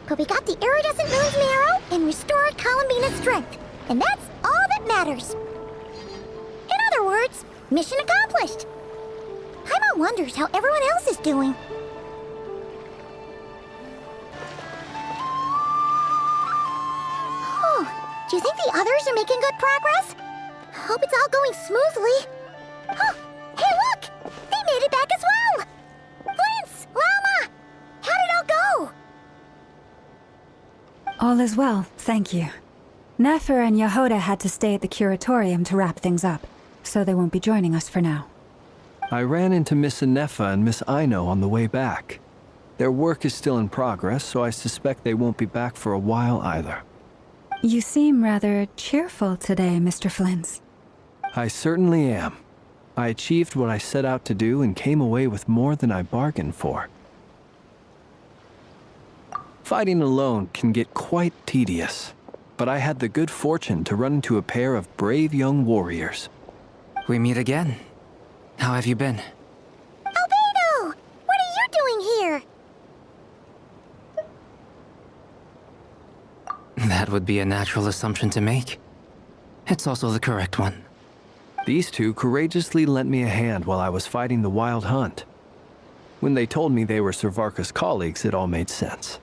But we got the iridescent moon's marrow and restored Columbina's strength. And that's all that matters. In other words, mission accomplished. Paimon wonders how everyone else is doing. Oh, do you think the others are making good progress? Hope it's all going smoothly. Oh, hey look! They made it back as well! Prince! Lama! How did it all go? All is well, thank you. Nefer and Yehoda had to stay at the curatorium to wrap things up, so they won't be joining us for now. I ran into Miss Nefa and Miss Aino on the way back. Their work is still in progress, so I suspect they won't be back for a while either. You seem rather cheerful today, Mr. Flintz. I certainly am. I achieved what I set out to do and came away with more than I bargained for. Fighting alone can get quite tedious, but I had the good fortune to run into a pair of brave young warriors. We meet again. How have you been? Albedo! What are you doing here? That would be a natural assumption to make. It's also the correct one. These two courageously lent me a hand while I was fighting the Wild Hunt. When they told me they were Servarka's colleagues, it all made sense.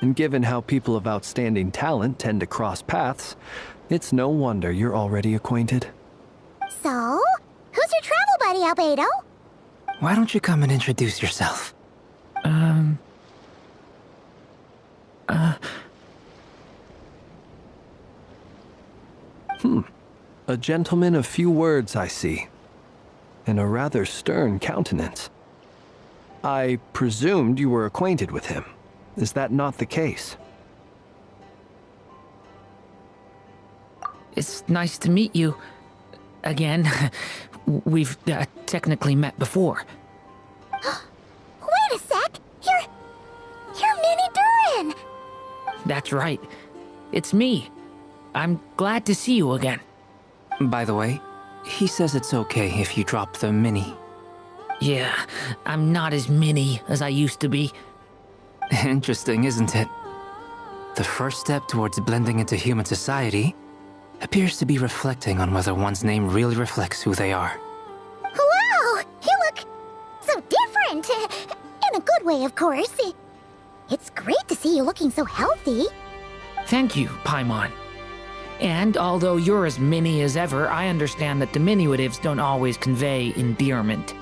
And given how people of outstanding talent tend to cross paths, it's no wonder you're already acquainted. So, who's your travel buddy, Albedo? Why don't you come and introduce yourself? A gentleman of few words, I see. And a rather stern countenance. I presumed you were acquainted with him. Is that not the case? It's nice to meet you. Again. We've technically met before. Wait a sec! You're Minnie Durin! That's right. It's me. I'm glad to see you again. By the way, he says it's okay if you drop the mini. Yeah, I'm not as mini as I used to be. Interesting, isn't it? The first step towards blending into human society appears to be reflecting on whether one's name really reflects who they are. Wow! You look so different! In a good way, of course. It's great to see you looking so healthy. Thank you, Paimon. And although you're as mini as ever, I understand that diminutives don't always convey endearment.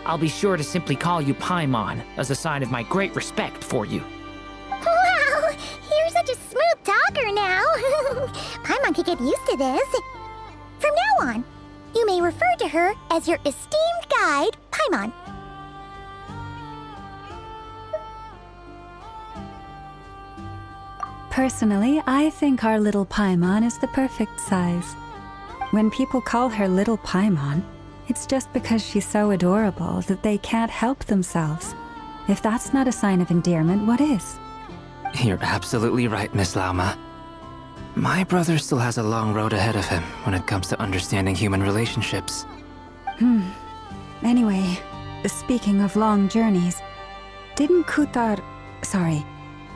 I'll be sure to simply call you Paimon, as a sign of my great respect for you. Wow! You're such a smooth talker now. Paimon could get used to this. From now on, you may refer to her as your esteemed guide, Paimon. Personally, I think our little Paimon is the perfect size. When people call her Little Paimon, it's just because she's so adorable that they can't help themselves. If that's not a sign of endearment, what is? You're absolutely right, Miss Lauma. My brother still has a long road ahead of him when it comes to understanding human relationships. Anyway, speaking of long journeys, didn't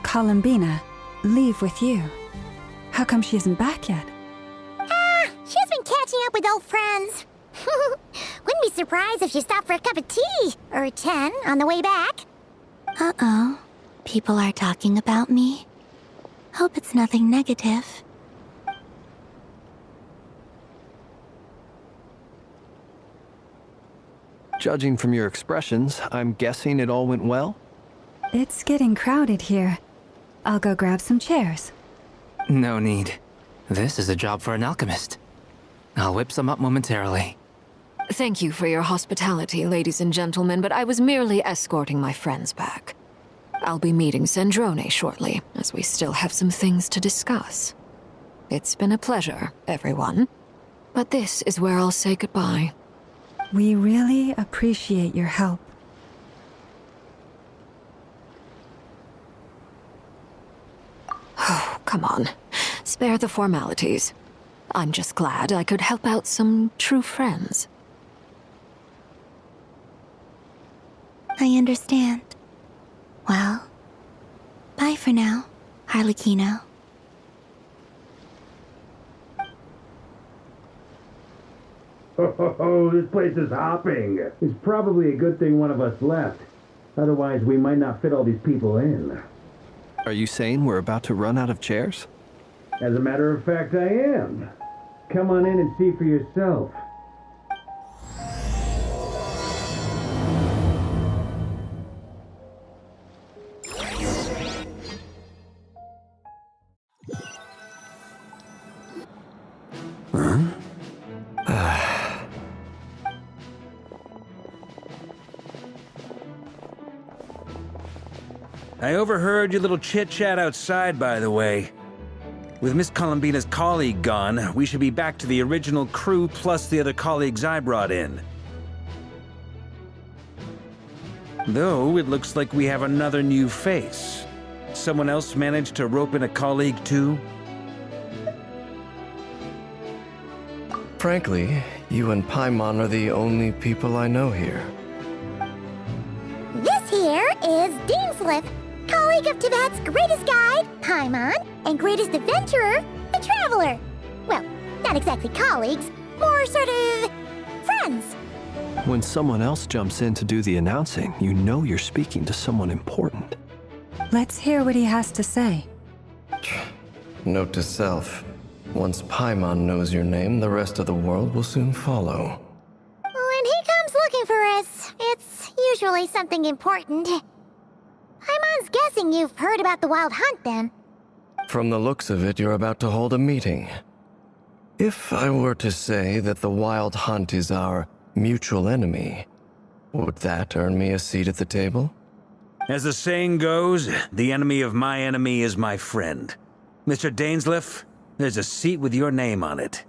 Columbina, leave with you? How come she isn't back yet? She's been catching up with old friends. Wouldn't be surprised if she stopped for a cup of tea or 10 on the way back. Uh-oh. People are talking about me. Hope it's nothing negative. Judging from your expressions, I'm guessing it all went well? It's getting crowded here. I'll go grab some chairs. No need. This is a job for an alchemist. I'll whip some up momentarily. Thank you for your hospitality, ladies and gentlemen, but I was merely escorting my friends back. I'll be meeting Sandrone shortly, as we still have some things to discuss. It's been a pleasure, everyone. But this is where I'll say goodbye. We really appreciate your help. Oh, come on. Spare the formalities. I'm just glad I could help out some true friends. I understand. Well, bye for now. Harlequino. Oh, this place is hopping. It's probably a good thing one of us left. Otherwise, we might not fit all these people in. Are you saying we're about to run out of chairs? As a matter of fact, I am. Come on in and see for yourself. I overheard your little chit-chat outside, by the way. With Miss Columbina's colleague gone, we should be back to the original crew plus the other colleagues I brought in. Though, it looks like we have another new face. Someone else managed to rope in a colleague too? Frankly, you and Paimon are the only people I know here. This here is Deansliff, colleague of Tibet's greatest guide, Paimon, and greatest adventurer, the Traveler. Well, not exactly colleagues, more sort of friends. When someone else jumps in to do the announcing, you know you're speaking to someone important. Let's hear what he has to say. Note to self. Once Paimon knows your name, the rest of the world will soon follow. When he comes looking for us, it's usually something important. Paimon's guessing you've heard about the Wild Hunt, then. From the looks of it, you're about to hold a meeting. If I were to say that the Wild Hunt is our mutual enemy, would that earn me a seat at the table? As the saying goes, the enemy of my enemy is my friend. Mr. Dainsliff, there's a seat with your name on it.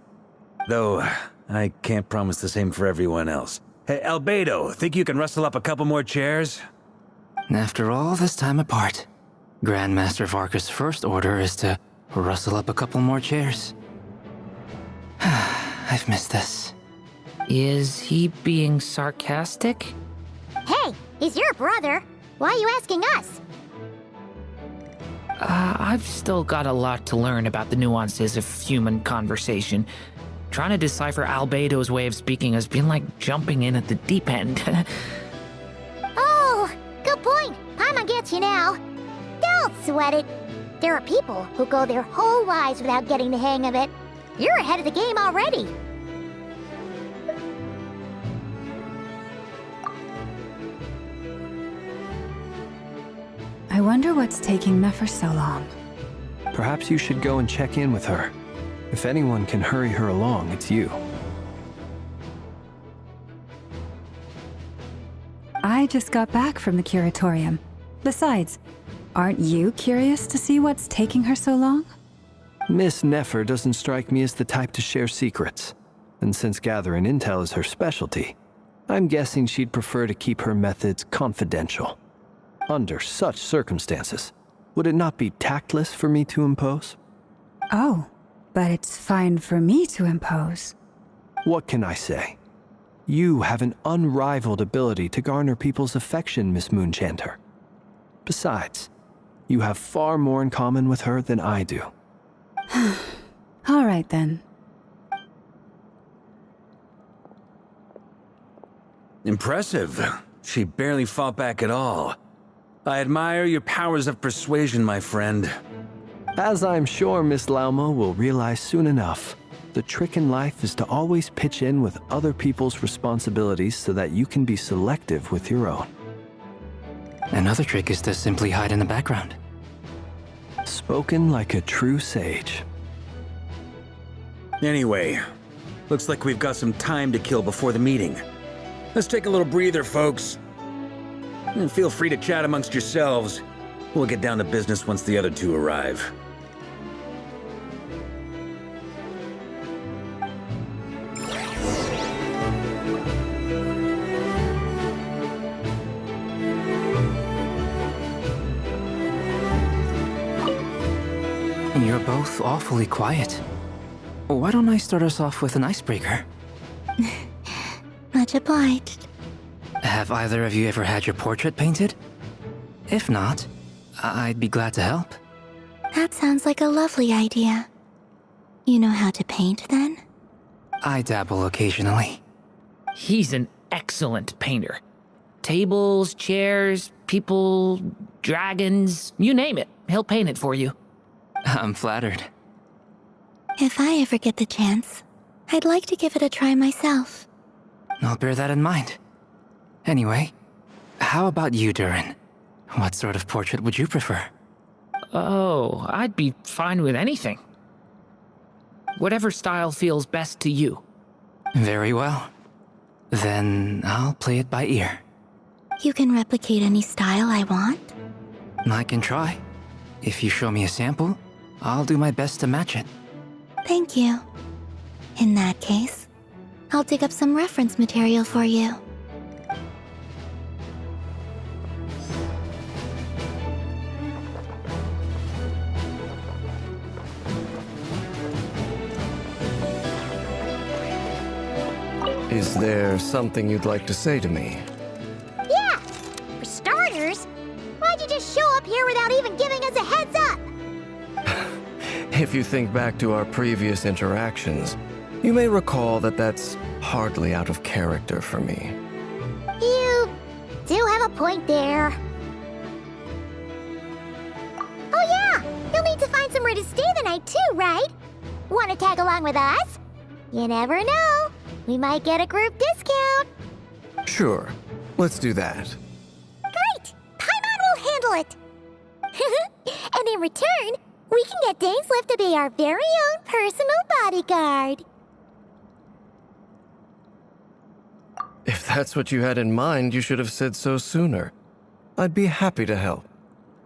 Though, I can't promise the same for everyone else. Hey, Albedo, think you can rustle up a couple more chairs? After all this time apart, Grandmaster Varka's first order is to rustle up a couple more chairs. I've missed this. Is he being sarcastic? Hey, he's your brother. Why are you asking us? I've still got a lot to learn about the nuances of human conversation. Trying to decipher Albedo's way of speaking has been like jumping in at the deep end. Oh, good point. Paimon gets you now. Don't sweat it. There are people who go their whole lives without getting the hang of it. You're ahead of the game already. I wonder what's taking Nefer so long. Perhaps you should go and check in with her. If anyone can hurry her along, it's you. I just got back from the curatorium. Besides, aren't you curious to see what's taking her so long? Miss Nefer doesn't strike me as the type to share secrets. And since gathering intel is her specialty, I'm guessing she'd prefer to keep her methods confidential. Under such circumstances, would it not be tactless for me to impose? Oh, but it's fine for me to impose. What can I say? You have an unrivaled ability to garner people's affection, Miss Moonchanter. Besides, you have far more in common with her than I do. All right then. Impressive. She barely fought back at all. I admire your powers of persuasion, my friend. As I'm sure Miss Lauma will realize soon enough, the trick in life is to always pitch in with other people's responsibilities so that you can be selective with your own. Another trick is to simply hide in the background. Spoken like a true sage. Anyway, looks like we've got some time to kill before the meeting. Let's take a little breather, folks. And feel free to chat amongst yourselves. We'll get down to business once the other two arrive. You're both awfully quiet. Why don't I start us off with an icebreaker? Much obliged. Have either of you ever had your portrait painted? If not, I'd be glad to help. That sounds like a lovely idea. You know how to paint, then? I dabble occasionally. He's an excellent painter. Tables, chairs, people, dragons, you name it. He'll paint it for you. I'm flattered. If I ever get the chance, I'd like to give it a try myself. I'll bear that in mind. Anyway, how about you, Durin? What sort of portrait would you prefer? Oh, I'd be fine with anything. Whatever style feels best to you. Very well. Then I'll play it by ear. You can replicate any style I want? I can try. If you show me a sample, I'll do my best to match it. Thank you. In that case, I'll dig up some reference material for you. Is there something you'd like to say to me? Yeah! For starters, why'd you just show up here without even giving us a heads up? If you think back to our previous interactions, you may recall that that's hardly out of character for me. You do have a point there. Oh yeah! You'll need to find somewhere to stay the night too, right? Want to tag along with us? You never know. We might get a group discount. Sure, let's do that. Great! Paimon will handle it. And in return, we can get Dainslift to be our very own personal bodyguard. If that's what you had in mind, you should have said so sooner. I'd be happy to help.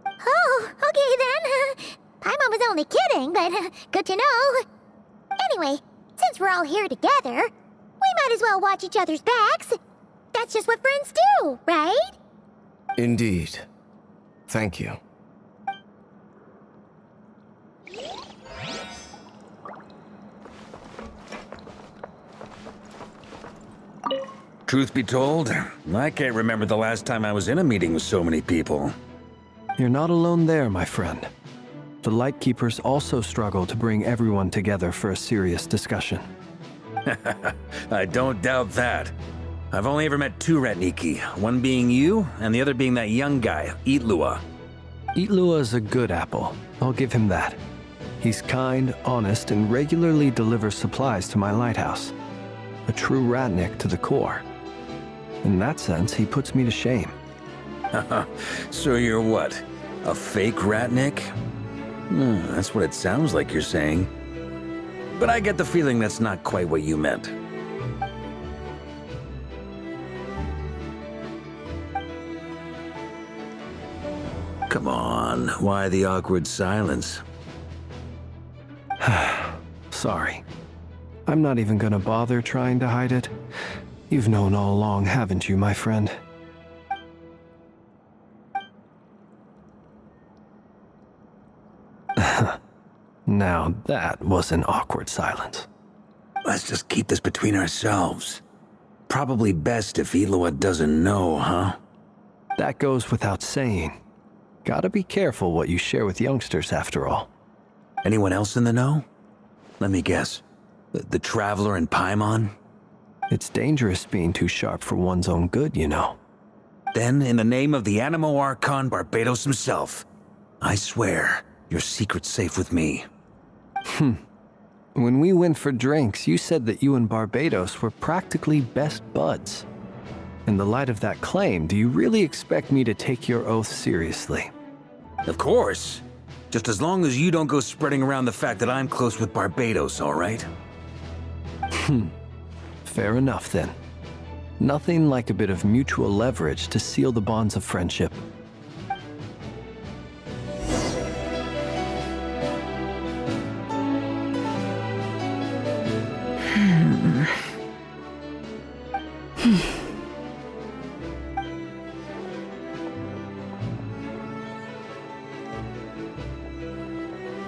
Oh, okay then. Paimon was only kidding, but good to know. Anyway, since we're all here together, we might as well watch each other's backs. That's just what friends do, right? Indeed. Thank you. Truth be told, I can't remember the last time I was in a meeting with so many people. You're not alone there, my friend. The Lightkeepers also struggle to bring everyone together for a serious discussion. I don't doubt that. I've only ever met two Ratniki, one being you, and the other being that young guy, Itlua. Itlua is a good apple. I'll give him that. He's kind, honest, and regularly delivers supplies to my lighthouse. A true Ratnik to the core. In that sense, he puts me to shame. So you're what? A fake Ratnik? That's what it sounds like you're saying. But I get the feeling that's not quite what you meant. Come on, why the awkward silence? Sorry. I'm not even gonna bother trying to hide it. You've known all along, haven't you, my friend? Now that was an awkward silence. Let's just keep this between ourselves. Probably best if Itlua doesn't know, huh? That goes without saying. Gotta be careful what you share with youngsters, after all. Anyone else in the know? Let me guess. The Traveler and Paimon? It's dangerous being too sharp for one's own good, you know. Then, in the name of the Animo Archon Barbados himself, I swear, your secret's safe with me. When we went for drinks, you said that you and Barbados were practically best buds. In the light of that claim, do you really expect me to take your oath seriously? Of course. Just as long as you don't go spreading around the fact that I'm close with Barbados, all right? Fair enough, then. Nothing like a bit of mutual leverage to seal the bonds of friendship.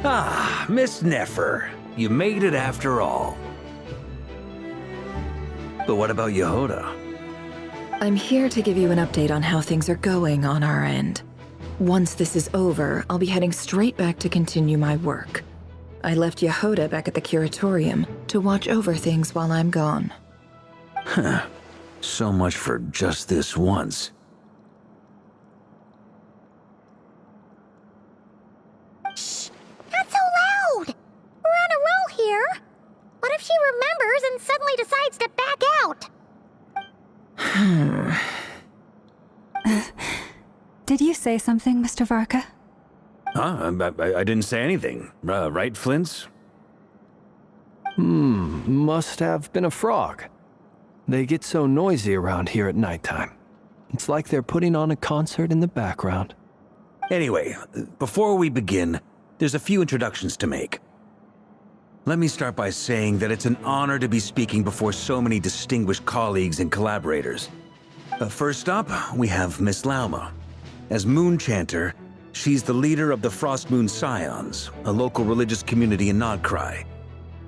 Ah, Miss Nefer. You made it after all. But what about Yehoda? I'm here to give you an update on how things are going on our end. Once this is over, I'll be heading straight back to continue my work. I left Yehoda back at the curatorium to watch over things while I'm gone. Huh. So much for just this once. Shh! Not so loud! We're on a roll here. What if she remembers and suddenly decides to back out? Did you say something, Mr. Varka? I didn't say anything. Right, Flints? Must have been a frog. They get so noisy around here at nighttime. It's like they're putting on a concert in the background. Anyway, before we begin, there's a few introductions to make. Let me start by saying that it's an honor to be speaking before so many distinguished colleagues and collaborators. First up, we have Miss Lauma. As Moon Chanter, she's the leader of the Frost Moon Scions, a local religious community in Nodcry.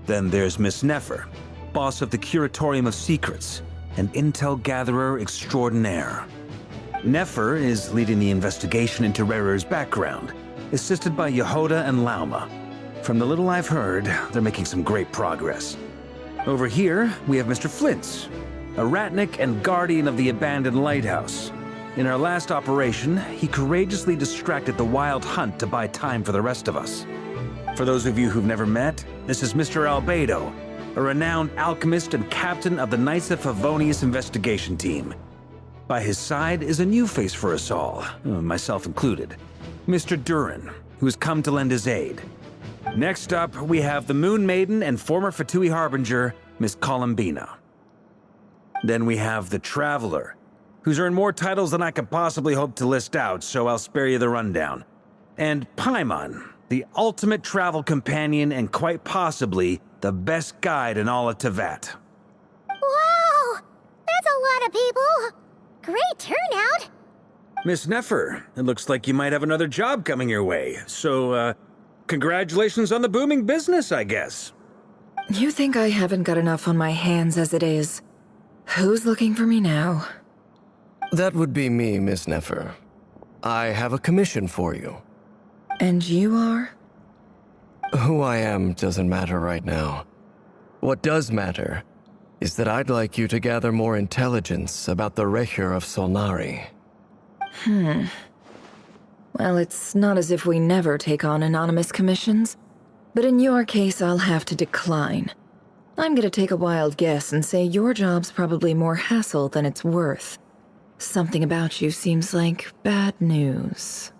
Then there's Miss Nefer, boss of the Curatorium of Secrets, an intel gatherer extraordinaire. Nefer is leading the investigation into Rerer's background, assisted by Yehoda and Lauma. From the little I've heard, they're making some great progress. Over here, we have Mr. Flintz, a ratnik and guardian of the abandoned lighthouse. In our last operation, he courageously distracted the Wild Hunt to buy time for the rest of us. For those of you who've never met, this is Mr. Albedo, a renowned alchemist and captain of the Knights of Favonius investigation team. By his side is a new face for us all, myself included, Mr. Durin, who has come to lend his aid. Next up, we have the Moon Maiden and former Fatui Harbinger, Miss Columbina. Then we have the Traveler, who's earned more titles than I could possibly hope to list out, so I'll spare you the rundown. And Paimon, the ultimate travel companion and quite possibly the best guide in all of Tevat. Wow! That's a lot of people! Great turnout! Miss Nefer, it looks like you might have another job coming your way, so, congratulations on the booming business, I guess. You think I haven't got enough on my hands as it is? Who's looking for me now? That would be me, Miss Nefer. I have a commission for you. And you are? Who I am doesn't matter right now. What does matter is that I'd like you to gather more intelligence about the Recher of Solnari. Well, it's not as if we never take on anonymous commissions, but in your case, I'll have to decline. I'm gonna take a wild guess and say your job's probably more hassle than it's worth. Something about you seems like bad news.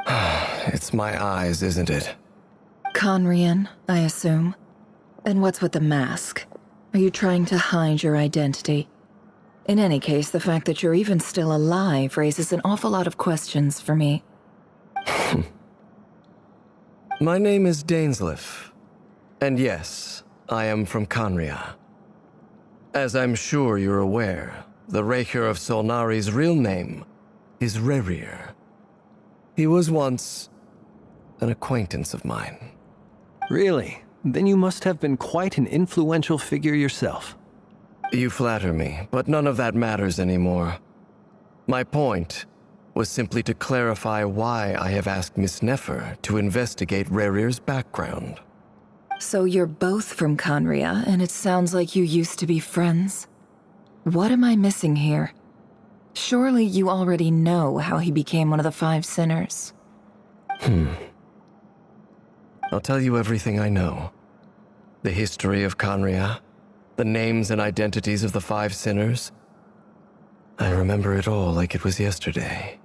It's my eyes, isn't it? Conrian, I assume. And what's with the mask? Are you trying to hide your identity? In any case, the fact that you're even still alive raises an awful lot of questions for me. My name is Dainsleif. And yes, I am from Conria. As I'm sure you're aware, the Recher of Solnari's real name is Rerir. He was once an acquaintance of mine. Really? Then you must have been quite an influential figure yourself. You flatter me, but none of that matters anymore. My point was simply to clarify why I have asked Miss Nefer to investigate Rerir's background. So you're both from Conria, and it sounds like you used to be friends? What am I missing here? Surely you already know how he became one of the Five Sinners. I'll tell you everything I know. The history of Conria, the names and identities of the Five Sinners. I remember it all like it was yesterday.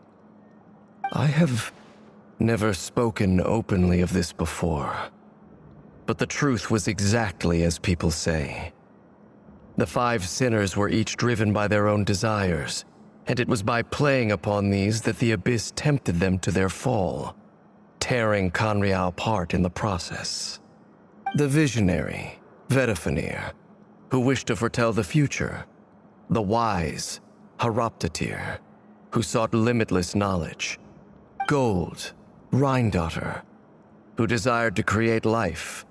I have never spoken openly of this before, but the truth was exactly as people say. The Five Sinners were each driven by their own desires, and it was by playing upon these that the Abyss tempted them to their fall, tearing Conria apart in the process. The visionary, Vedifenir, who wished to foretell the future. The wise, Haroptatir, who sought limitless knowledge. Gold, Rhindaughter, who desired to create life.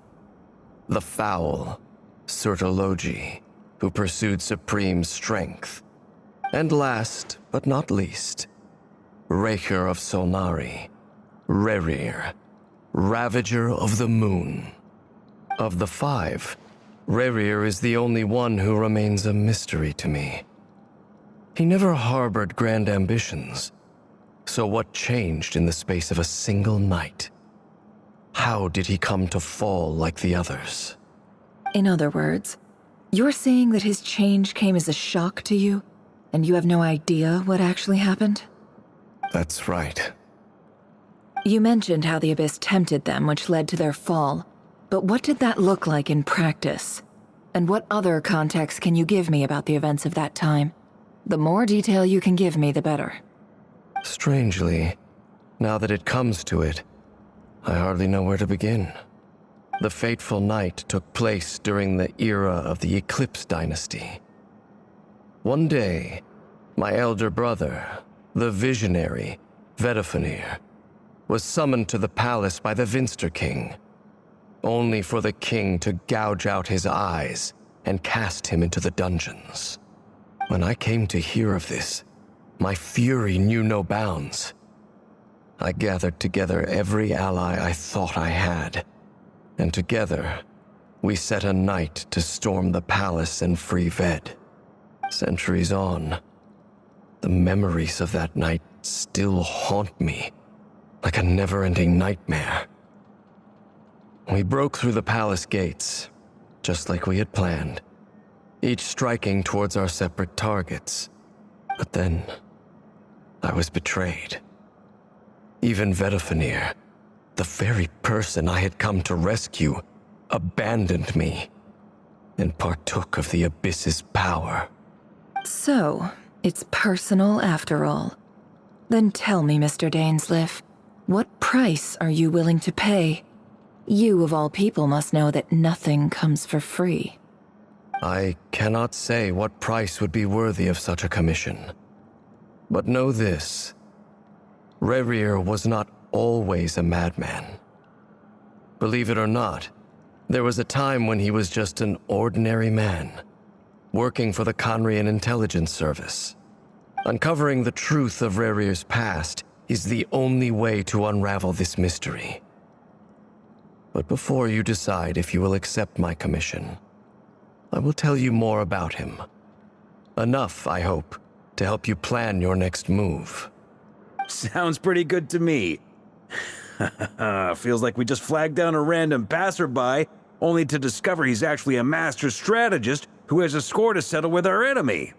The foul, Surtologi, who pursued supreme strength. And last, but not least, Raker of Solnari, Rerir, Ravager of the Moon. Of the 5, Rerir is the only one who remains a mystery to me. He never harbored grand ambitions, so what changed in the space of a single night? How did he come to fall like the others? In other words, you're saying that his change came as a shock to you, and you have no idea what actually happened? That's right. You mentioned how the Abyss tempted them, which led to their fall. But what did that look like in practice? And what other context can you give me about the events of that time? The more detail you can give me, the better. Strangely, now that it comes to it, I hardly know where to begin. The fateful night took place during the era of the Eclipse Dynasty. One day, my elder brother, the visionary, Vedifenir, was summoned to the palace by the Vinster King, only for the king to gouge out his eyes and cast him into the dungeons. When I came to hear of this, my fury knew no bounds. I gathered together every ally I thought I had, and together, we set a night to storm the palace and free Ved. Centuries on, the memories of that night still haunt me, like a never-ending nightmare. We broke through the palace gates, just like we had planned, each striking towards our separate targets. But then, I was betrayed. Even Vedifenir, the very person I had come to rescue, abandoned me and partook of the Abyss's power. So, it's personal after all. Then tell me, Mr. Dainsleif, what price are you willing to pay? You, of all people, must know that nothing comes for free. I cannot say what price would be worthy of such a commission. But know this. Rerir was not always a madman. Believe it or not, there was a time when he was just an ordinary man, working for the Conrian Intelligence Service. Uncovering the truth of Rerir's past is the only way to unravel this mystery. But before you decide if you will accept my commission, I will tell you more about him. Enough, I hope, to help you plan your next move. Sounds pretty good to me. Feels like we just flagged down a random passerby, only to discover he's actually a master strategist who has a score to settle with our enemy.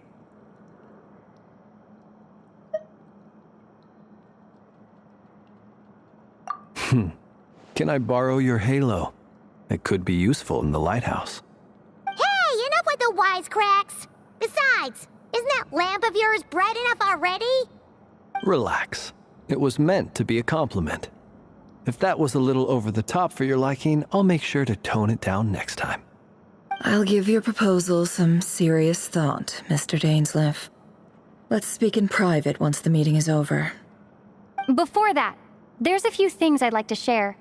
Can I borrow your halo? It could be useful in the lighthouse. Hey, enough with the wisecracks! Besides, isn't that lamp of yours bright enough already? Relax. It was meant to be a compliment. If that was a little over the top for your liking, I'll make sure to tone it down next time. I'll give your proposal some serious thought, Mr. Dainsleif. Let's speak in private once the meeting is over. Before that, there's a few things I'd like to share.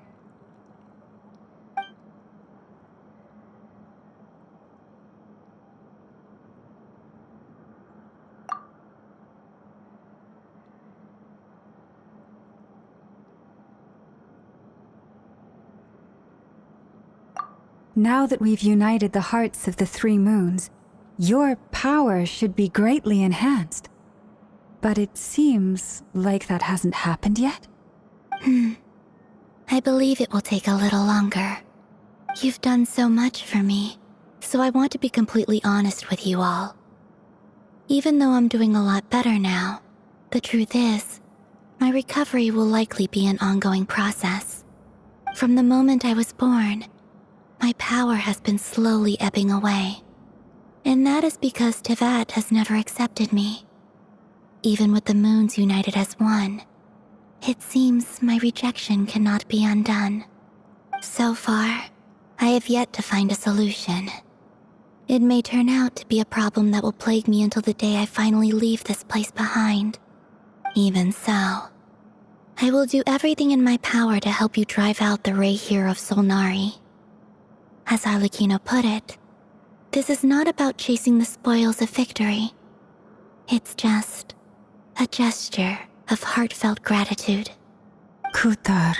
Now that we've united the hearts of the 3 moons, your power should be greatly enhanced. But it seems like that hasn't happened yet? I believe it will take a little longer. You've done so much for me, so I want to be completely honest with you all. Even though I'm doing a lot better now, the truth is, my recovery will likely be an ongoing process. From the moment I was born, my power has been slowly ebbing away. And that is because Tevat has never accepted me. Even with the moons united as one, it seems my rejection cannot be undone. So far, I have yet to find a solution. It may turn out to be a problem that will plague me until the day I finally leave this place behind. Even so, I will do everything in my power to help you drive out the Raher of Solnari. As Arlecchino put it, this is not about chasing the spoils of victory. It's just a gesture of heartfelt gratitude. Kutar.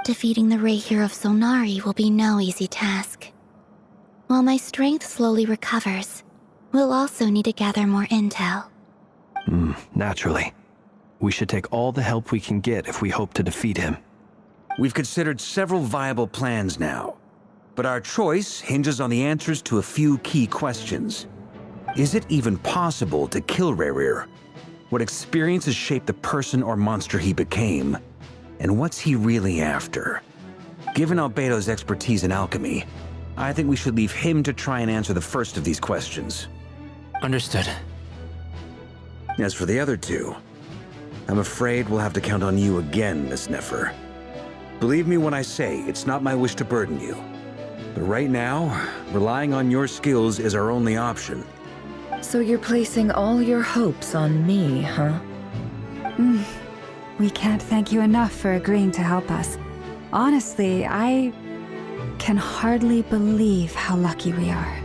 Defeating the Rahier of Solnari will be no easy task. While my strength slowly recovers, we'll also need to gather more intel. Naturally. We should take all the help we can get if we hope to defeat him. We've considered several viable plans now, but our choice hinges on the answers to a few key questions. Is it even possible to kill Rahier? What experiences shaped the person or monster he became? And what's he really after? Given Albedo's expertise in alchemy, I think we should leave him to try and answer the first of these questions. Understood. As for the other two, I'm afraid we'll have to count on you again, Miss Nefer. Believe me when I say it's not my wish to burden you. But right now, relying on your skills is our only option. So you're placing all your hopes on me, huh? We can't thank you enough for agreeing to help us. Honestly, I can hardly believe how lucky we are.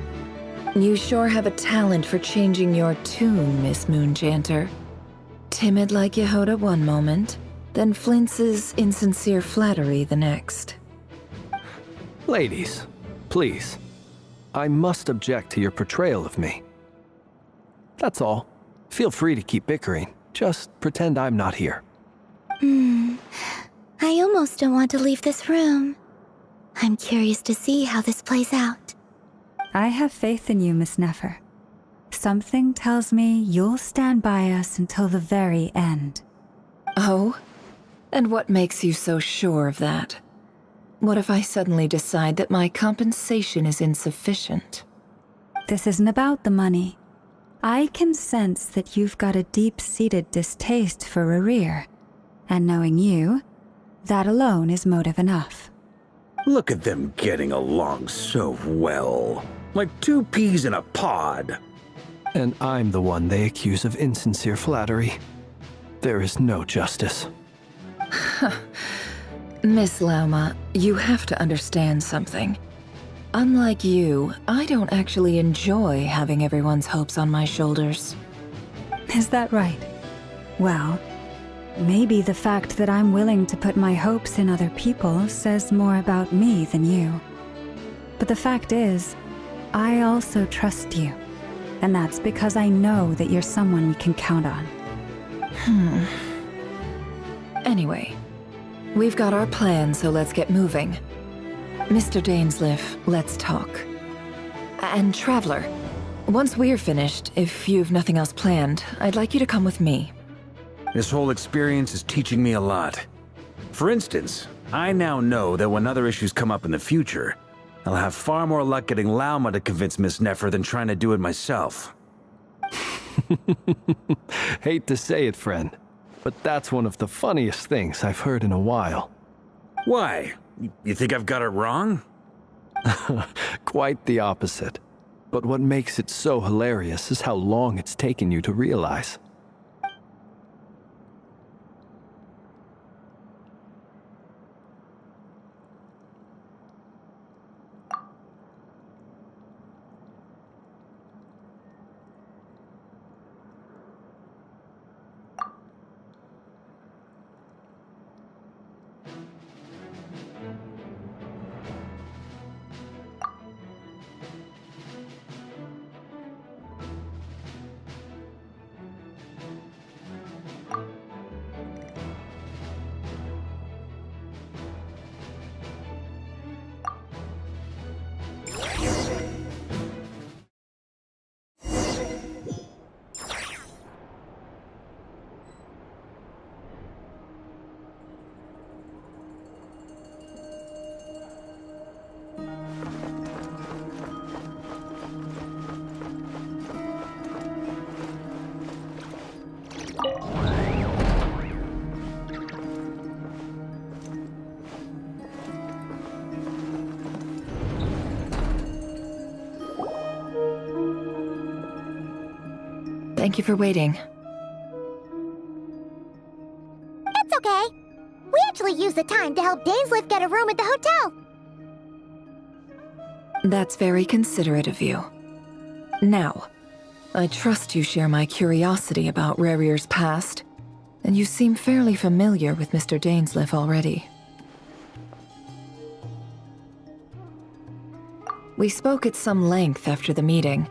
You sure have a talent for changing your tune, Miss Moonjanter. Timid like Yehoda one moment, then flinches insincere flattery the next. Ladies, please. I must object to your portrayal of me. That's all. Feel free to keep bickering. Just pretend I'm not here. I almost don't want to leave this room. I'm curious to see how this plays out. I have faith in you, Miss Nefer. Something tells me you'll stand by us until the very end. Oh? And what makes you so sure of that? What if I suddenly decide that my compensation is insufficient? This isn't about the money. I can sense that you've got a deep-seated distaste for Rahier. And knowing you, that alone is motive enough. Look at them getting along so well. Like two peas in a pod. And I'm the one they accuse of insincere flattery. There is no justice. Miss Lauma, you have to understand something. Unlike you, I don't actually enjoy having everyone's hopes on my shoulders. Is that right? Well, maybe the fact that I'm willing to put my hopes in other people says more about me than you. But the fact is, I also trust you. And that's because I know that you're someone we can count on. Anyway, we've got our plan, so let's get moving. Mr. Dainsleif, let's talk. And Traveler, once we're finished, if you've nothing else planned, I'd like you to come with me. This whole experience is teaching me a lot. For instance, I now know that when other issues come up in the future, I'll have far more luck getting Lauma to convince Miss Nefer than trying to do it myself. Hate to say it, friend, but that's one of the funniest things I've heard in a while. Why? You think I've got it wrong? Quite the opposite. But what makes it so hilarious is how long it's taken you to realize. Thank you for waiting. It's okay. We actually used the time to help Dainsleif get a room at the hotel. That's very considerate of you. Now, I trust you share my curiosity about Rerir's past, and you seem fairly familiar with Mr. Dainsleif already. We spoke at some length after the meeting.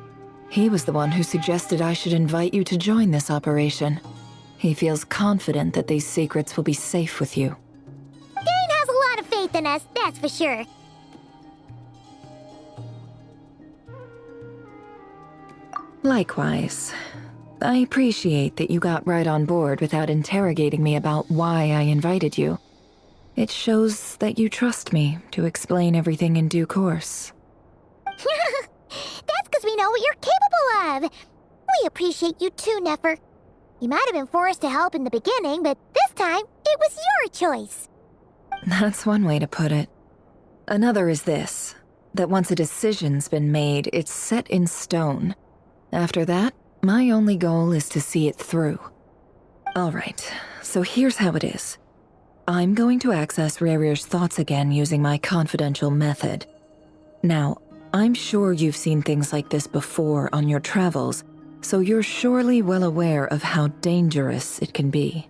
He was the one who suggested I should invite you to join this operation. He feels confident that these secrets will be safe with you. Dane has a lot of faith in us, that's for sure. Likewise. I appreciate that you got right on board without interrogating me about why I invited you. It shows that you trust me to explain everything in due course. That's because we know what you're capable of. We appreciate you too, Nefer. You might have been forced to help in the beginning, but this time, it was your choice. That's one way to put it. Another is this, that once a decision's been made, it's set in stone. After that, my only goal is to see it through. Alright, so here's how it is. I'm going to access Rerir's thoughts again using my confidential method. Now, I'm sure you've seen things like this before on your travels, so you're surely well aware of how dangerous it can be.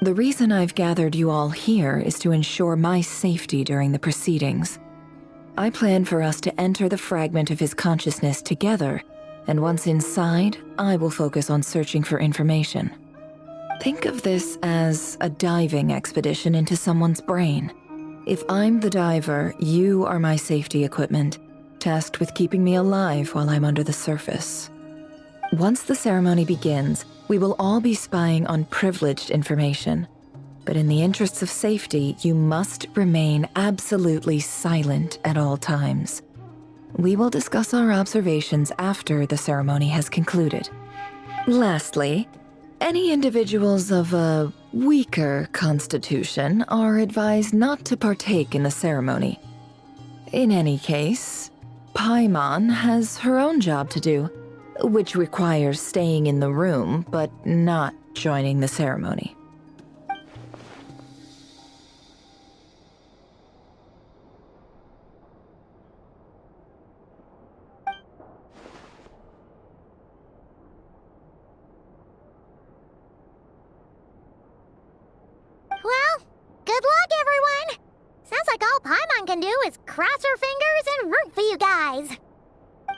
The reason I've gathered you all here is to ensure my safety during the proceedings. I plan for us to enter the fragment of his consciousness together, and once inside, I will focus on searching for information. Think of this as a diving expedition into someone's brain. If I'm the diver, you are my safety equipment, tasked with keeping me alive while I'm under the surface. Once the ceremony begins, we will all be spying on privileged information. But in the interests of safety, you must remain absolutely silent at all times. We will discuss our observations after the ceremony has concluded. Lastly, any individuals of a weaker constitution are advised not to partake in the ceremony. In any case, Paimon has her own job to do, which requires staying in the room but not joining the ceremony. Well, good luck, everyone. Sounds like all Paimon can do is cross her fingers and root for you guys.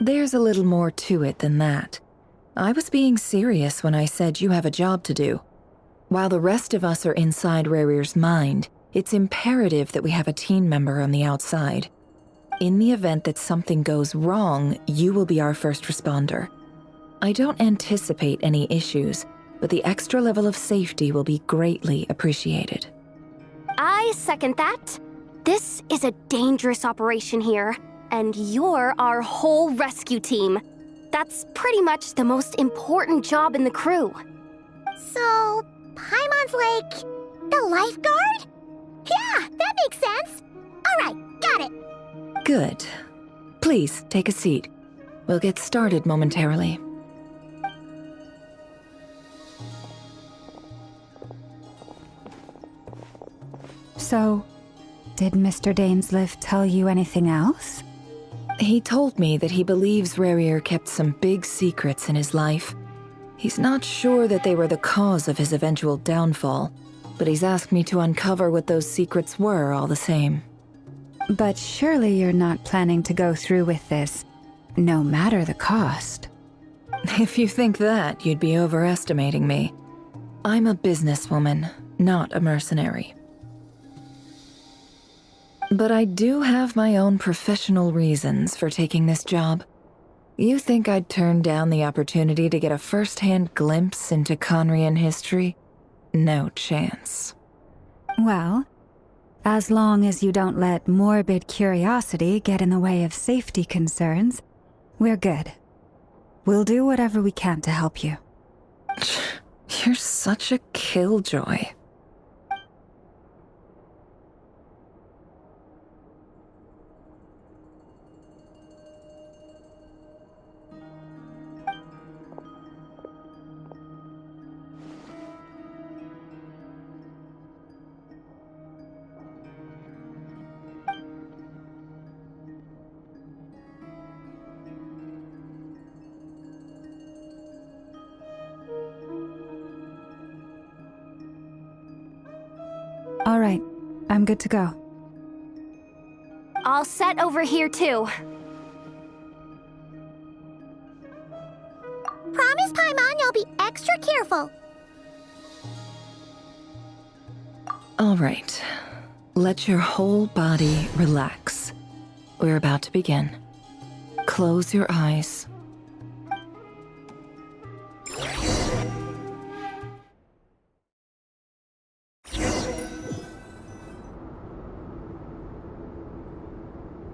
There's a little more to it than that. I was being serious when I said you have a job to do. While the rest of us are inside Rerir's mind, it's imperative that we have a team member on the outside. In the event that something goes wrong, you will be our first responder. I don't anticipate any issues, but the extra level of safety will be greatly appreciated. I second that. This is a dangerous operation here, and you're our whole rescue team. That's pretty much the most important job in the crew. So, Paimon's like the lifeguard? Yeah, that makes sense. All right, got it. Good. Please, take a seat. We'll get started momentarily. So, did Mr. Dainsleif tell you anything else? He told me that he believes Rerir kept some big secrets in his life. He's not sure that they were the cause of his eventual downfall, but he's asked me to uncover what those secrets were all the same. But surely you're not planning to go through with this, no matter the cost. If you think that, you'd be overestimating me. I'm a businesswoman, not a mercenary. But I do have my own professional reasons for taking this job. You think I'd turn down the opportunity to get a first-hand glimpse into Conrian history? No chance. Well, as long as you don't let morbid curiosity get in the way of safety concerns, we're good. We'll do whatever we can to help you. You're such a killjoy. I'm good to go. All set over here, too. Promise, Paimon, you'll be extra careful. All right. Let your whole body relax. We're about to begin. Close your eyes.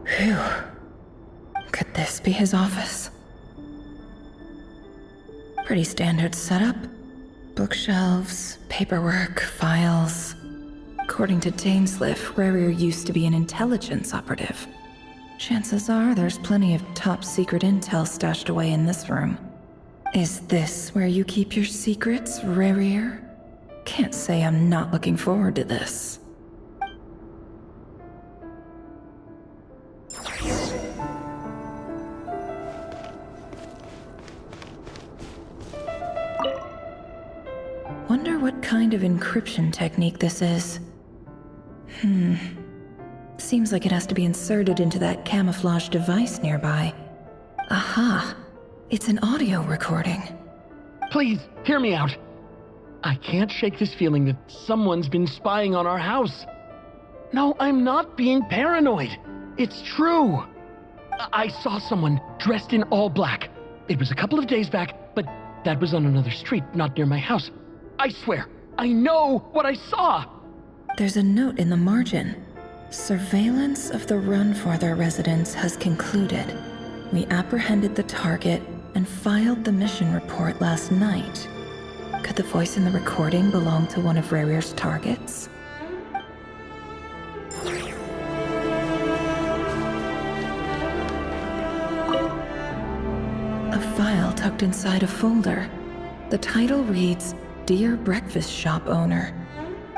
Phew. Could this be his office? Pretty standard setup. Bookshelves, paperwork, files. According to Dainsliff, Rarier used to be an intelligence operative. Chances are there's plenty of top-secret intel stashed away in this room. Is this where you keep your secrets, Rarier? Can't say I'm not looking forward to this. Wonder what kind of encryption technique this is. Seems like it has to be inserted into that camouflage device nearby. Aha! It's an audio recording. Please, hear me out. I can't shake this feeling that someone's been spying on our house. No, I'm not being paranoid. It's true. I saw someone dressed in all black. It was a couple of days back, but that was on another street, not near my house. I swear, I know what I saw. There's a note in the margin. Surveillance of the Runforther residence has concluded. We apprehended the target and filed the mission report last night. Could the voice in the recording belong to one of Rarier's targets? A file tucked inside a folder. The title reads, Dear Breakfast Shop Owner.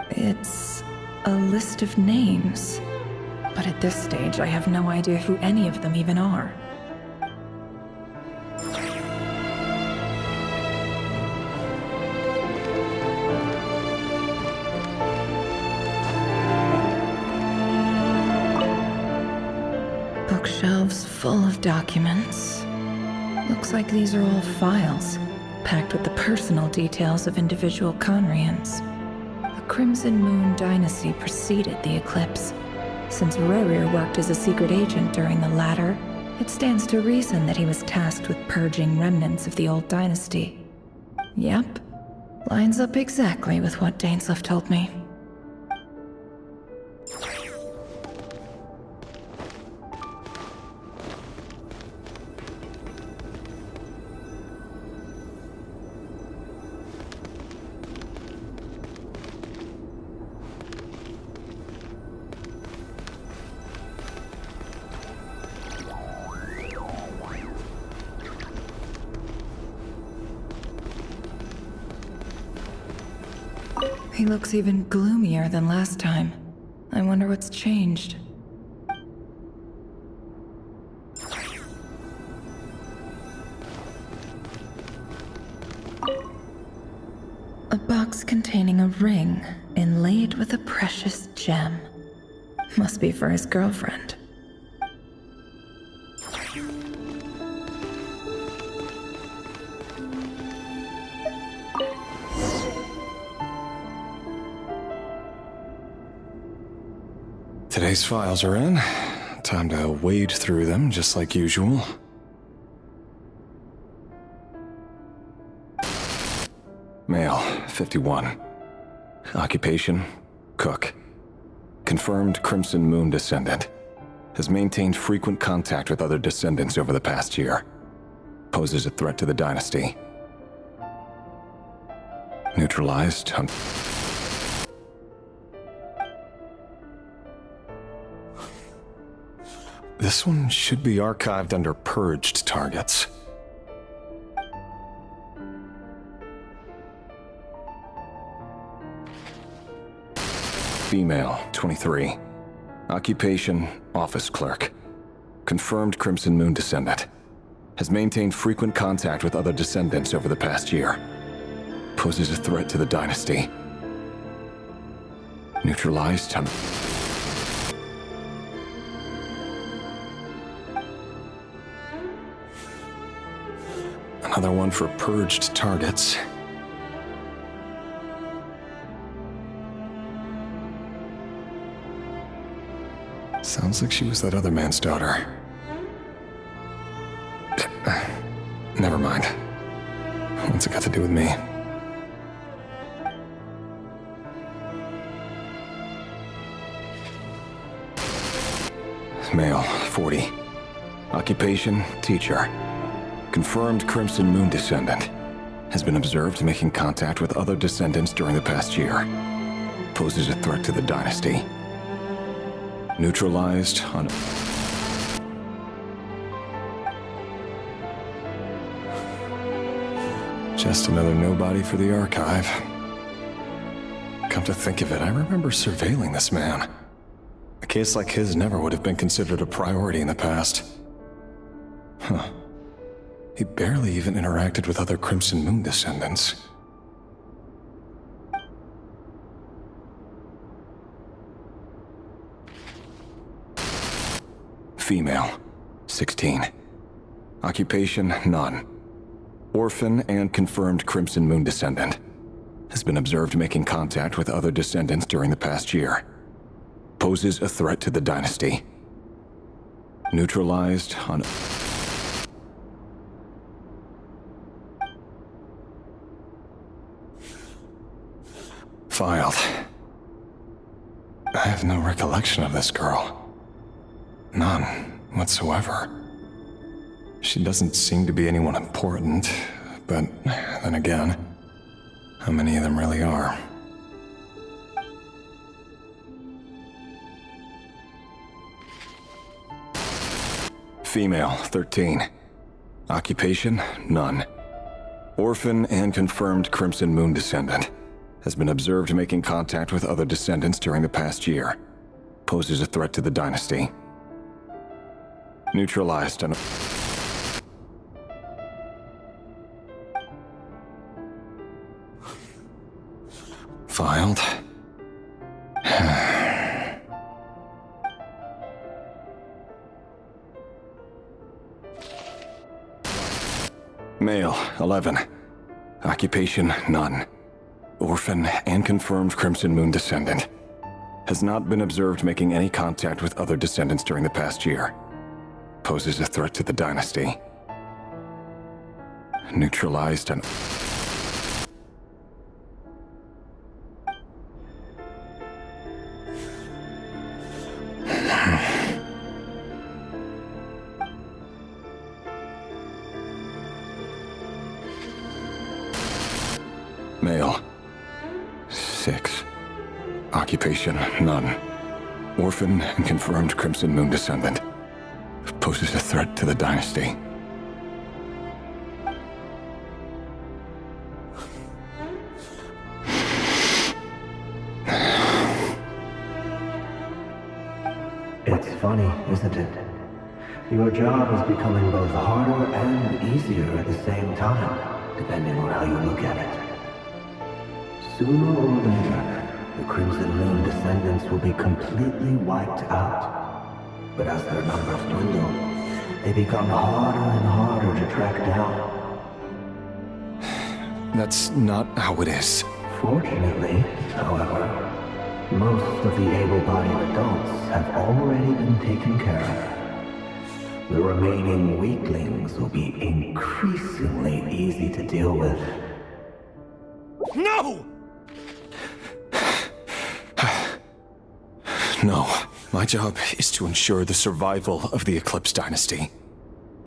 It's a list of names. But at this stage, I have no idea who any of them even are. Bookshelves full of documents. Looks like these are all files, packed with the personal details of individual Conrians. The Crimson Moon dynasty preceded the eclipse. Since Rarier worked as a secret agent during the latter, it stands to reason that he was tasked with purging remnants of the old dynasty. Yep, lines up exactly with what Dainsliff told me. He looks even gloomier than last time. I wonder what's changed. A box containing a ring inlaid with a precious gem. Must be for his girlfriend. Today's files are in. Time to wade through them, just like usual. Male, 51. Occupation, cook. Confirmed Crimson Moon descendant. Has maintained frequent contact with other descendants over the past year. Poses a threat to the dynasty. Neutralized. This one should be archived under purged targets. Female, 23. Occupation, office clerk. Confirmed Crimson Moon descendant. Has maintained frequent contact with other descendants over the past year. Poses a threat to the dynasty. Neutralized. Another one for purged targets. Sounds like she was that other man's daughter. Never mind. What's it got to do with me? Male, 40. Occupation, teacher. Confirmed Crimson Moon descendant. Has been observed making contact with other descendants during the past year. Poses a threat to the dynasty. Neutralized on... Just another nobody for the archive. Come to think of it, I remember surveilling this man. A case like his never would have been considered a priority in the past. Huh. He barely even interacted with other Crimson Moon descendants. Female, 16. Occupation, none. Orphan and confirmed Crimson Moon descendant. Has been observed making contact with other descendants during the past year. Poses a threat to the dynasty. Neutralized on... Filed. I have no recollection of this girl. None whatsoever. She doesn't seem to be anyone important, but then again, how many of them really are? Female, 13. Occupation, none. Orphan and confirmed Crimson Moon descendant. Has been observed making contact with other descendants during the past year. Poses a threat to the dynasty. Neutralized and... Filed. Male, 11. Occupation, none. Orphan and confirmed Crimson Moon descendant. Has not been observed making any contact with other descendants during the past year. Poses a threat to the dynasty. Neutralized and... Male. 6. Occupation, none. Orphan and confirmed Crimson Moon descendant. Poses a threat to the dynasty. It's funny, isn't it? Your job is becoming both harder and easier at the same time, depending on how you look at it. Sooner or later, the Crimson Moon descendants will be completely wiped out. But as their numbers dwindle, they become harder and harder to track down. That's not how it is. Fortunately, however, most of the able-bodied adults have already been taken care of. The remaining weaklings will be increasingly easy to deal with. No! No. My job is to ensure the survival of the Eclipse Dynasty.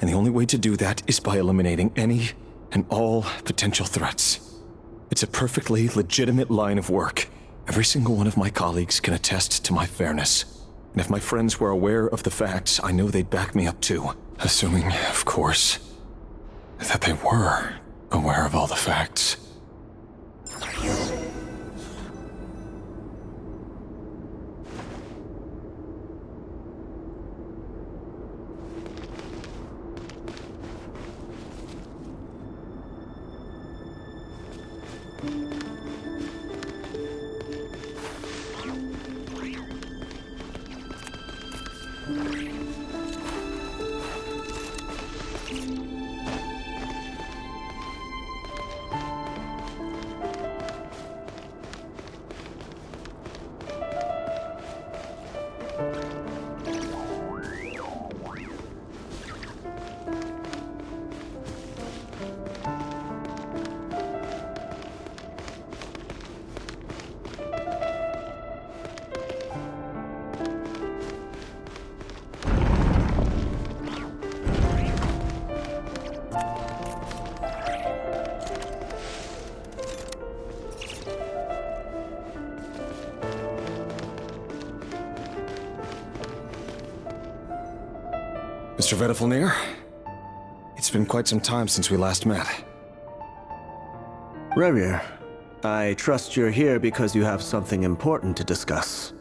And the only way to do that is by eliminating any and all potential threats. It's a perfectly legitimate line of work. Every single one of my colleagues can attest to my fairness. And if my friends were aware of the facts, I know they'd back me up too. Assuming, of course, that they were aware of all the facts. Mr. Vedifalnir, it's been quite some time since we last met. Rerir, I trust you're here because you have something important to discuss.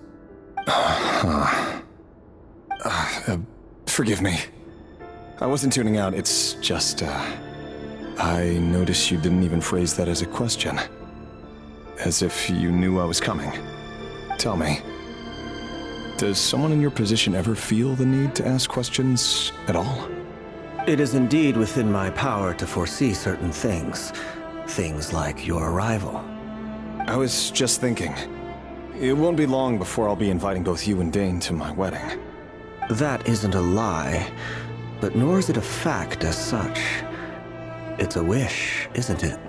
Forgive me. I wasn't tuning out, it's just, I noticed you didn't even phrase that as a question. As if you knew I was coming. Tell me, does someone in your position ever feel the need to ask questions at all? It is indeed within my power to foresee certain things. Things like your arrival. I was just thinking, it won't be long before I'll be inviting both you and Dane to my wedding. That isn't a lie, but nor is it a fact as such. It's a wish, isn't it?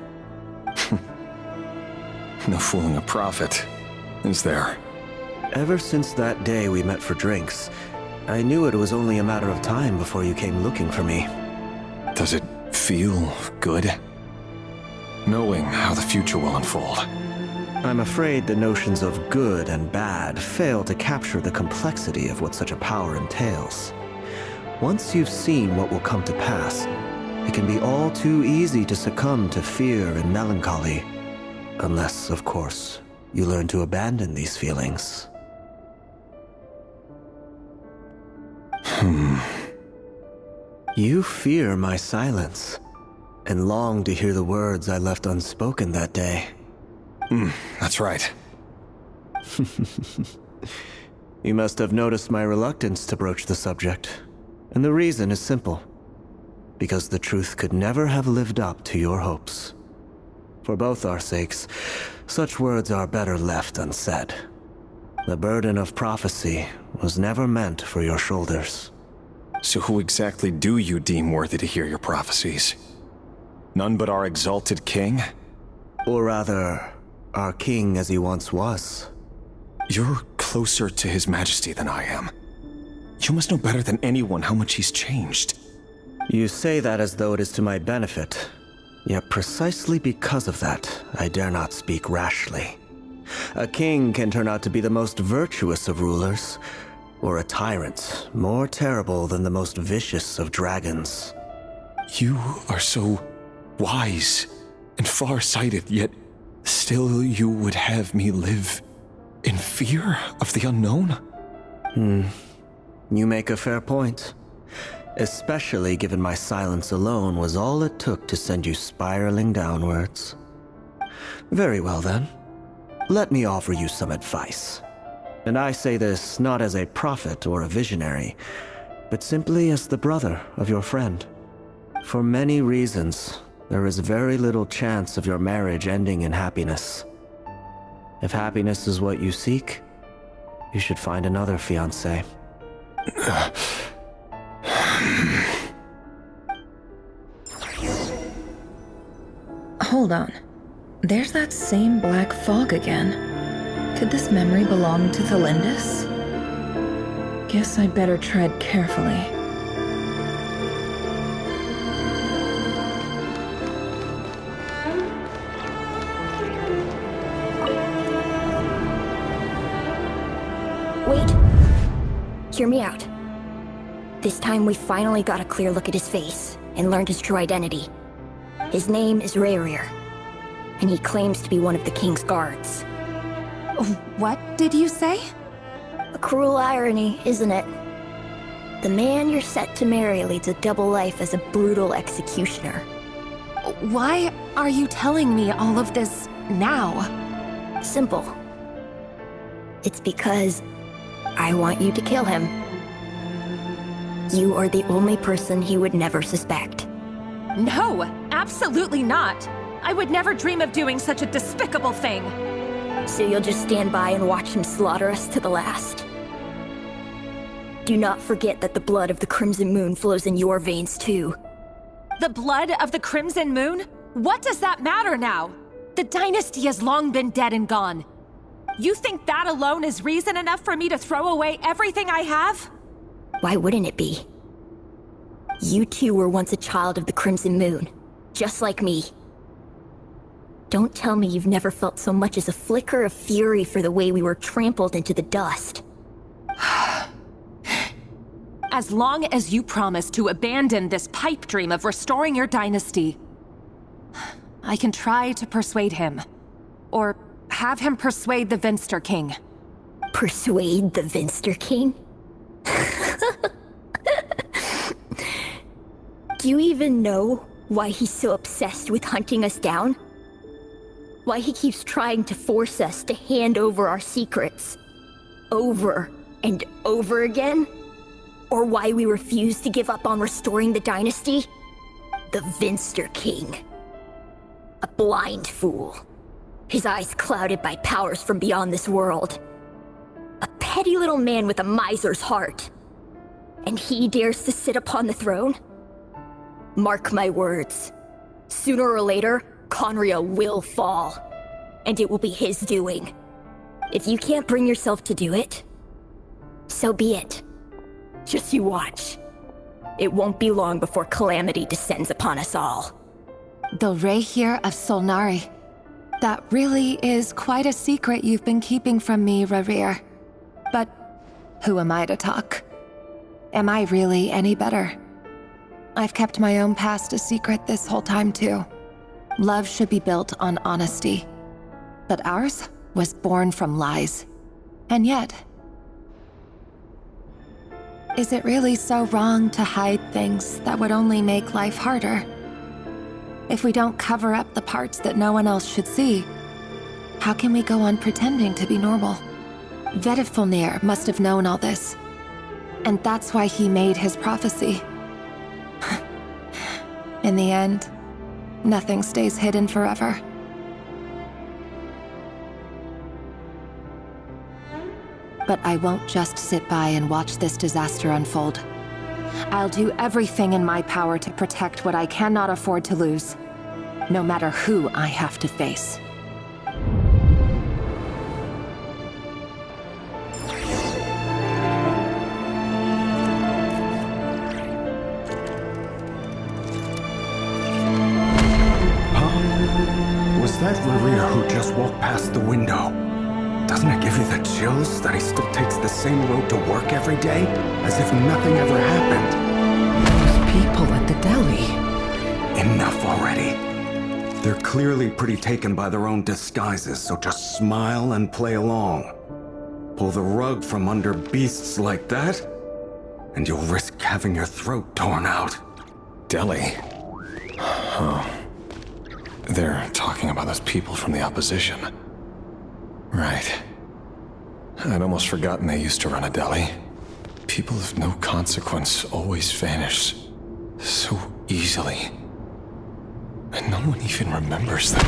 No fooling a prophet, is there? Ever since that day we met for drinks, I knew it was only a matter of time before you came looking for me. Does it feel good? Knowing how the future will unfold. I'm afraid the notions of good and bad fail to capture the complexity of what such a power entails. Once you've seen what will come to pass, it can be all too easy to succumb to fear and melancholy. Unless, of course, you learn to abandon these feelings. You fear my silence, and long to hear the words I left unspoken that day. That's right. You must have noticed my reluctance to broach the subject, and the reason is simple. Because the truth could never have lived up to your hopes. For both our sakes, such words are better left unsaid. The burden of prophecy was never meant for your shoulders. So who exactly do you deem worthy to hear your prophecies? None but our exalted king? Or rather, our king as he once was. You're closer to his majesty than I am. You must know better than anyone how much he's changed. You say that as though it is to my benefit. Yet precisely because of that, I dare not speak rashly. A king can turn out to be the most virtuous of rulers, or a tyrant more terrible than the most vicious of dragons. You are so wise and far-sighted, yet still you would have me live in fear of the unknown? You make a fair point. Especially given my silence alone was all it took to send you spiraling downwards. Very well then. Let me offer you some advice. And I say this not as a prophet or a visionary, but simply as the brother of your friend. For many reasons, there is very little chance of your marriage ending in happiness. If happiness is what you seek, you should find another fiancé. Hold on. There's that same black fog again. Could this memory belong to Thelindis? Guess I'd better tread carefully. Wait. Hear me out. This time we finally got a clear look at his face and learned his true identity. His name is Rerir, and he claims to be one of the king's guards. What did you say? A cruel irony, isn't it? The man you're set to marry leads a double life as a brutal executioner. Why are you telling me all of this now? Simple. It's because I want you to kill him. You are the only person he would never suspect. No, absolutely not. I would never dream of doing such a despicable thing. So you'll just stand by and watch him slaughter us to the last? Do not forget that the blood of the Crimson Moon flows in your veins too. The blood of the Crimson Moon? What does that matter now? The dynasty has long been dead and gone. You think that alone is reason enough for me to throw away everything I have? Why wouldn't it be? You two were once a child of the Crimson Moon, just like me. Don't tell me you've never felt so much as a flicker of fury for the way we were trampled into the dust. as long as you promise to abandon this pipe dream of restoring your dynasty, I can try to persuade him. Or have him persuade the Vinster King. Persuade the Vinster King? Do you even know why he's so obsessed with hunting us down? Why he keeps trying to force us to hand over our secrets over and over again? Or why we refuse to give up on restoring the dynasty? The Vinster King. A blind fool. His eyes clouded by powers from beyond this world. A petty little man with a miser's heart. And he dares to sit upon the throne? Mark my words. Sooner or later, Conria will fall. And it will be his doing. If you can't bring yourself to do it, so be it. Just you watch. It won't be long before calamity descends upon us all. The Rehir of Solnari. That really is quite a secret you've been keeping from me, Rerir. But who am I to talk? Am I really any better? I've kept my own past a secret this whole time, too. Love should be built on honesty. But ours was born from lies. And yet, is it really so wrong to hide things that would only make life harder? If we don't cover up the parts that no one else should see, how can we go on pretending to be normal? Vedifulnir must have known all this. And that's why he made his prophecy. In the end, nothing stays hidden forever. But I won't just sit by and watch this disaster unfold. I'll do everything in my power to protect what I cannot afford to lose, no matter who I have to face. Was that Rerir who just walked past the window? Doesn't it give you the chills that he still takes the same road to work every day? As if nothing ever happened. Those people at the deli. Enough already. They're clearly pretty taken by their own disguises, so just smile and play along. Pull the rug from under beasts like that, and you'll risk having your throat torn out. Deli? Oh. They're talking about those people from the opposition. Right. I'd almost forgotten they used to run a deli. People of no consequence always vanish so easily. And no one even remembers them.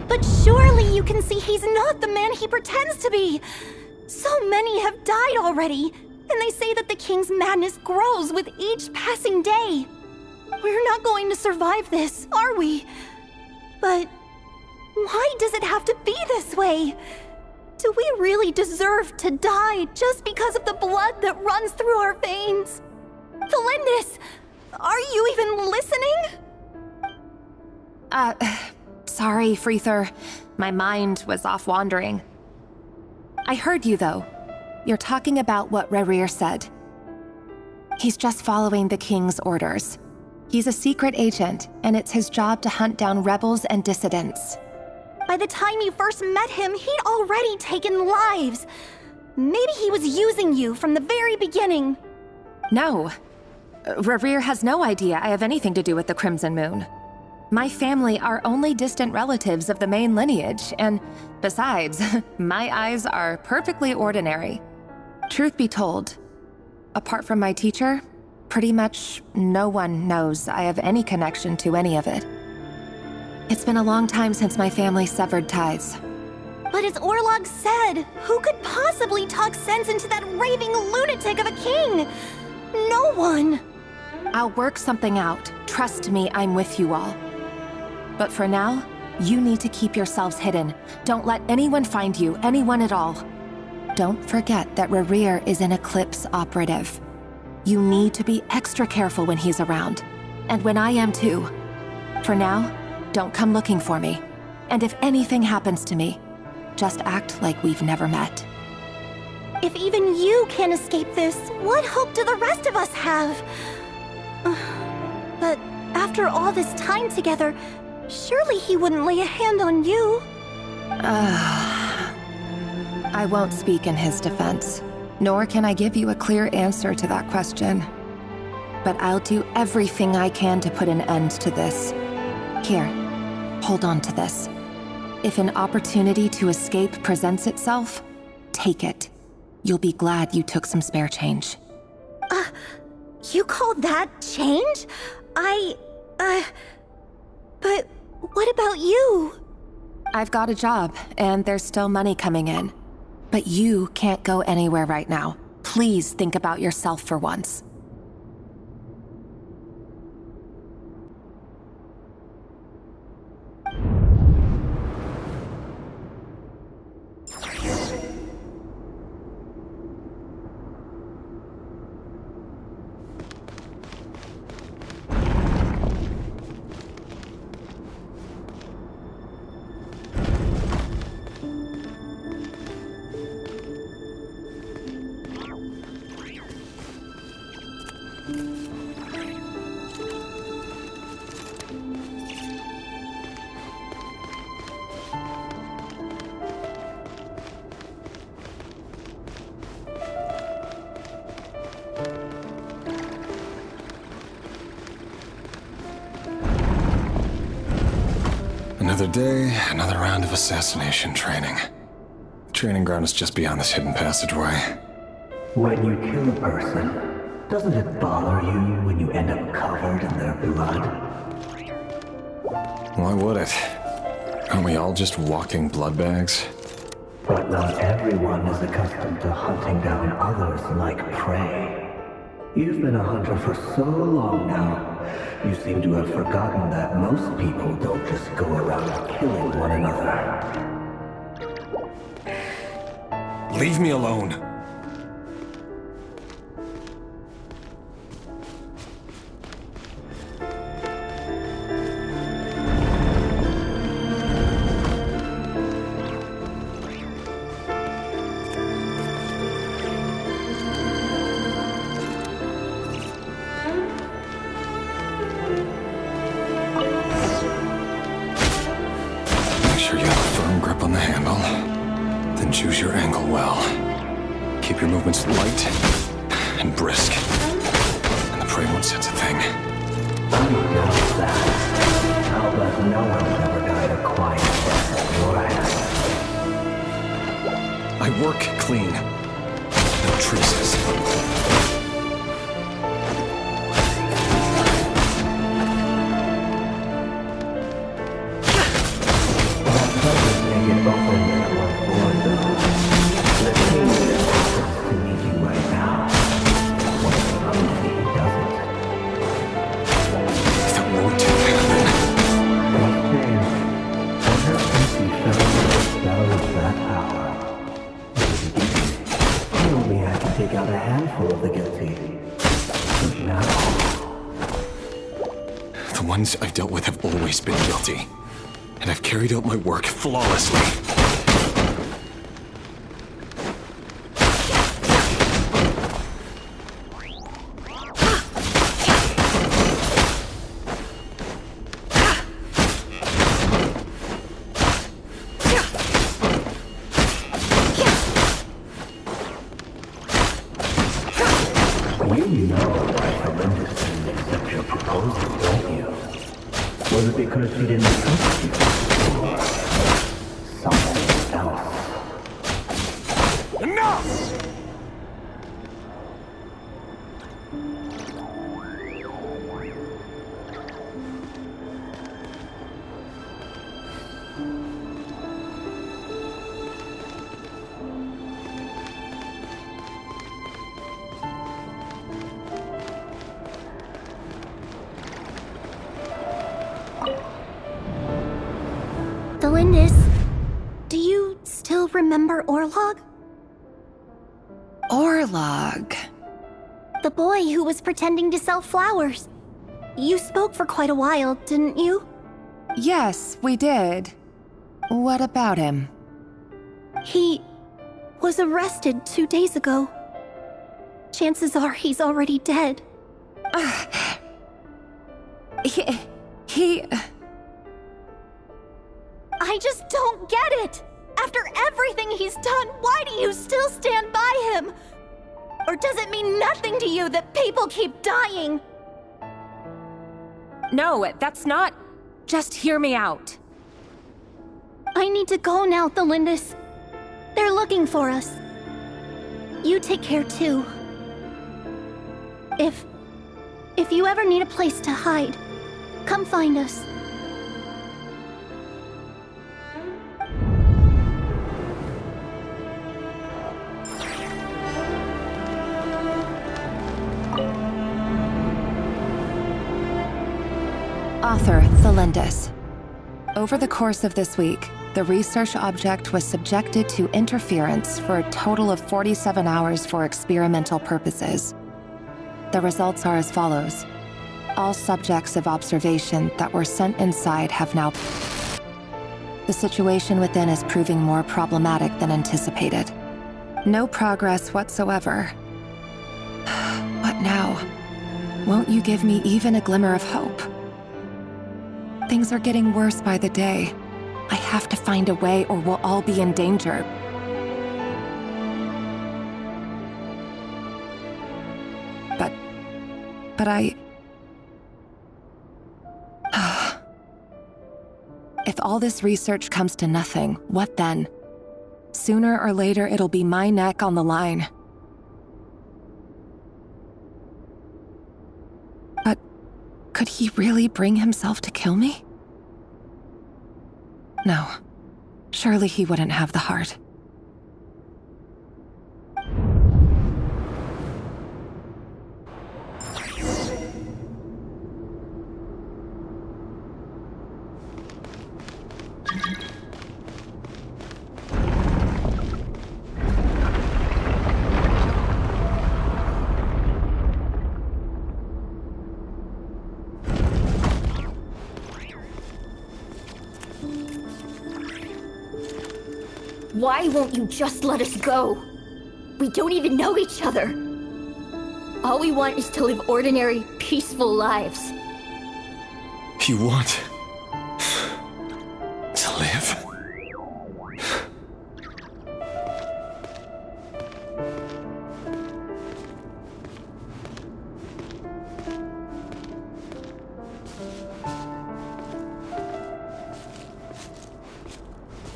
But surely you can see he's not the man he pretends to be! So many have died already, and they say that the king's madness grows with each passing day. We're not going to survive this, are we? But why does it have to be this way? Do we really deserve to die just because of the blood that runs through our veins? Felindis, are you even listening? Sorry, Freether. My mind was off wandering. I heard you, though. You're talking about what Rerir said. He's just following the king's orders. He's a secret agent, and it's his job to hunt down rebels and dissidents. By the time you first met him, he'd already taken lives. Maybe he was using you from the very beginning. No. Rerir has no idea I have anything to do with the Crimson Moon. My family are only distant relatives of the main lineage, and besides, my eyes are perfectly ordinary. Truth be told, apart from my teacher, pretty much no one knows I have any connection to any of it. It's been a long time since my family severed ties. But as Orlog said, who could possibly talk sense into that raving lunatic of a king? No one. I'll work something out. Trust me, I'm with you all. But for now, you need to keep yourselves hidden. Don't let anyone find you, anyone at all. Don't forget that Rerir is an Eclipse operative. You need to be extra careful when he's around. And when I am too. For now, don't come looking for me. And if anything happens to me, just act like we've never met. If even you can't escape this, what hope do the rest of us have? But after all this time together, surely he wouldn't lay a hand on you. I won't speak in his defense, nor can I give you a clear answer to that question. But I'll do everything I can to put an end to this. Here, hold on to this. If an opportunity to escape presents itself, take it. You'll be glad you took some spare change. You call that change? But what about you? I've got a job, and there's still money coming in. But you can't go anywhere right now. Please think about yourself for once. Another day, another round of assassination training. The training ground is just beyond this hidden passageway. When you kill a person, doesn't it bother you when you end up covered in their blood? Why would it? Aren't we all just walking blood bags? But not everyone is accustomed to hunting down others like prey. You've been a hunter for so long now, you seem to have forgotten that most people don't just go around killing one another. Leave me alone. Choose your angle well. Keep your movements light and brisk. And the prey won't sense a thing. I know that. I'll bet no one's ever died a quiet death at your hands. I work clean. No traces. The ones I've dealt with have always been guilty, and I've carried out my work flawlessly. You know why Melinda didn't accept your proposal, don't you? Was it because she didn't trust you? Or something else? Enough! Delindis, do you still remember Orlog? bug. The boy who was pretending to sell flowers. You spoke for quite a while, didn't you? Yes, we did. What about him? He was arrested 2 days ago. Chances are he's already dead. He... I just don't get it! After everything he's done, why do you still stand by him? Or does it mean nothing to you that people keep dying? No, that's not... Just hear me out. I need to go now, Thelindis. They're looking for us. You take care too. If you ever need a place to hide, come find us. Author Thelindis. Over the course of this week, the research object was subjected to interference for a total of 47 hours for experimental purposes. The results are as follows. All subjects of observation that were sent inside have now... The situation within is proving more problematic than anticipated. No progress whatsoever. What now? Won't you give me even a glimmer of hope? Things are getting worse by the day. I have to find a way or we'll all be in danger. But I... If all this research comes to nothing, what then? Sooner or later, it'll be my neck on the line. But could he really bring himself to kill me? No. Surely he wouldn't have the heart. Why won't you just let us go? We don't even know each other. All we want is to live ordinary, peaceful lives. You want to live?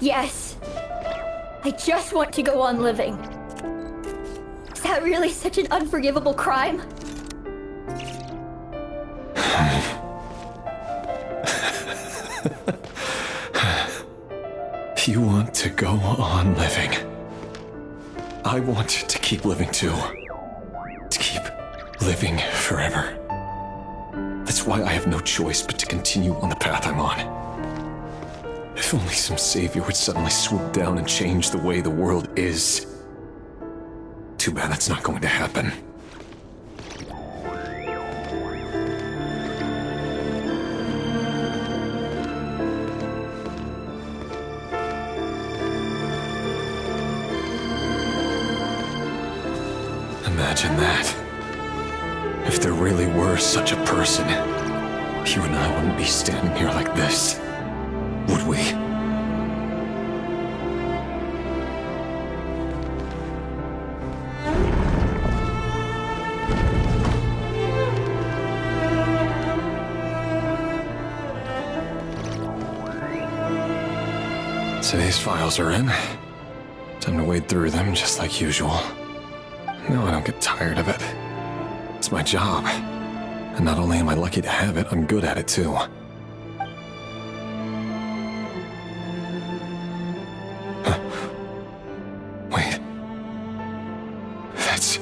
Yes. I just want to go on living. Is that really such an unforgivable crime? You want to go on living. I want to keep living too. To keep living forever. That's why I have no choice but to continue on the path I'm on. If only some savior would suddenly swoop down and change the way the world is. Too bad that's not going to happen. Imagine that. If there really were such a person, you and I wouldn't be standing here like this. Would we? Today's files are in. Time to wade through them just like usual. No, I don't get tired of it. It's my job. And not only am I lucky to have it, I'm good at it too. Wait. That's...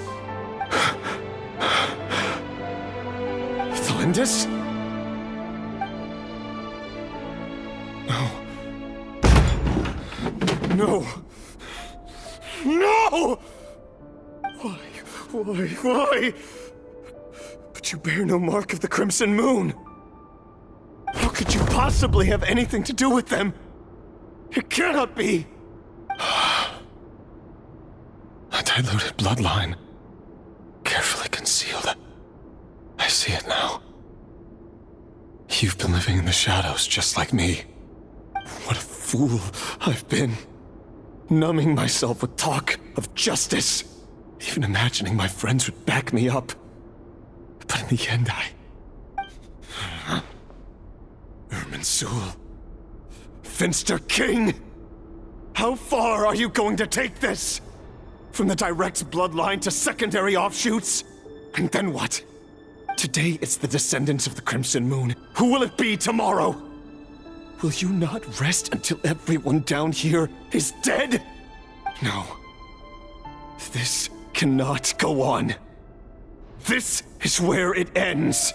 Thelindis? No. No! Why? But you bear no mark of the Crimson Moon. How could you possibly have anything to do with them? It cannot be! A diluted bloodline. Carefully concealed. I see it now. You've been living in the shadows just like me. What a fool I've been. Numbing myself with talk of justice. Even imagining my friends would back me up. But in the end, Irminsul. Finster King! How far are you going to take this? From the direct bloodline to secondary offshoots? And then what? Today it's the descendants of the Crimson Moon. Who will it be tomorrow? Will you not rest until everyone down here is dead? No. This cannot go on. This is where it ends.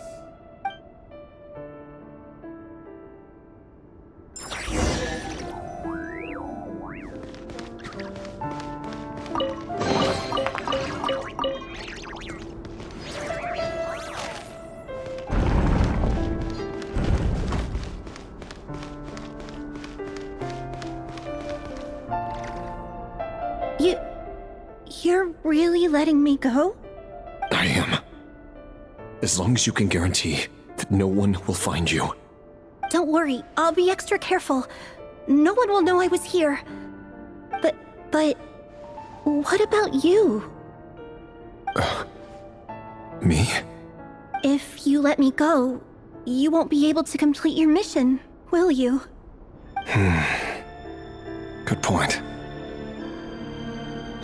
You're really letting me go? I am. As long as you can guarantee that no one will find you. Don't worry, I'll be extra careful. No one will know I was here. But what about you? Me? If you let me go, you won't be able to complete your mission, will you? Good point.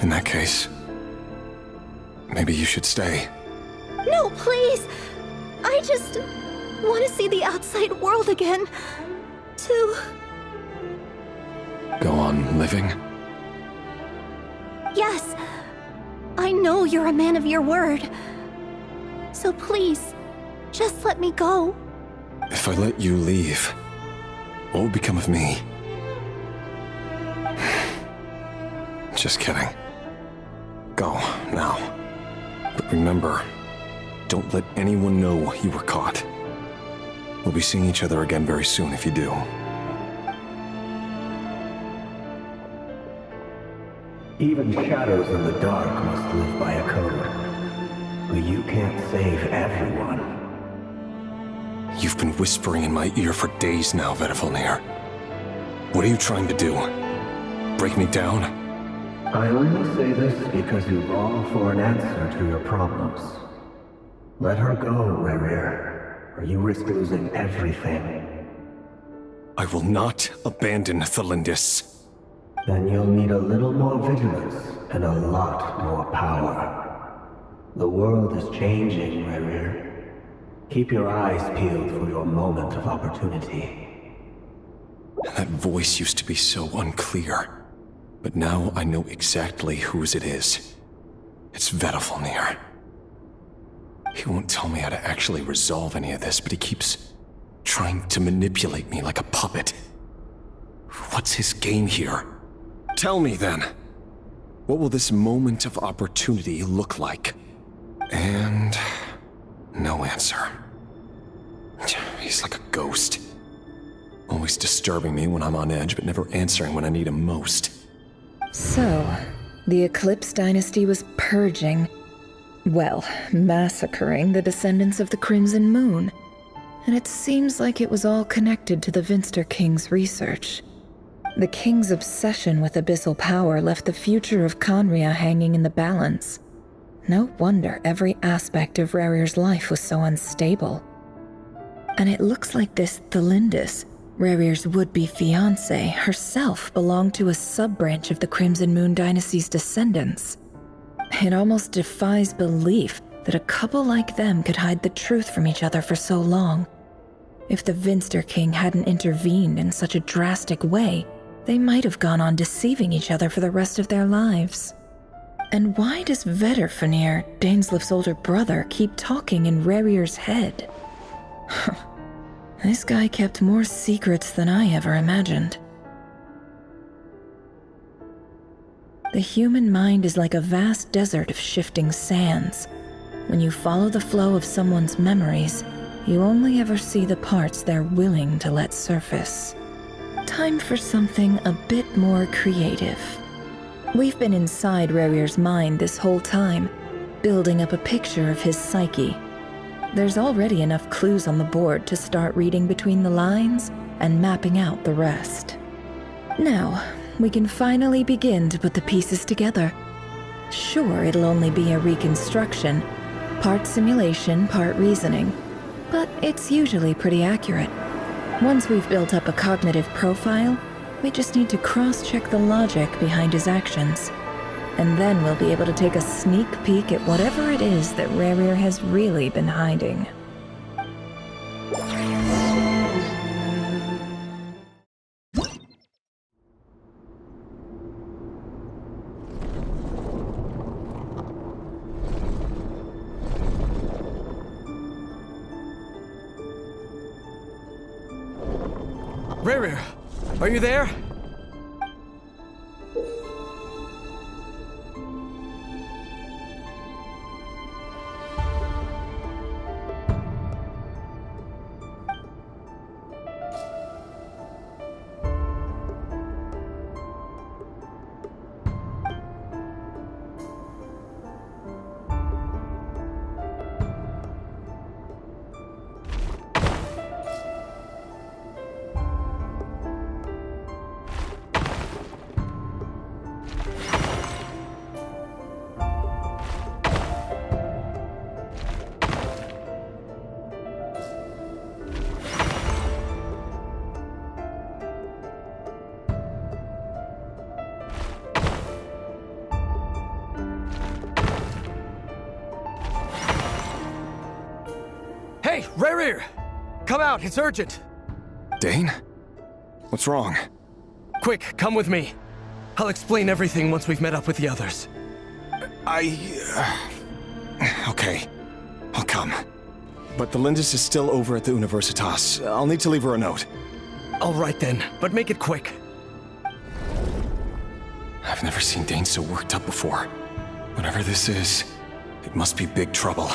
In that case, maybe you should stay. No, please! I just want to see the outside world again. To... Go on living? Yes. I know you're a man of your word. So please, just let me go. If I let you leave, what will become of me? Just kidding. Go, now. But remember, don't let anyone know you were caught. We'll be seeing each other again very soon if you do. Even shadows in the dark must live by a code. But you can't save everyone. You've been whispering in my ear for days now, Vedifalnir. What are you trying to do? Break me down? I only say this because you long for an answer to your problems. Let her go, Rerir, or you risk losing everything. I will not abandon Thalindis. Then you'll need a little more vigilance and a lot more power. The world is changing, Rerir. Keep your eyes peeled for your moment of opportunity. That voice used to be so unclear. But now I know exactly whose it is. It's Vedifalnir. He won't tell me how to actually resolve any of this, but he keeps trying to manipulate me like a puppet. What's his game here? Tell me then. What will this moment of opportunity look like? And... no answer. He's like a ghost. Always disturbing me when I'm on edge, but never answering when I need him most. So, the Eclipse Dynasty was purging, well, massacring the descendants of the Crimson Moon. And it seems like it was all connected to the Finster King's research. The King's obsession with abyssal power left the future of Khaenri'ah hanging in the balance. No wonder every aspect of Rerir's life was so unstable. And it looks like this Thalindis, Rerir's would-be fiancée, herself belonged to a sub-branch of the Crimson Moon Dynasty's descendants. It almost defies belief that a couple like them could hide the truth from each other for so long. If the Finster King hadn't intervened in such a drastic way, they might have gone on deceiving each other for the rest of their lives. And why does Vedifalnir, Dainslif's older brother, keep talking in Rerir's head? This guy kept more secrets than I ever imagined. The human mind is like a vast desert of shifting sands. When you follow the flow of someone's memories, you only ever see the parts they're willing to let surface. Time for something a bit more creative. We've been inside Rerir's mind this whole time, building up a picture of his psyche. There's already enough clues on the board to start reading between the lines and mapping out the rest. Now, we can finally begin to put the pieces together. Sure, it'll only be a reconstruction, part simulation, part reasoning, but it's usually pretty accurate. Once we've built up a cognitive profile, we just need to cross-check the logic behind his actions. And then we'll be able to take a sneak peek at whatever it is that Rerir has really been hiding. Rerir, are you there? Hey, Rerir! Come out, it's urgent! Dane? What's wrong? Quick, come with me. I'll explain everything once we've met up with the others. Okay. I'll come. But the Lindis is still over at the Universitas. I'll need to leave her a note. All right then, but make it quick. I've never seen Dane so worked up before. Whatever this is, it must be big trouble.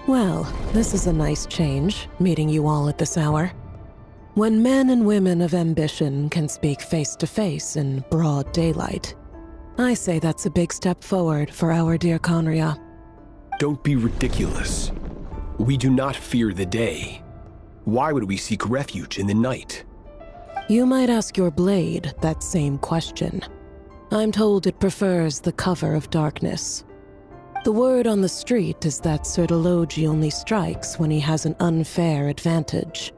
Well, this is a nice change, meeting you all at this hour. When men and women of ambition can speak face to face in broad daylight, I say that's a big step forward for our dear Conria. Don't be ridiculous. We do not fear the day. Why would we seek refuge in the night? You might ask your blade that same question. I'm told it prefers the cover of darkness. The word on the street is that Sir Delogi only strikes when he has an unfair advantage.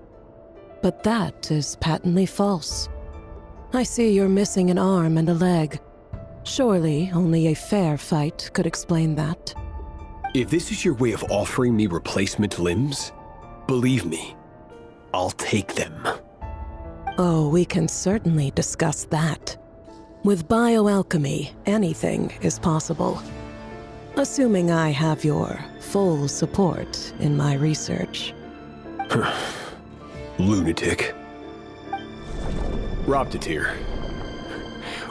But that is patently false. I see you're missing an arm and a leg. Surely only a fair fight could explain that. If this is your way of offering me replacement limbs, believe me, I'll take them. Oh, we can certainly discuss that. With bioalchemy, anything is possible. Assuming I have your full support in my research. Lunatic. Robtatir,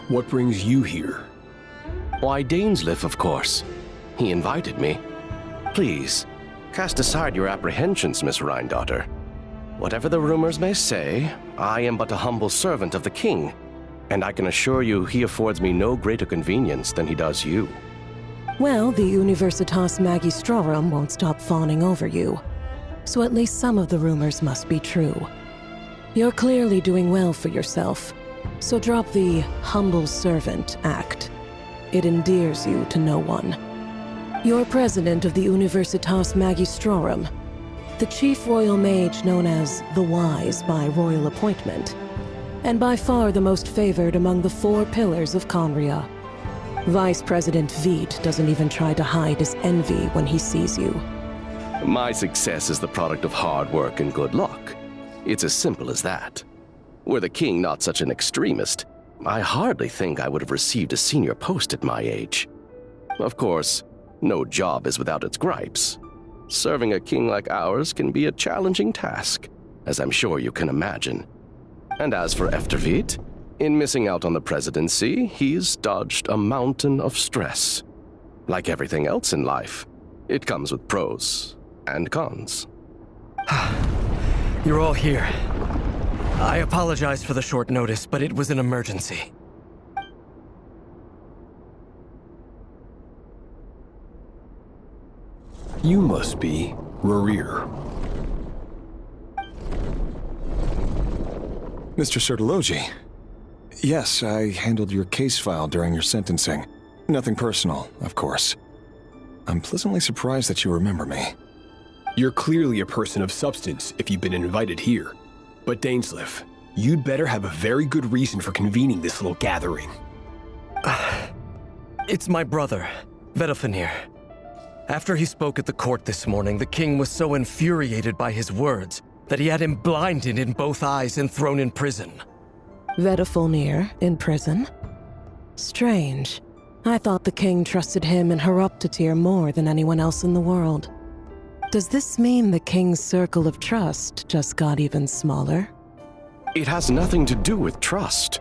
what brings you here? Why, Dainsleif, of course. He invited me. Please, cast aside your apprehensions, Miss Rhine-daughter. Whatever the rumors may say, I am but a humble servant of the king, and I can assure you he affords me no greater convenience than he does you. Well, the Universitas Magistrorum won't stop fawning over you, so at least some of the rumors must be true. You're clearly doing well for yourself, so drop the humble servant act. It endears you to no one. You're president of the Universitas Magistrorum, the chief royal mage known as the Wise by royal appointment, and by far the most favored among the 4 pillars of Conria. Vice President Veit doesn't even try to hide his envy when he sees you. My success is the product of hard work and good luck. It's as simple as that. Were the king not such an extremist, I hardly think I would have received a senior post at my age. Of course, no job is without its gripes. Serving a king like ours can be a challenging task, as I'm sure you can imagine. And as for Efterveit, in missing out on the presidency, he's dodged a mountain of stress. Like everything else in life, it comes with pros and cons. You're all here. I apologize for the short notice, but it was an emergency. You must be Rarir. Mr. Sertologi. Yes, I handled your case file during your sentencing. Nothing personal, of course. I'm pleasantly surprised that you remember me. You're clearly a person of substance if you've been invited here. But Dainsleif, you'd better have a very good reason for convening this little gathering. It's my brother, Vedalfenir. After he spoke at the court this morning, the king was so infuriated by his words that he had him blinded in both eyes and thrown in prison. Vedalfenir in prison? Strange. I thought the king trusted him and Horoptatir more than anyone else in the world. Does this mean the king's circle of trust just got even smaller? It has nothing to do with trust.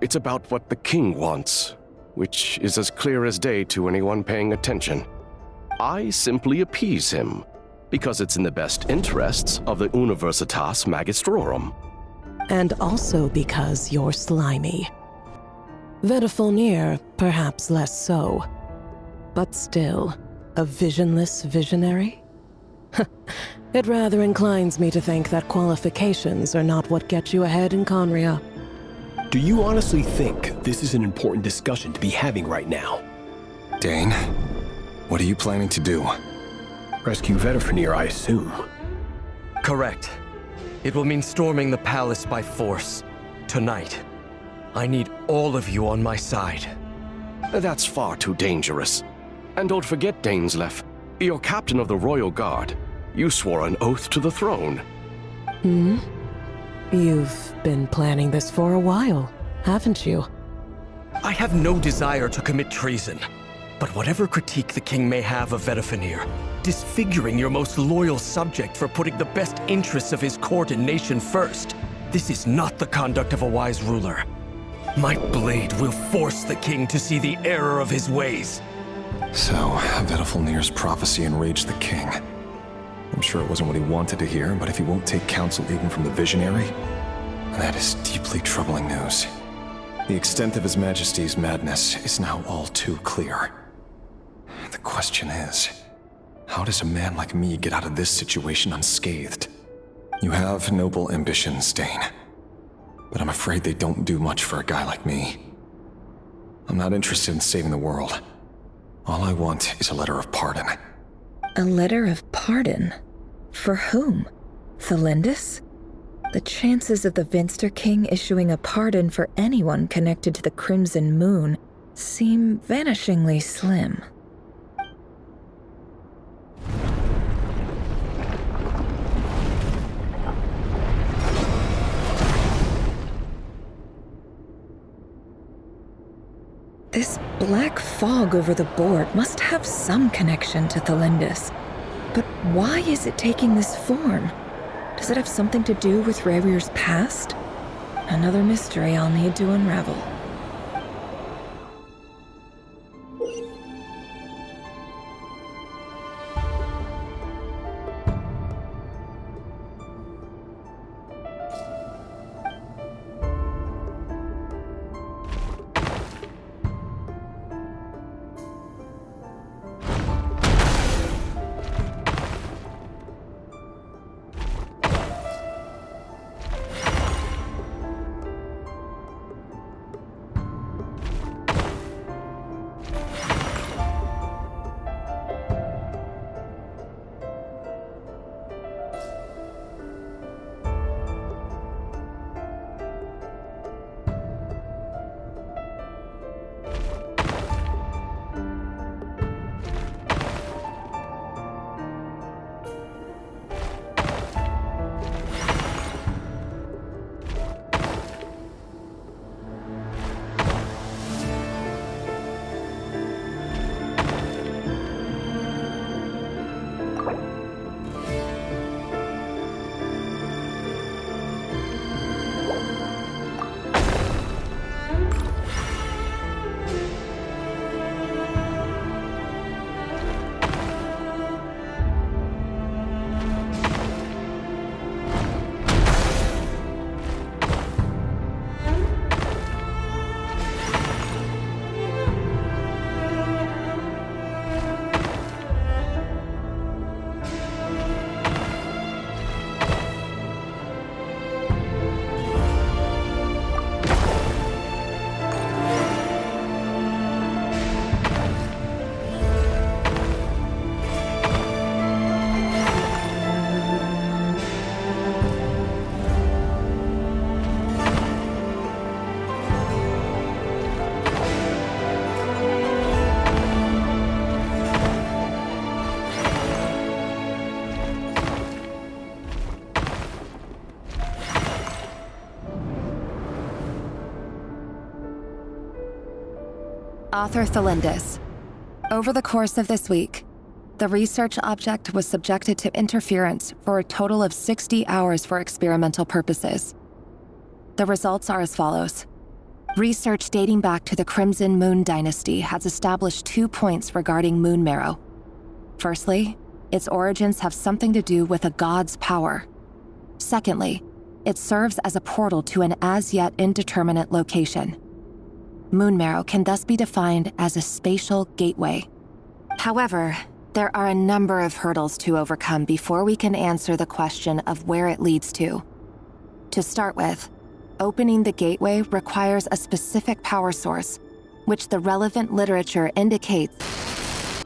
It's about what the king wants, which is as clear as day to anyone paying attention. I simply appease him, because it's in the best interests of the Universitas Magistrorum. And also because you're slimy. Vedalfenir, perhaps less so. But still, a visionless visionary? It rather inclines me to think that qualifications are not what get you ahead in Conria. Do you honestly think this is an important discussion to be having right now? Dane, what are you planning to do? Rescue Vedalfenir, I assume. Correct. It will mean storming the palace by force. Tonight. I need all of you on my side. That's far too dangerous. And don't forget, Dainsleif, you're captain of the Royal Guard. You swore an oath to the throne. You've been planning this for a while, haven't you? I have no desire to commit treason. But whatever critique the king may have of Vedalfenir, disfiguring your most loyal subject for putting the best interests of his court and nation first, this is not the conduct of a wise ruler. My blade will force the king to see the error of his ways. So, Vedalfenir's prophecy enraged the king. I'm sure it wasn't what he wanted to hear, but if he won't take counsel even from the visionary, that is deeply troubling news. The extent of His Majesty's madness is now all too clear. The question is, how does a man like me get out of this situation unscathed? You have noble ambitions, Dane, but I'm afraid they don't do much for a guy like me. I'm not interested in saving the world. All I want is a letter of pardon. A letter of pardon? For whom? Thelindis? The chances of the Vinster King issuing a pardon for anyone connected to the Crimson Moon seem vanishingly slim. This black fog over the board must have some connection to Thalindus. But why is it taking this form? Does it have something to do with Ravir's past? Another mystery I'll need to unravel. Author Thalindus. Over the course of this week, the research object was subjected to interference for a total of 60 hours for experimental purposes. The results are as follows. Research dating back to the Crimson Moon dynasty has established 2 points regarding moon marrow. Firstly, its origins have something to do with a god's power. Secondly, it serves as a portal to an as-yet indeterminate location. Moon marrow can thus be defined as a spatial gateway. However, there are a number of hurdles to overcome before we can answer the question of where it leads to. To start with, opening the gateway requires a specific power source, which the relevant literature indicates.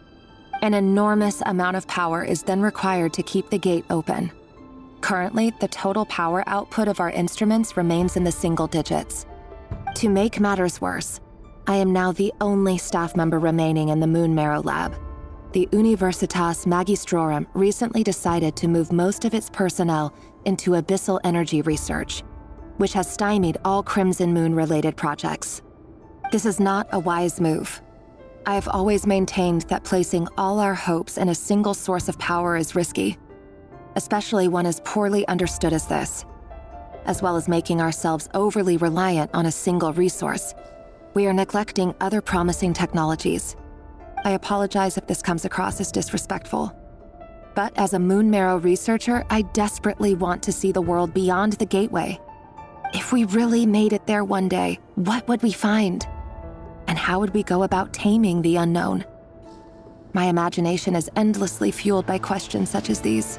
An enormous amount of power is then required to keep the gate open. Currently, the total power output of our instruments remains in the single digits. To make matters worse, I am now the only staff member remaining in the Moon Marrow lab. The Universitas Magistrorum recently decided to move most of its personnel into abyssal energy research, which has stymied all Crimson Moon-related projects. This is not a wise move. I have always maintained that placing all our hopes in a single source of power is risky, especially one as poorly understood as this. As well as making ourselves overly reliant on a single resource, we are neglecting other promising technologies. I apologize if this comes across as disrespectful. But as a Moon Marrow researcher, I desperately want to see the world beyond the gateway. If we really made it there one day, what would we find? And how would we go about taming the unknown? My imagination is endlessly fueled by questions such as these.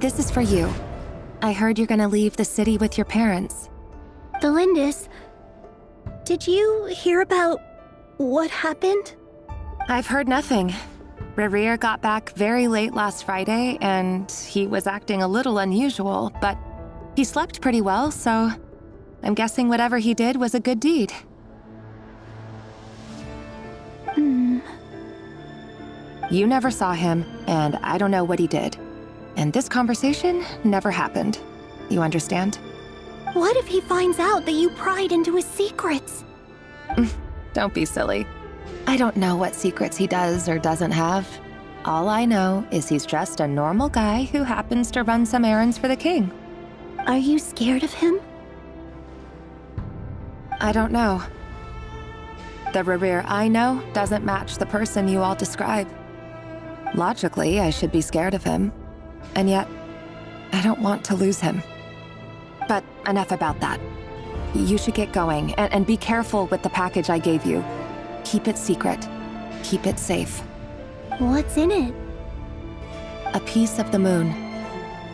This is for you. I heard you're gonna leave the city with your parents. Delindis, did you hear about what happened? I've heard nothing. Rerir got back very late last Friday, and he was acting a little unusual, but he slept pretty well, so I'm guessing whatever he did was a good deed. You never saw him, and I don't know what he did. And this conversation never happened. You understand? What if he finds out that you pried into his secrets? Don't be silly. I don't know what secrets he does or doesn't have. All I know is he's just a normal guy who happens to run some errands for the king. Are you scared of him? I don't know. The Rerir I know doesn't match the person you all describe. Logically, I should be scared of him. And yet, I don't want to lose him. But enough about that. You should get going, and be careful with the package I gave you. Keep it secret. Keep it safe. What's in it? A piece of the moon.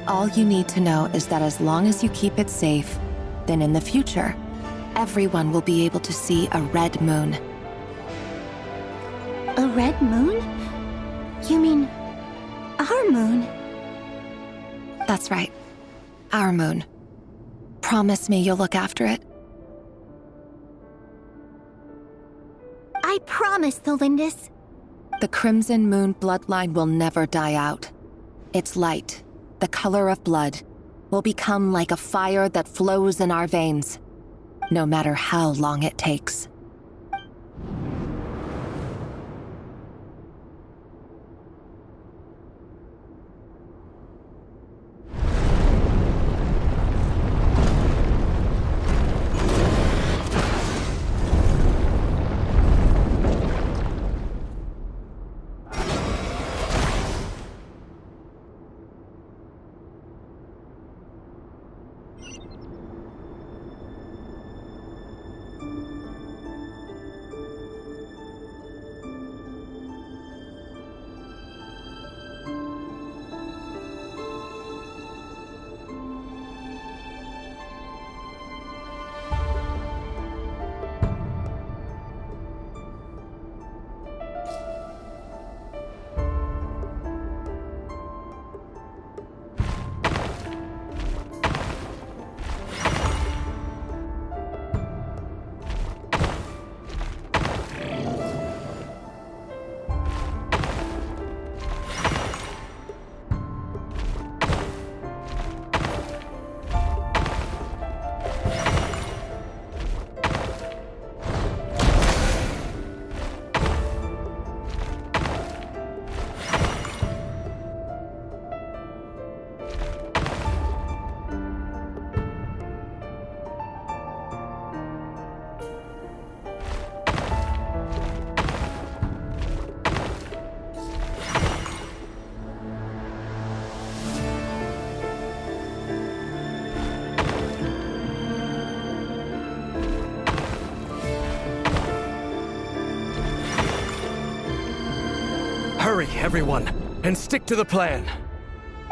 All you need to know is that as long as you keep it safe, then in the future, everyone will be able to see a red moon. A red moon? You mean our moon? That's right. Our moon. Promise me you'll look after it. I promise, Delindis. The Crimson Moon bloodline will never die out. Its light, the color of blood, will become like a fire that flows in our veins, no matter how long it takes. Hurry, everyone, and stick to the plan.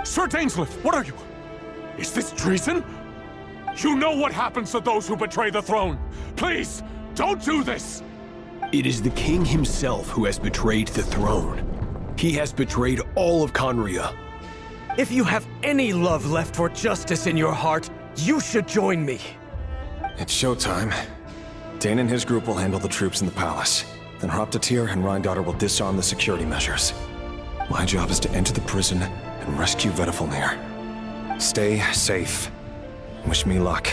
Sir Dainsleif, what are you? Is this treason? You know what happens to those who betray the throne. Please, don't do this! It is the king himself who has betrayed the throne. He has betrayed all of Conria. If you have any love left for justice in your heart, you should join me. It's showtime. Dane and his group will handle the troops in the palace. Then Hraptatir and Rheindotter will disarm the security measures. My job is to enter the prison and rescue Vedifalnir. Stay safe. Wish me luck.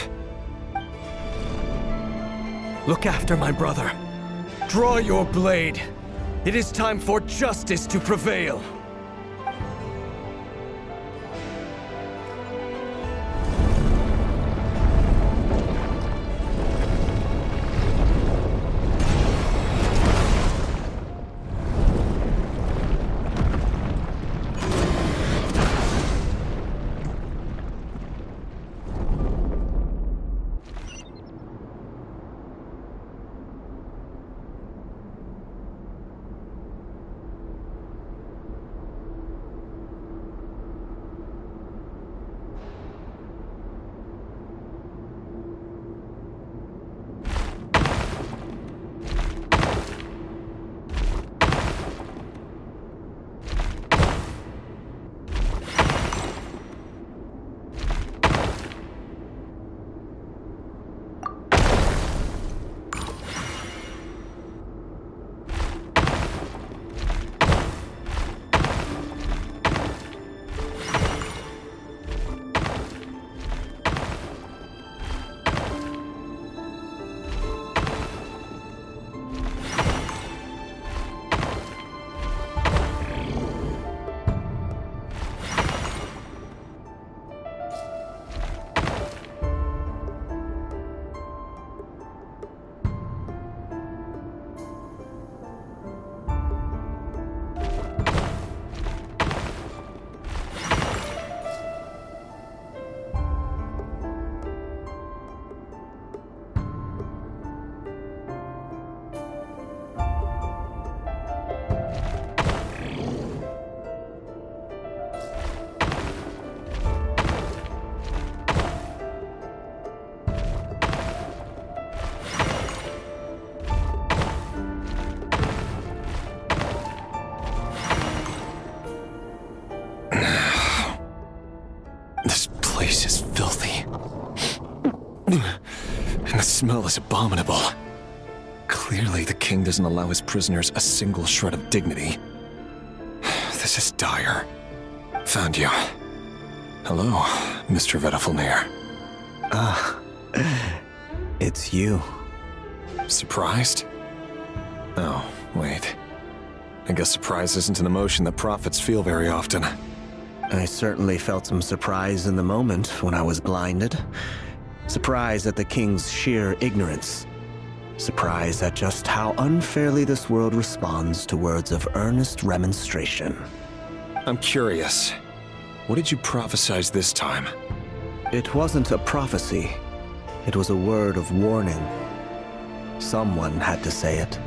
Look after my brother. Draw your blade. It is time for justice to prevail. place is filthy. And the smell is abominable. Clearly, the king doesn't allow his prisoners a single shred of dignity. This is dire. Found you. Hello, Mr. Vedafilnir. It's you. Surprised? Oh, wait. I guess surprise isn't an emotion that prophets feel very often. I certainly felt some surprise in the moment when I was blinded. Surprise at the king's sheer ignorance. Surprise at just how unfairly this world responds to words of earnest remonstration. I'm curious. What did you prophesize this time? It wasn't a prophecy. It was a word of warning. Someone had to say it.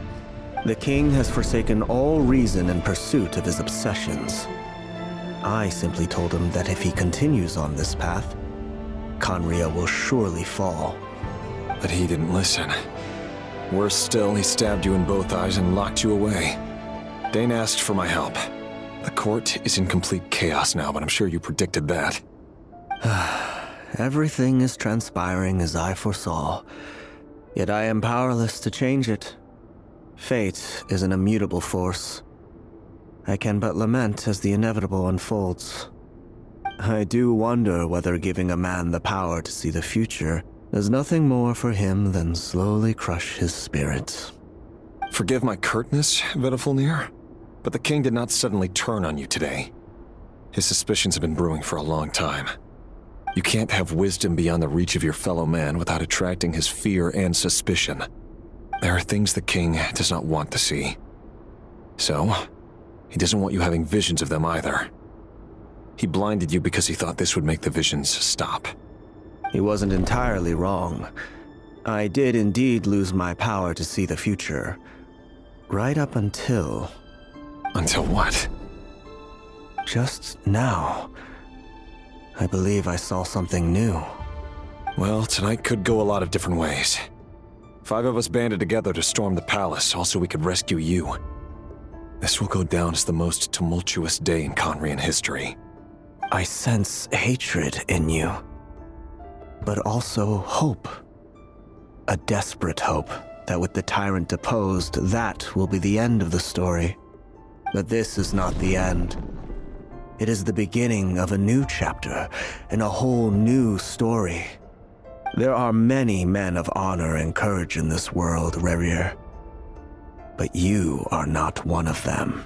The king has forsaken all reason in pursuit of his obsessions. I simply told him that if he continues on this path, Conria will surely fall. But he didn't listen. Worse still, he stabbed you in both eyes and locked you away. Dane asked for my help. The court is in complete chaos now, but I'm sure you predicted that. Everything is transpiring as I foresaw, yet I am powerless to change it. Fate is an immutable force. I can but lament as the inevitable unfolds. I do wonder whether giving a man the power to see the future does nothing more for him than slowly crush his spirit. Forgive my curtness, Vedafilnir, but the king did not suddenly turn on you today. His suspicions have been brewing for a long time. You can't have wisdom beyond the reach of your fellow man without attracting his fear and suspicion. There are things the king does not want to see. So, he doesn't want you having visions of them either. He blinded you because he thought this would make the visions stop. He wasn't entirely wrong. I did indeed lose my power to see the future. Right up until... Until what? Just now. I believe I saw something new. Well, tonight could go a lot of different ways. 5 of us banded together to storm the palace, also we could rescue you. This will go down as the most tumultuous day in Conrian history. I sense hatred in you, but also hope. A desperate hope that with the tyrant deposed, that will be the end of the story. But this is not the end. It is the beginning of a new chapter and a whole new story. There are many men of honor and courage in this world, Rerir. But you are not one of them.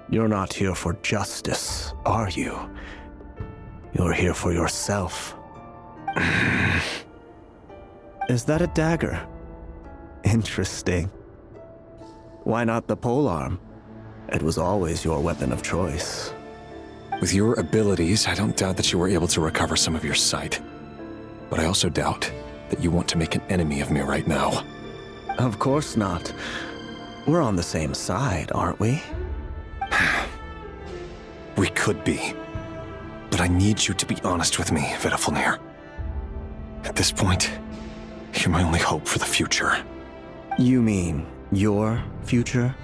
You're not here for justice, are you? You're here for yourself. Is that a dagger? Interesting. Why not the polearm? It was always your weapon of choice. With your abilities, I don't doubt that you were able to recover some of your sight. But I also doubt that you want to make an enemy of me right now. Of course not. We're on the same side, aren't we? We could be. But I need you to be honest with me, Vedafilnir. At this point, you're my only hope for the future. You mean your future?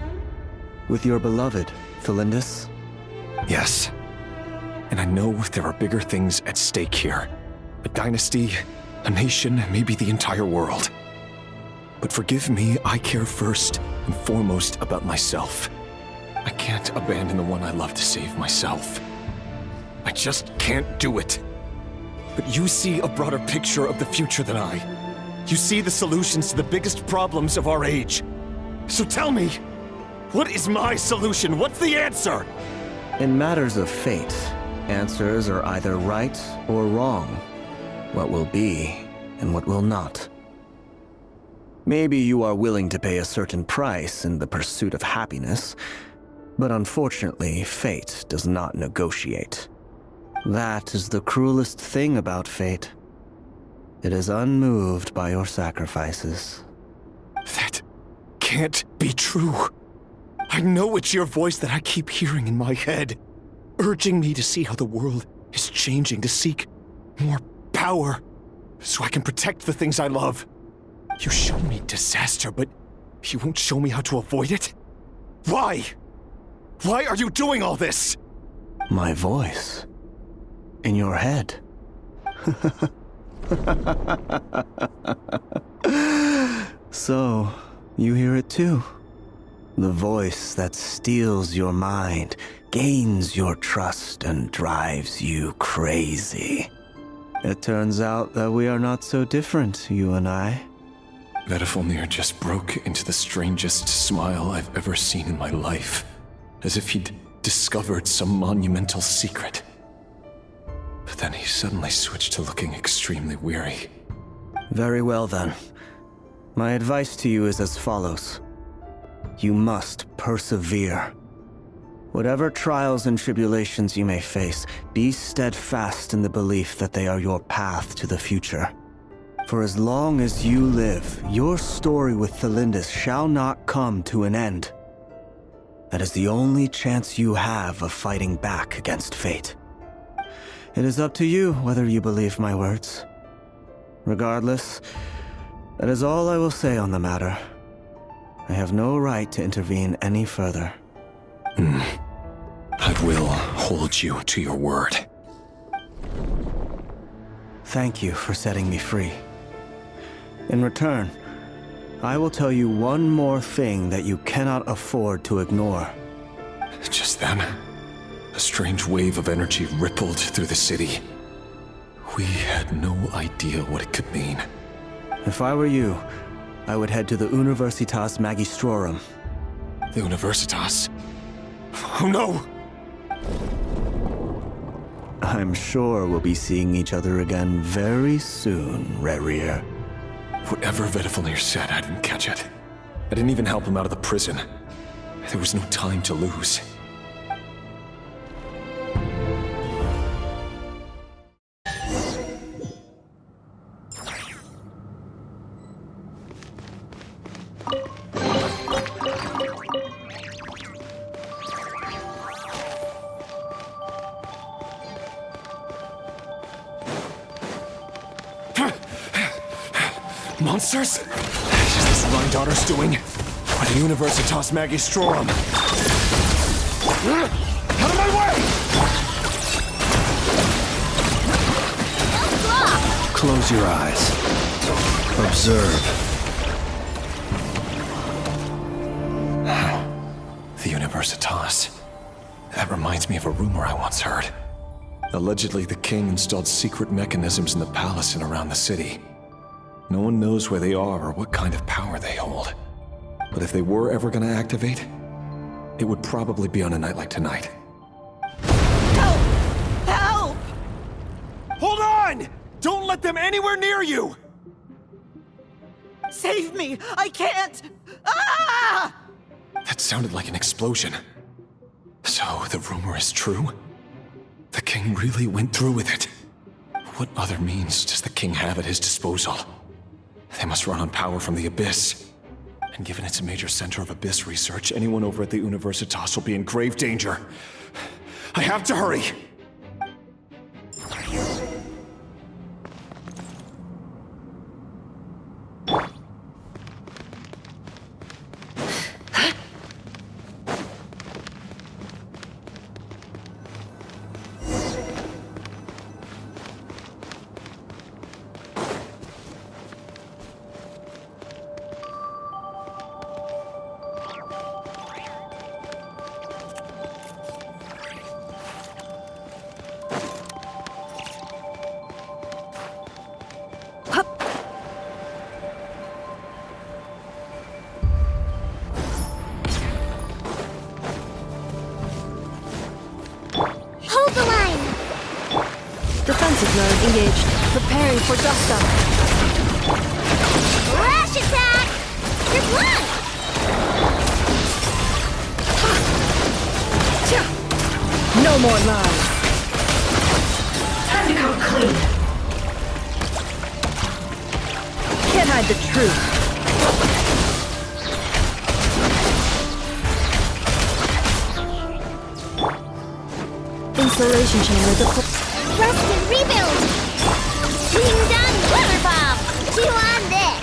With your beloved, Felindis? Yes. And I know there are bigger things at stake here. A dynasty, a nation, maybe the entire world. But forgive me, I care first and foremost about myself. I can't abandon the one I love to save myself. I just can't do it. But you see a broader picture of the future than I. You see the solutions to the biggest problems of our age. So tell me, what is my solution? What's the answer? In matters of fate, answers are either right or wrong. What will be and what will not. Maybe you are willing to pay a certain price in the pursuit of happiness, but unfortunately, fate does not negotiate. That is the cruelest thing about fate. It is unmoved by your sacrifices. That can't be true. I know it's your voice that I keep hearing in my head, urging me to see how the world is changing, to seek more power, so I can protect the things I love. You show me disaster, but you won't show me how to avoid it? Why? Why are you doing all this? My voice. In your head. So, you hear it too? The voice that steals your mind, gains your trust, and drives you crazy. It turns out that we are not so different, you and I. Vedifilnir just broke into the strangest smile I've ever seen in my life, as if he'd discovered some monumental secret. But then he suddenly switched to looking extremely weary. Very well then. My advice to you is as follows. You must persevere. Whatever trials and tribulations you may face, be steadfast in the belief that they are your path to the future. For as long as you live, your story with Thelindis shall not come to an end. That is the only chance you have of fighting back against fate. It is up to you whether you believe my words. Regardless, that is all I will say on the matter. I have no right to intervene any further. I will hold you to your word. Thank you for setting me free. In return, I will tell you one more thing that you cannot afford to ignore. Just then, a strange wave of energy rippled through the city. We had no idea what it could mean. If I were you, I would head to the Universitas Magistrorum. The Universitas? Oh no! I'm sure we'll be seeing each other again very soon, Rerir. Whatever Vedifilnir said, I didn't catch it. I didn't even help him out of the prison. There was no time to lose. Monsters? Is this Rhine Daughter's doing? Or the Universitas Magistrorum? Out of my way! Close your eyes. Observe. The Universitas. That reminds me of a rumor I once heard. Allegedly, the king installed secret mechanisms in the palace and around the city. No one knows where they are or what kind of power they hold. But if they were ever going to activate, it would probably be on a night like tonight. Help! Help! Hold on! Don't let them anywhere near you! Save me! I can't! Ah! That sounded like an explosion. So, the rumor is true? The king really went through with it. What other means does the king have at his disposal? They must run on power from the Abyss. And given it's a major center of Abyss research, anyone over at the Universitas will be in grave danger. I have to hurry! Defensive mode engaged. Preparing for dust up. Rush attack! Just one! No more lies. Time to come clean. Can't hide the truth. Installation chamber deployed. Rest and rebuild! Being done, Weather Bomb! Chew on this!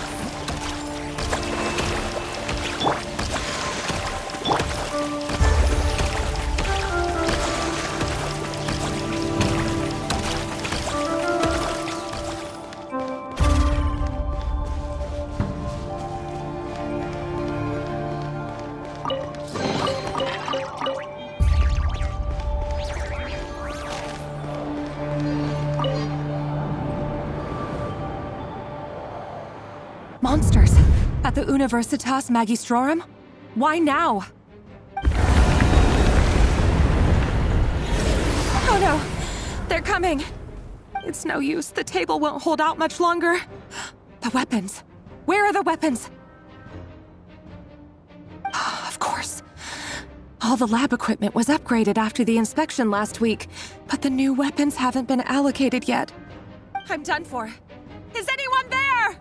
monsters. At the Universitas Magistrorum? Why now? Oh no! They're coming! It's no use. The table won't hold out much longer. The weapons. Where are the weapons? Of course. All the lab equipment was upgraded after the inspection last week, but the new weapons haven't been allocated yet. I'm done for. Is anyone there?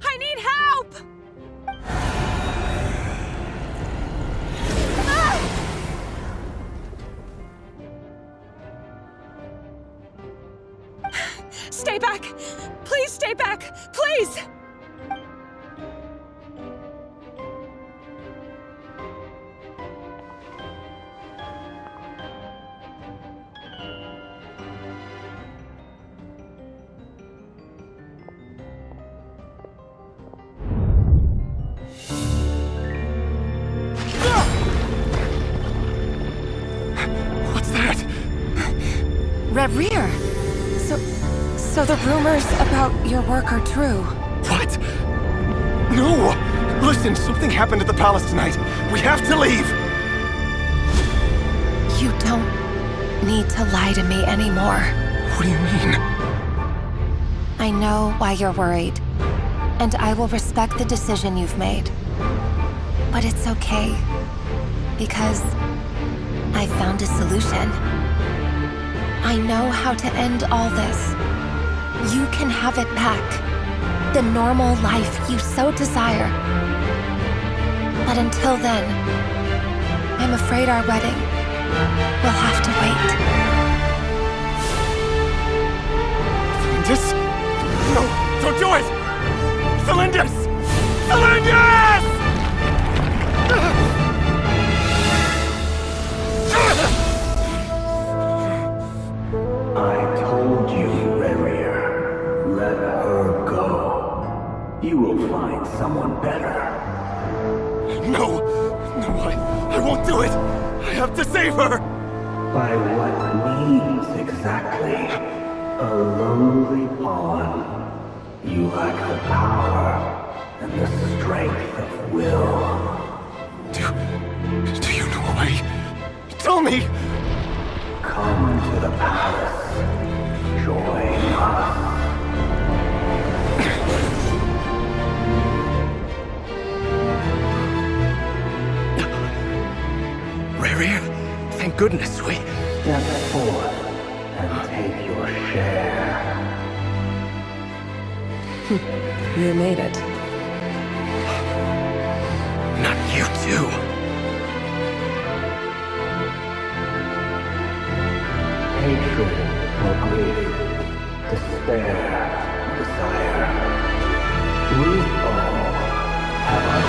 I need help! Stay back! Please stay back! Please! What's that? Reverie! So the rumors about your work are true. What? No! Listen, something happened at the palace tonight. We have to leave! You don't need to lie to me anymore. What do you mean? I know why you're worried, and I will respect the decision you've made. But it's okay, because I found a solution. I know how to end all this. You can have it back. The normal life you so desire. But until then, I'm afraid our wedding will have to wait. Celindus? No, don't do it! Celindus! Celindus! I told you, Reverie. Let her go. You will find someone better. No! No, I won't do it! I have to save her! By what means exactly? A lowly pawn. You lack the power and the strength of will. Do you know a way? Tell me! Come to the palace. Join us. Reverie, thank goodness we... Step forth and take your share. You made it. Not you too. Hatred or grief, despair, desire. We all have our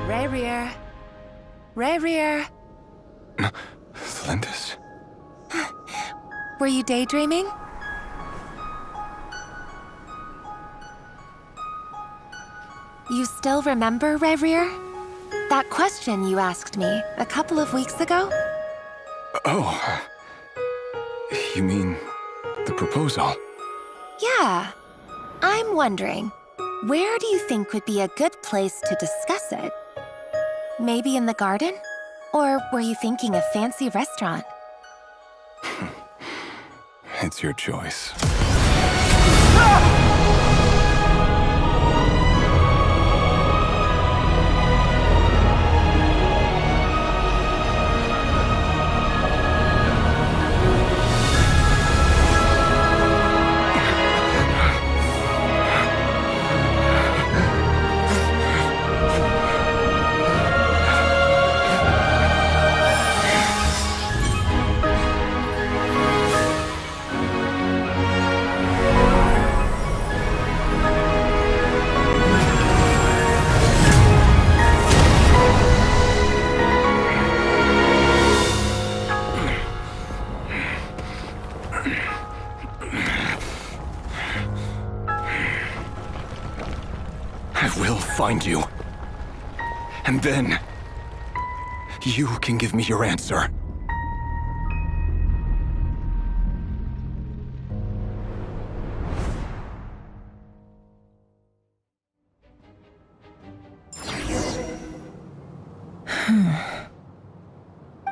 Reverie. Reverie. Celindus? Were you daydreaming? You still remember, Reverie? That question you asked me a couple of weeks ago? Oh. You mean the proposal? Yeah. I'm wondering, where do you think would be a good place to discuss it? Maybe in the garden? Or were you thinking a fancy restaurant? It's your choice. I will find you. And then... You can give me your answer.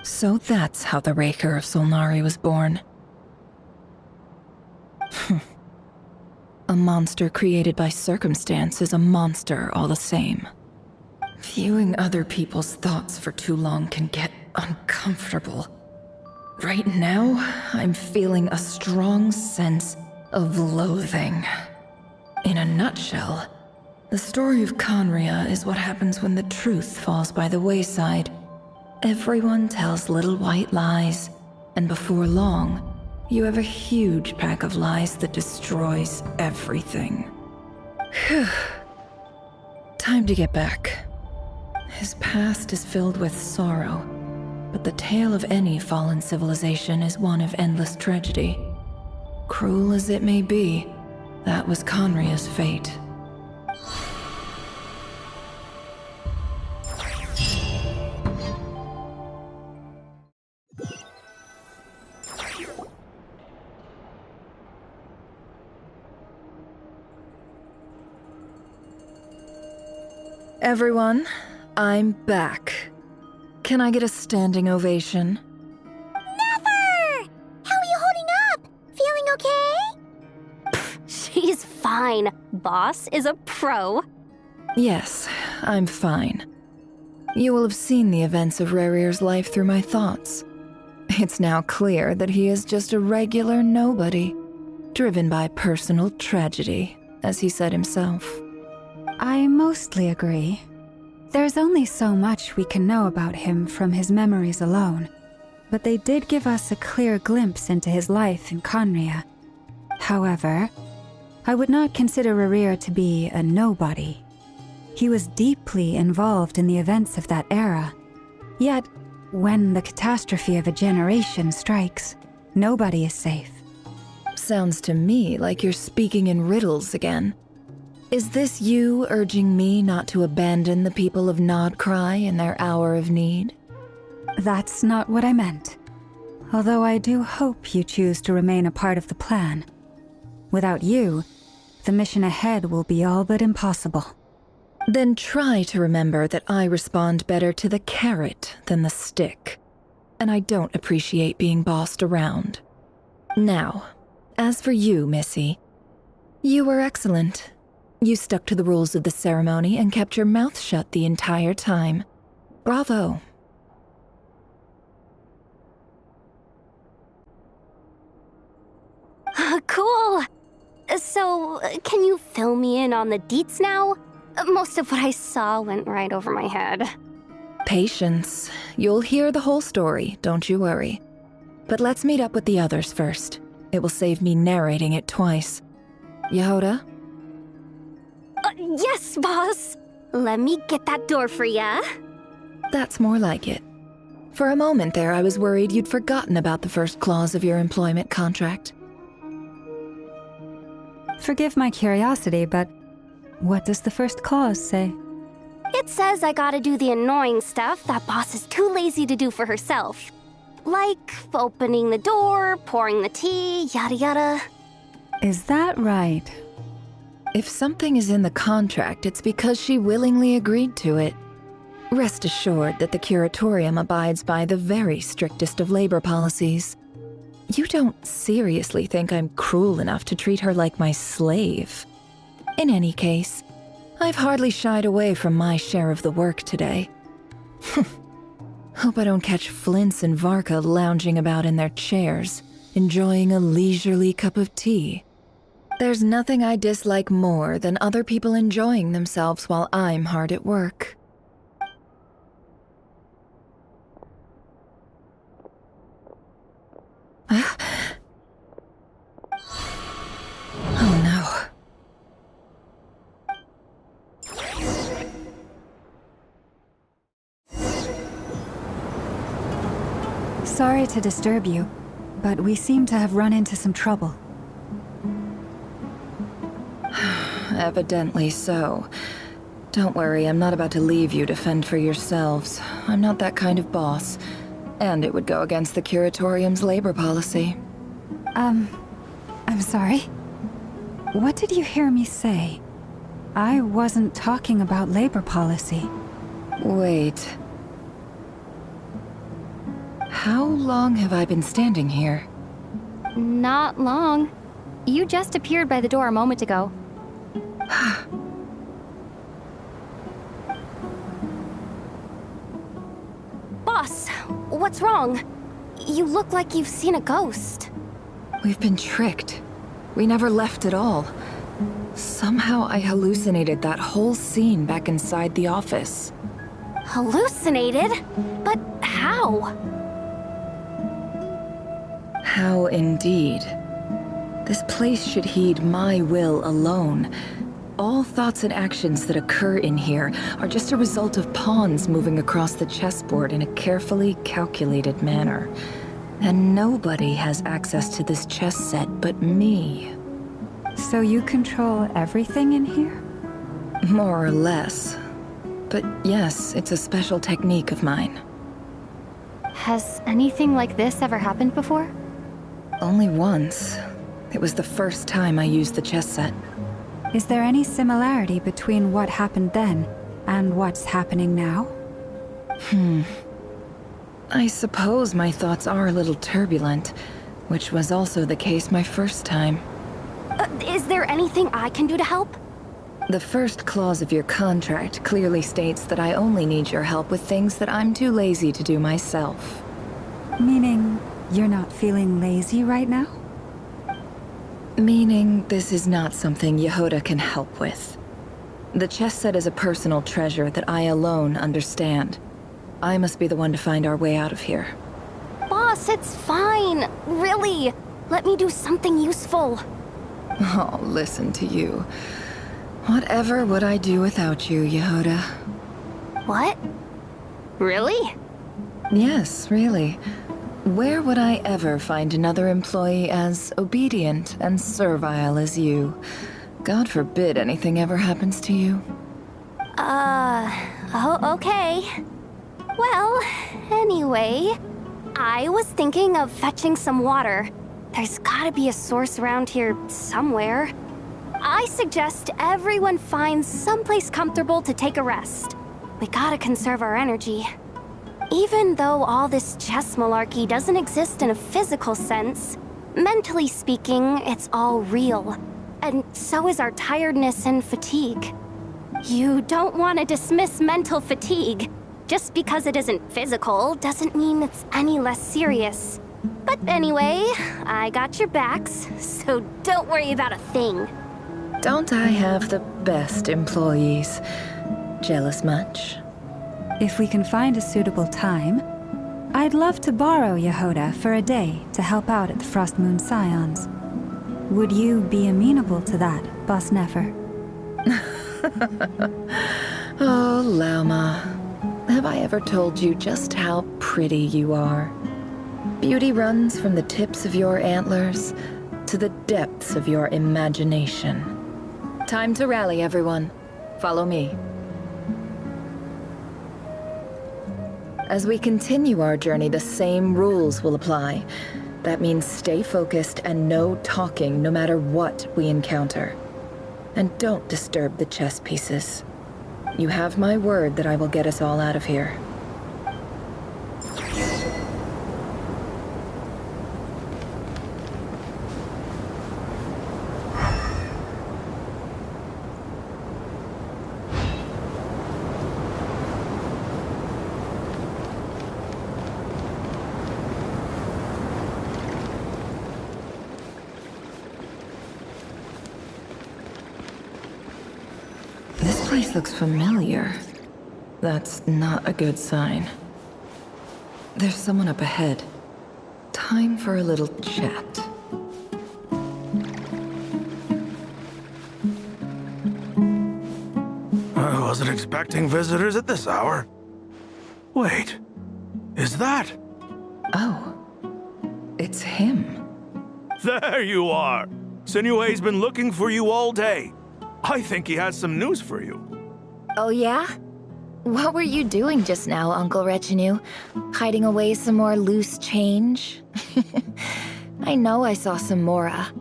So that's how the Raker of Solnari was born. A monster created by circumstance is a monster all the same. Viewing other people's thoughts for too long can get uncomfortable. Right now, I'm feeling a strong sense of loathing. In a nutshell, the story of Conria is what happens when the truth falls by the wayside. Everyone tells little white lies, and before long, you have a huge pack of lies that destroys everything. Whew. Time to get back. His past is filled with sorrow, but the tale of any fallen civilization is one of endless tragedy. Cruel as it may be, that was Conria's fate. Everyone, I'm back. Can I get a standing ovation? Never! How are you holding up? Feeling okay? She's fine. Boss is a pro. Yes, I'm fine. You will have seen the events of Rarir's life through my thoughts. It's now clear that he is just a regular nobody, driven by personal tragedy, as he said himself. I mostly agree. There's only so much we can know about him from his memories alone, but they did give us a clear glimpse into his life in Conria. However, I would not consider Rarir to be a nobody. He was deeply involved in the events of that era. Yet, when the catastrophe of a generation strikes, nobody is safe. Sounds to me like you're speaking in riddles again. Is this you urging me not to abandon the people of Nodcry in their hour of need? That's not what I meant. Although I do hope you choose to remain a part of the plan. Without you, the mission ahead will be all but impossible. Then try to remember that I respond better to the carrot than the stick. And I don't appreciate being bossed around. Now, as for you, Missy, you were excellent. You stuck to the rules of the ceremony and kept your mouth shut the entire time. Bravo. Cool. So, can you fill me in on the deets now? Most of what I saw went right over my head. Patience. You'll hear the whole story, don't you worry. But let's meet up with the others first. It will save me narrating it twice. Yehoda? Yes, boss. Let me get that door for ya. That's more like it. For a moment there, I was worried you'd forgotten about the first clause of your employment contract. Forgive my curiosity, but what does the first clause say? It says I gotta do the annoying stuff that boss is too lazy to do for herself. Like opening the door, pouring the tea, yada yada. Is that right? If something is in the contract, it's because she willingly agreed to it. Rest assured that the Curatorium abides by the very strictest of labor policies. You don't seriously think I'm cruel enough to treat her like my slave? In any case, I've hardly shied away from my share of the work today. Hope I don't catch Flintz and Varka lounging about in their chairs, enjoying a leisurely cup of tea. There's nothing I dislike more than other people enjoying themselves while I'm hard at work. Oh no. Sorry to disturb you, but we seem to have run into some trouble. Evidently so. Don't worry, I'm not about to leave you to fend for yourselves. I'm not that kind of boss. And it would go against the Curatorium's labor policy. I'm sorry. What did you hear me say? I wasn't talking about labor policy. Wait. How long have I been standing here? Not long. You just appeared by the door a moment ago. Boss, what's wrong? You look like you've seen a ghost. We've been tricked. We never left at all. Somehow I hallucinated that whole scene back inside the office. Hallucinated? But how? How indeed. This place should heed my will alone. All thoughts and actions that occur in here are just a result of pawns moving across the chessboard in a carefully calculated manner. And nobody has access to this chess set but me. So you control everything in here? More or less. But yes, it's a special technique of mine. Has anything like this ever happened before? Only once. It was the first time I used the chess set. Is there any similarity between what happened then and what's happening now? I suppose my thoughts are a little turbulent, which was also the case my first time. Is there anything I can do to help? The first clause of your contract clearly states that I only need your help with things that I'm too lazy to do myself. Meaning, you're not feeling lazy right now? Meaning, this is not something Yehoda can help with. The chess set is a personal treasure that I alone understand. I must be the one to find our way out of here. Boss, it's fine. Really. Let me do something useful. Oh, listen to you. Whatever would I do without you, Yehoda? What? Really? Yes, really. Where would I ever find another employee as obedient and servile as you? God forbid anything ever happens to you. Oh, okay. Well, anyway, I was thinking of fetching some water. There's gotta be a source around here somewhere. I suggest everyone finds someplace comfortable to take a rest. We gotta conserve our energy. Even though all this chess malarkey doesn't exist in a physical sense, mentally speaking, it's all real. And so is our tiredness and fatigue. You don't want to dismiss mental fatigue. Just because it isn't physical doesn't mean it's any less serious. But anyway, I got your backs, so don't worry about a thing. Don't I have the best employees? Jealous much? If we can find a suitable time, I'd love to borrow Yehoda for a day to help out at the Frost Moon Scions. Would you be amenable to that, Boss Nefer? Oh, Lauma. Have I ever told you just how pretty you are? Beauty runs from the tips of your antlers to the depths of your imagination. Time to rally, everyone. Follow me. As we continue our journey, the same rules will apply. That means stay focused and no talking no matter what we encounter. And don't disturb the chess pieces. You have my word that I will get us all out of here. This place looks familiar. That's not a good sign. There's someone up ahead. Time for a little chat. I wasn't expecting visitors at this hour. Wait, is that? Oh, it's him. There you are. Sinue's been looking for you all day. I think he has some news for you. Oh yeah? What were you doing just now, Uncle Retinue? Hiding away some more loose change? I know I saw some Mora.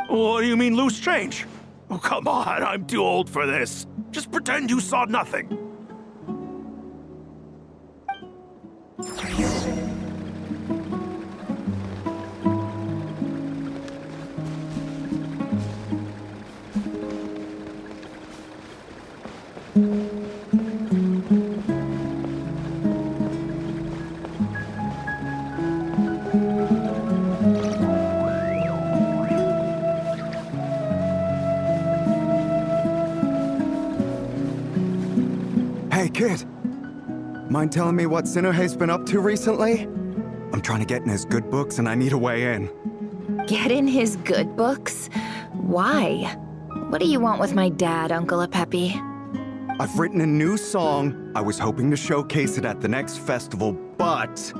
What do you mean, loose change? Oh, come on, I'm too old for this. Just pretend you saw nothing. Hey, kid. Mind telling me what Sinohe's been up to recently? I'm trying to get in his good books and I need a way in. Get in his good books? Why? What do you want with my dad, Uncle Apepi? I've written a new song. I was hoping to showcase it at the next festival, but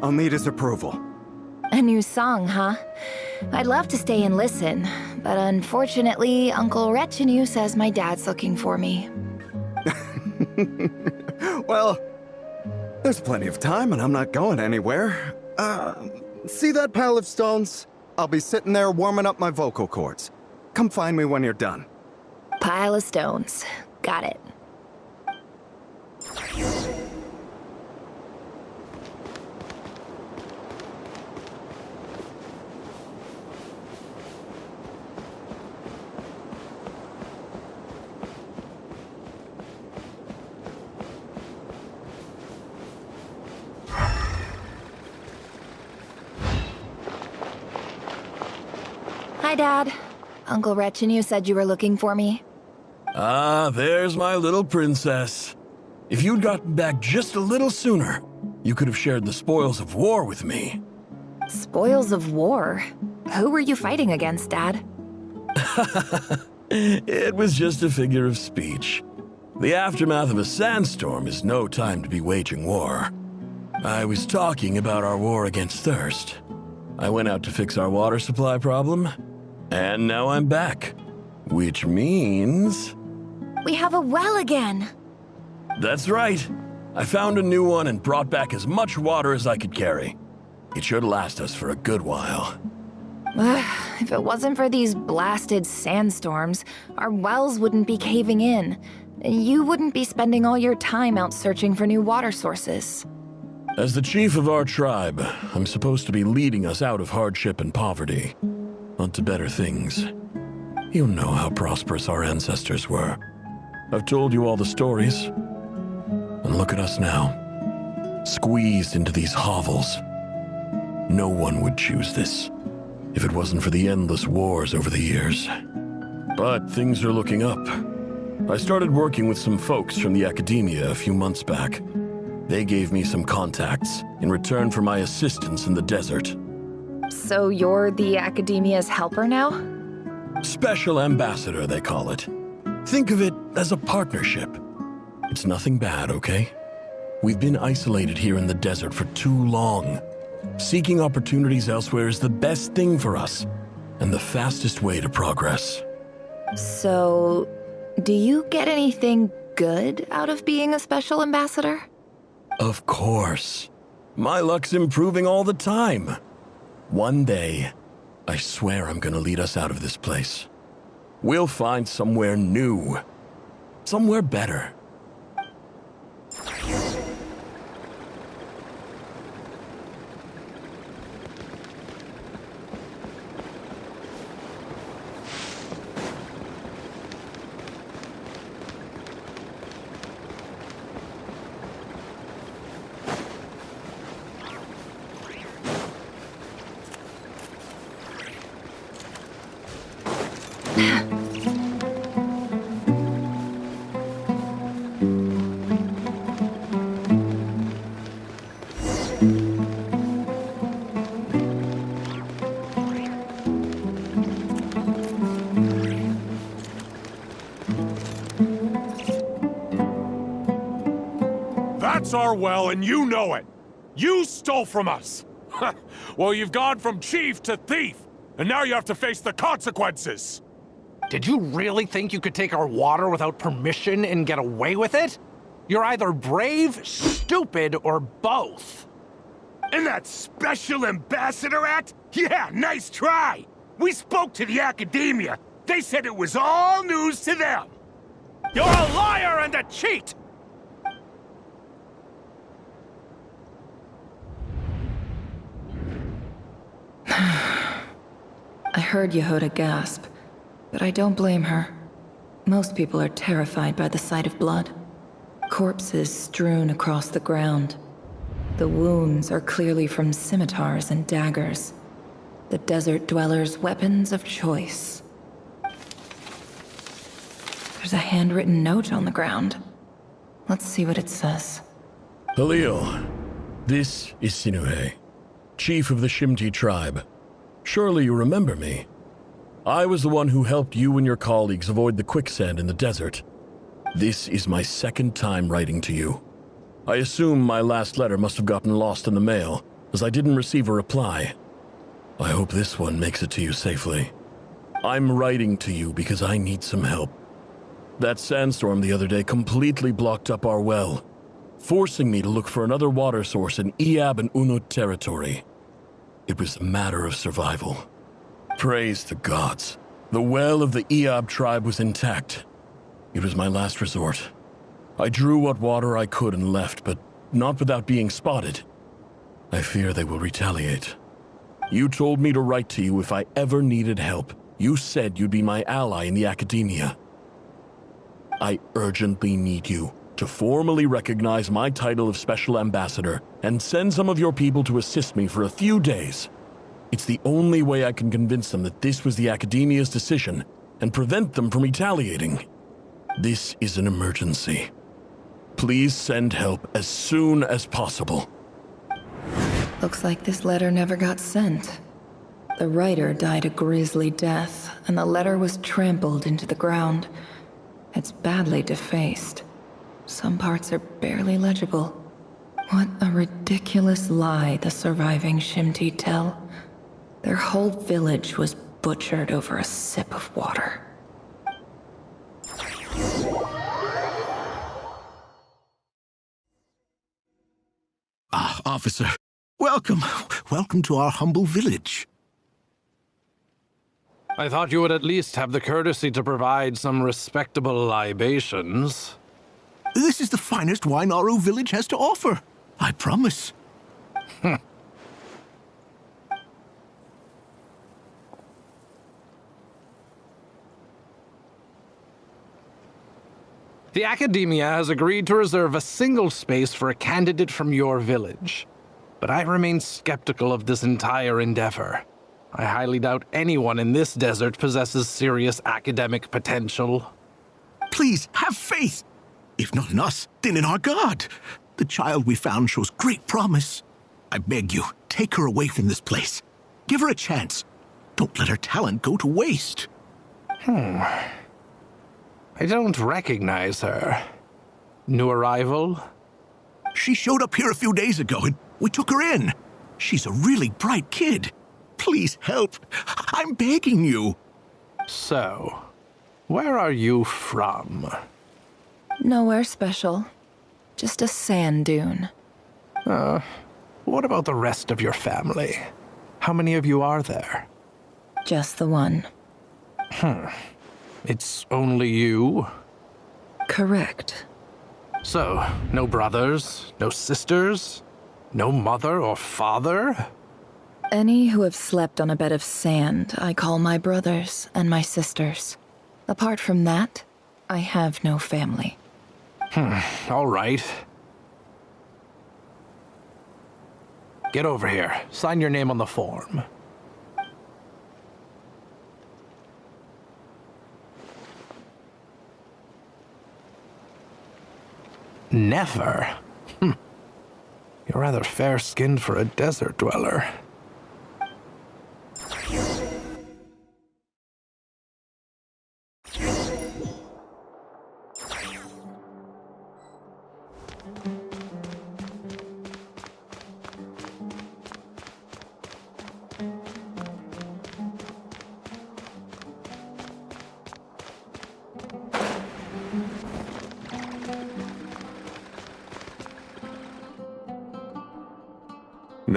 I'll need his approval. A new song, huh? I'd love to stay and listen, but unfortunately, Uncle Retinue says my dad's looking for me. Well, there's plenty of time and I'm not going anywhere. See that pile of stones? I'll be sitting there warming up my vocal cords. Come find me when you're done. Pile of stones. Got it. Hi, Dad. Uncle Retinue said you were looking for me. Ah, there's my little princess. If you'd gotten back just a little sooner, you could have shared the spoils of war with me. Spoils of war? Who were you fighting against, Dad? It was just a figure of speech. The aftermath of a sandstorm is no time to be waging war. I was talking about our war against thirst. I went out to fix our water supply problem, and now I'm back. Which means... We have a well again! That's right. I found a new one and brought back as much water as I could carry. It should last us for a good while. If it wasn't for these blasted sandstorms, our wells wouldn't be caving in. You wouldn't be spending all your time out searching for new water sources. As the chief of our tribe, I'm supposed to be leading us out of hardship and poverty, onto better things. You know how prosperous our ancestors were. I've told you all the stories. And look at us now, squeezed into these hovels. No one would choose this, if it wasn't for the endless wars over the years. But things are looking up. I started working with some folks from the academia a few months back. They gave me some contacts in return for my assistance in the desert. So you're the academia's helper now? Special ambassador, they call it. Think of it as a partnership. It's nothing bad, okay? We've been isolated here in the desert for too long. Seeking opportunities elsewhere is the best thing for us, and the fastest way to progress. So, do you get anything good out of being a special ambassador? Of course. My luck's improving all the time. One day, I swear I'm gonna lead us out of this place. We'll find somewhere new. Somewhere better. That's our well, and you know it. You stole from us. Well, you've gone from chief to thief, and now you have to face the consequences. Did you really think you could take our water without permission and get away with it? You're either brave, stupid, or both. And that Special Ambassador Act? Yeah, nice try! We spoke to the academia. They said it was all news to them. You're a liar and a cheat! I heard Yehuda gasp, but I don't blame her. Most people are terrified by the sight of blood. Corpses strewn across the ground. The wounds are clearly from scimitars and daggers. The desert dwellers' weapons of choice. There's a handwritten note on the ground. Let's see what it says. Halil, this is Sinuhe, chief of the Shimti tribe. Surely you remember me. I was the one who helped you and your colleagues avoid the quicksand in the desert. This is my second time writing to you. I assume my last letter must have gotten lost in the mail, as I didn't receive a reply. I hope this one makes it to you safely. I'm writing to you because I need some help. That sandstorm the other day completely blocked up our well, forcing me to look for another water source in Iab and Unut territory. It was a matter of survival. Praise the gods. The well of the Iab tribe was intact. It was my last resort. I drew what water I could and left, but not without being spotted. I fear they will retaliate. You told me to write to you if I ever needed help. You said you'd be my ally in the academia. I urgently need you to formally recognize my title of Special Ambassador and send some of your people to assist me for a few days. It's the only way I can convince them that this was the academia's decision and prevent them from retaliating. This is an emergency. Please send help as soon as possible. Looks like this letter never got sent. The writer died a grisly death, and the letter was trampled into the ground. It's badly defaced. Some parts are barely legible. What a ridiculous lie the surviving Shimti tell. Their whole village was butchered over a sip of water. Ah, officer. Welcome. Welcome to our humble village. I thought you would at least have the courtesy to provide some respectable libations. This is the finest wine Aru village has to offer. I promise. The Academia has agreed to reserve a single space for a candidate from your village. But I remain skeptical of this entire endeavor. I highly doubt anyone in this desert possesses serious academic potential. Please, have faith. If not in us, then in our god. The child we found shows great promise. I beg you, take her away from this place. Give her a chance. Don't let her talent go to waste. I don't recognize her. New arrival? She showed up here a few days ago and we took her in. She's a really bright kid. Please help. I'm begging you. So, where are you from? Nowhere special. Just a sand dune. What about the rest of your family? How many of you are there? Just the one. It's only you? Correct. So, no brothers, no sisters, no mother or father? Any who have slept on a bed of sand, I call my brothers and my sisters. Apart from that, I have no family. All right. Get over here. Sign your name on the form. Never? You're rather fair-skinned for a desert dweller.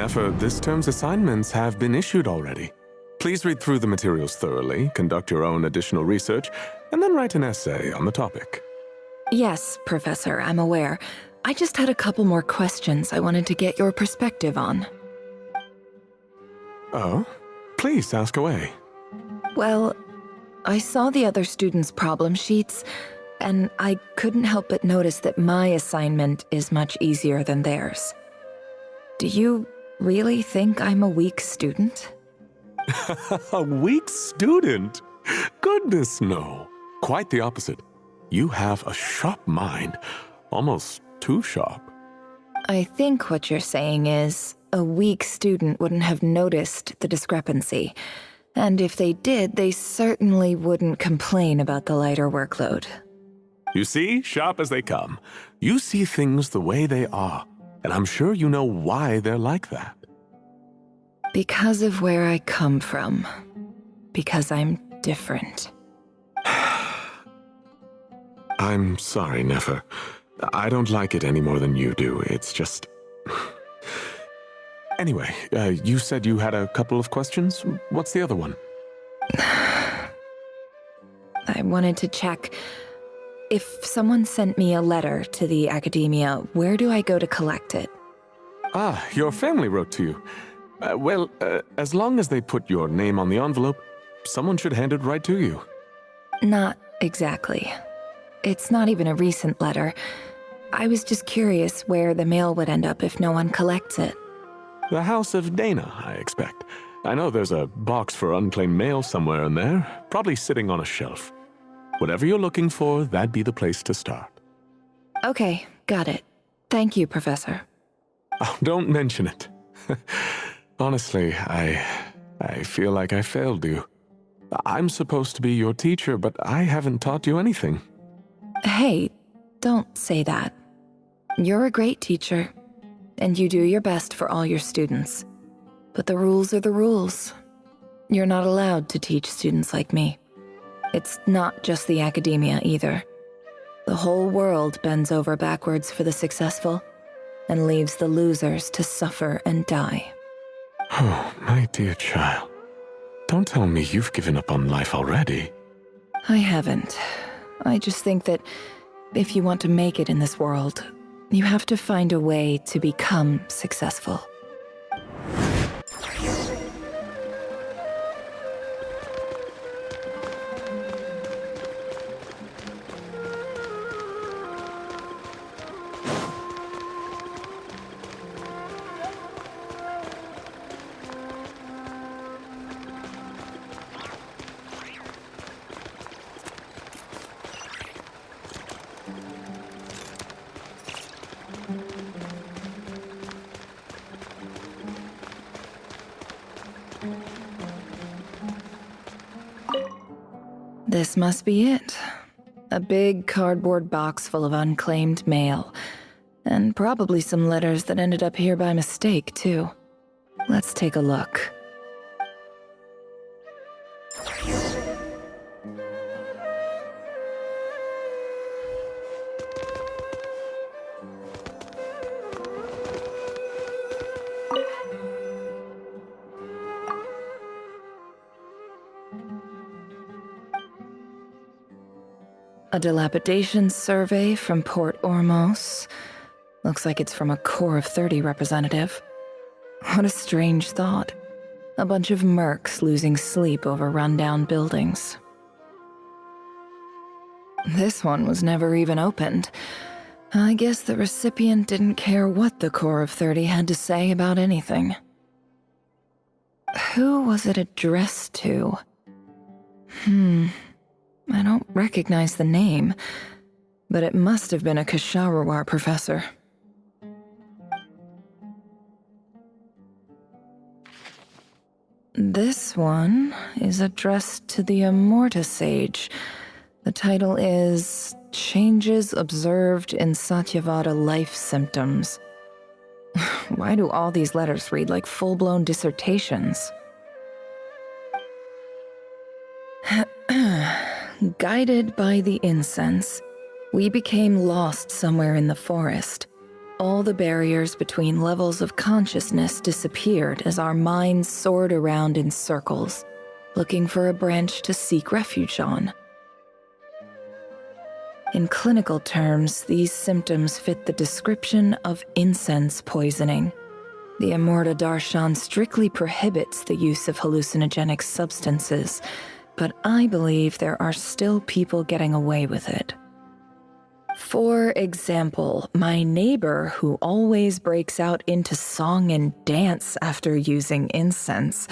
Nefer, this term's assignments have been issued already. Please read through the materials thoroughly, conduct your own additional research, and then write an essay on the topic. Yes, Professor, I'm aware. I just had a couple more questions I wanted to get your perspective on. Oh? Please ask away. Well, I saw the other students' problem sheets, and I couldn't help but notice that my assignment is much easier than theirs. Do you really think I'm a weak student? A weak student? Goodness, no. Quite the opposite. You have a sharp mind, almost too sharp. I think what you're saying is, a weak student wouldn't have noticed the discrepancy. And if they did, they certainly wouldn't complain about the lighter workload. You see, sharp as they come. You see things the way they are, and I'm sure you know why they're like that. Because of where I come from. Because I'm different. I'm sorry, Nefer. I don't like it any more than you do. It's just... Anyway, you said you had a couple of questions. What's the other one? I wanted to check. If someone sent me a letter to the academia, where do I go to collect it? Ah, your family wrote to you. Well, as long as they put your name on the envelope, someone should hand it right to you. Not exactly. It's not even a recent letter. I was just curious where the mail would end up if no one collects it. The House of Dana, I expect. I know there's a box for unclaimed mail somewhere in there, probably sitting on a shelf. Whatever you're looking for, that'd be the place to start. Okay, got it. Thank you, Professor. Oh, don't mention it. Honestly, I feel like I failed you. I'm supposed to be your teacher, but I haven't taught you anything. Hey, don't say that. You're a great teacher, and you do your best for all your students. But the rules are the rules. You're not allowed to teach students like me. It's not just the academia either. The whole world bends over backwards for the successful, and leaves the losers to suffer and die. Oh, my dear child. Don't tell me you've given up on life already. I haven't. I just think that if you want to make it in this world, you have to find a way to become successful. This must be it. A big cardboard box full of unclaimed mail. And probably some letters that ended up here by mistake, too. Let's take a look. A dilapidation survey from Port Ormos. Looks like it's from a Core of 30 representative. What a strange thought. A bunch of mercs losing sleep over rundown buildings. This one was never even opened. I guess the recipient didn't care what the Core of 30 had to say about anything. Who was it addressed to? I don't recognize the name, but it must have been a Kasharawar professor. This one is addressed to the Immorta Sage. The title is Changes Observed in Satyavada Life Symptoms. Why do all these letters read like full-blown dissertations? Guided by the incense, we became lost somewhere in the forest. All the barriers between levels of consciousness disappeared as our minds soared around in circles, looking for a branch to seek refuge on. In clinical terms, these symptoms fit the description of incense poisoning. The Amurta Darshan strictly prohibits the use of hallucinogenic substances, but I believe there are still people getting away with it. For example, my neighbor who always breaks out into song and dance after using incense.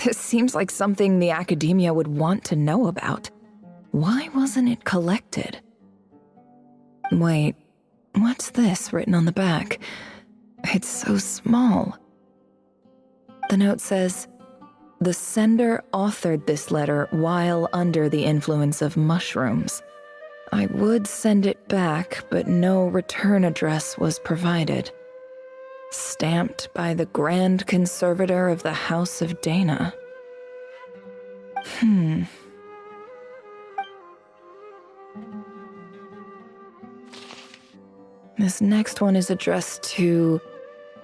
This seems like something the academia would want to know about. Why wasn't it collected? Wait, what's this written on the back? It's so small. The note says, "The sender authored this letter while under the influence of mushrooms. I would send it back, but no return address was provided. Stamped by the Grand Conservator of the House of Dana." This next one is addressed to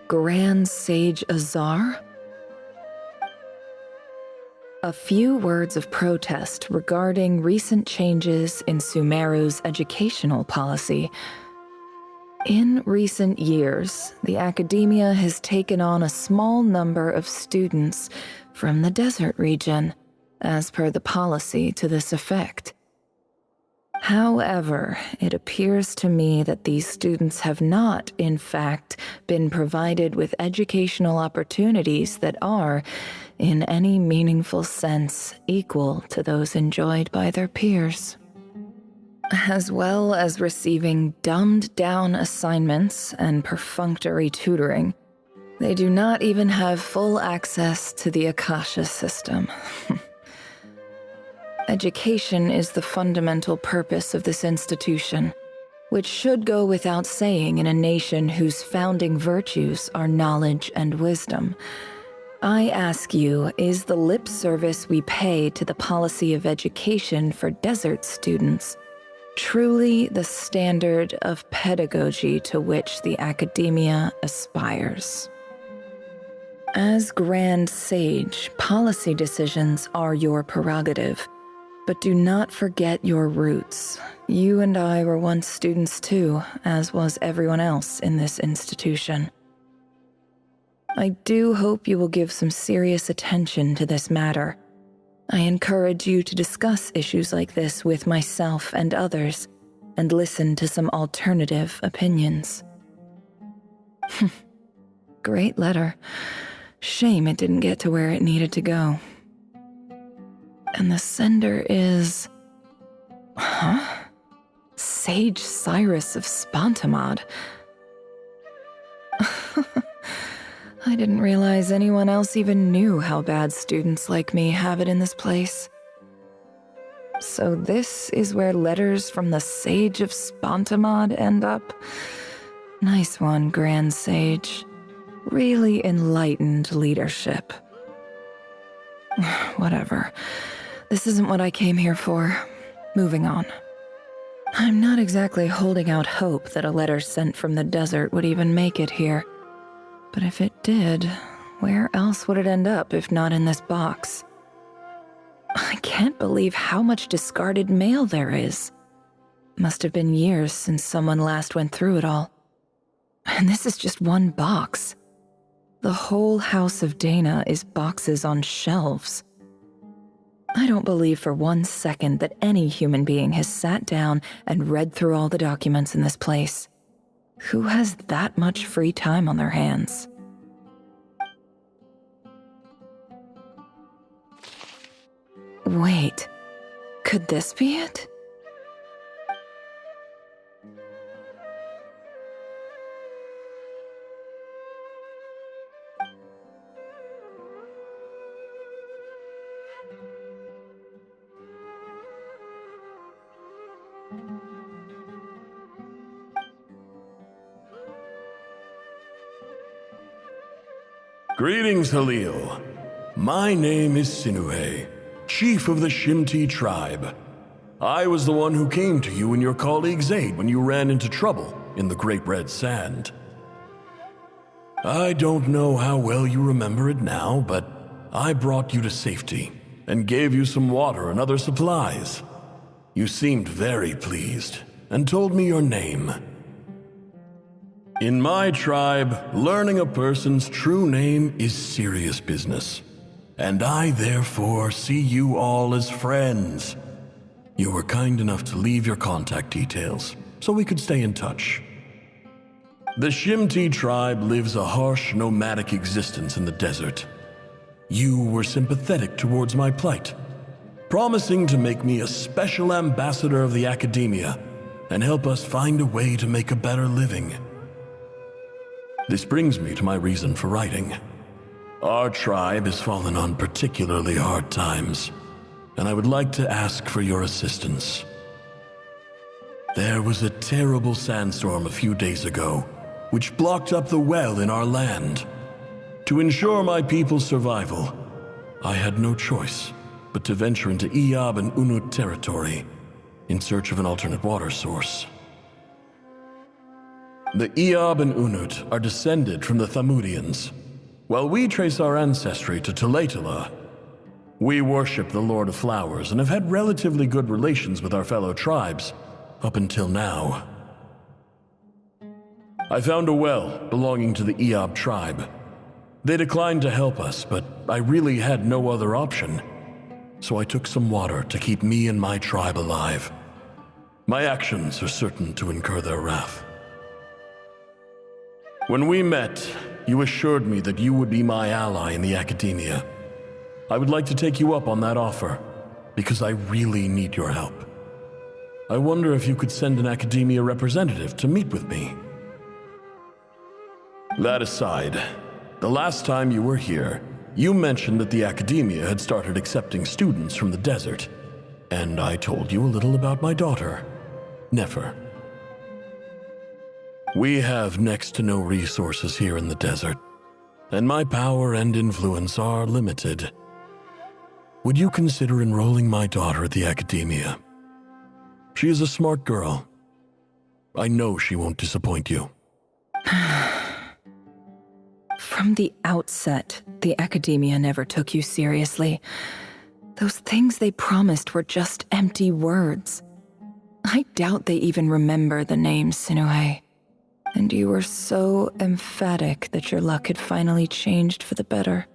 Grand Sage Azar. A few words of protest regarding recent changes in Sumeru's educational policy. In recent years, the academia has taken on a small number of students from the desert region, as per the policy to this effect. However, it appears to me that these students have not, in fact, been provided with educational opportunities that are, in any meaningful sense, equal to those enjoyed by their peers. As well as receiving dumbed-down assignments and perfunctory tutoring, they do not even have full access to the Akasha system. Education is the fundamental purpose of this institution, which should go without saying in a nation whose founding virtues are knowledge and wisdom. I ask you, is the lip service we pay to the policy of education for desert students truly the standard of pedagogy to which the academia aspires? As Grand Sage, policy decisions are your prerogative. But do not forget your roots. You and I were once students too, as was everyone else in this institution. I do hope you will give some serious attention to this matter. I encourage you to discuss issues like this with myself and others, and listen to some alternative opinions. Great letter. Shame it didn't get to where it needed to go. And the sender is... Sage Cyrus of Spontamod. I didn't realize anyone else even knew how bad students like me have it in this place. So this is where letters from the Sage of Spontamod end up? Nice one, Grand Sage. Really enlightened leadership. Whatever. This isn't what I came here for. Moving on. I'm not exactly holding out hope that a letter sent from the desert would even make it here. But if it did, where else would it end up if not in this box? I can't believe how much discarded mail there is. Must have been years since someone last went through it all. And this is just one box. The whole House of Dana is boxes on shelves. I don't believe for 1 second that any human being has sat down and read through all the documents in this place. Who has that much free time on their hands? Wait, could this be it? Greetings, Halil. My name is Sinuhe, chief of the Shimti tribe. I was the one who came to you and your colleague's aid when you ran into trouble in the Great Red Sand. I don't know how well you remember it now, but I brought you to safety and gave you some water and other supplies. You seemed very pleased and told me your name. In my tribe, learning a person's true name is serious business, and I therefore see you all as friends. You were kind enough to leave your contact details so we could stay in touch. The Shimti tribe lives a harsh, nomadic existence in the desert. You were sympathetic towards my plight, promising to make me a special ambassador of the academia and help us find a way to make a better living. This brings me to my reason for writing. Our tribe has fallen on particularly hard times, and I would like to ask for your assistance. There was a terrible sandstorm a few days ago, which blocked up the well in our land. To ensure my people's survival, I had no choice but to venture into Iyab and Unut territory in search of an alternate water source. The Iyab and Unut are descended from the Thamudians. While we trace our ancestry to Tulatala, we worship the Lord of Flowers and have had relatively good relations with our fellow tribes up until now. I found a well belonging to the Iyab tribe. They declined to help us, but I really had no other option, so I took some water to keep me and my tribe alive. My actions are certain to incur their wrath. When we met, you assured me that you would be my ally in the academia. I would like to take you up on that offer, because I really need your help. I wonder if you could send an academia representative to meet with me. That aside, the last time you were here, you mentioned that the academia had started accepting students from the desert, and I told you a little about my daughter, Nefer. We have next to no resources here in the desert, and my power and influence are limited. Would you consider enrolling my daughter at the academia? She is a smart girl. I know she won't disappoint you. From the outset, the academia never took you seriously. Those things they promised were just empty words. I doubt they even remember the name Sinuhe. And you were so emphatic that your luck had finally changed for the better.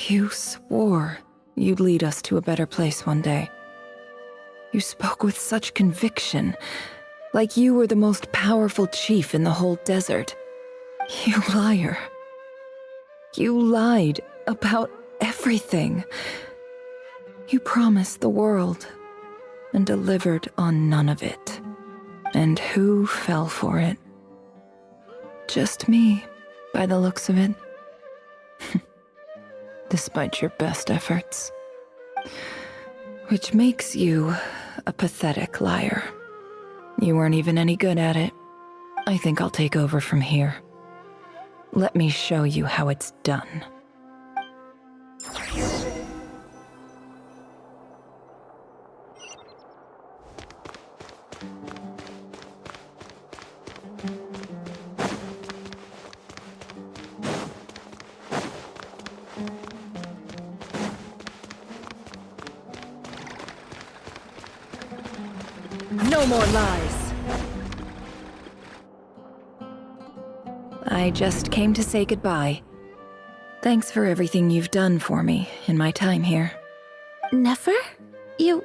You swore you'd lead us to a better place one day. You spoke with such conviction, like you were the most powerful chief in the whole desert. You liar. You lied about everything. You promised the world and delivered on none of it. And who fell for it? Just me, by the looks of it. Despite your best efforts. Which makes you a pathetic liar. You weren't even any good at it. I think I'll take over from here. Let me show you how it's done. No more lies. I just came to say goodbye. Thanks for everything you've done for me in my time here. Nefer? You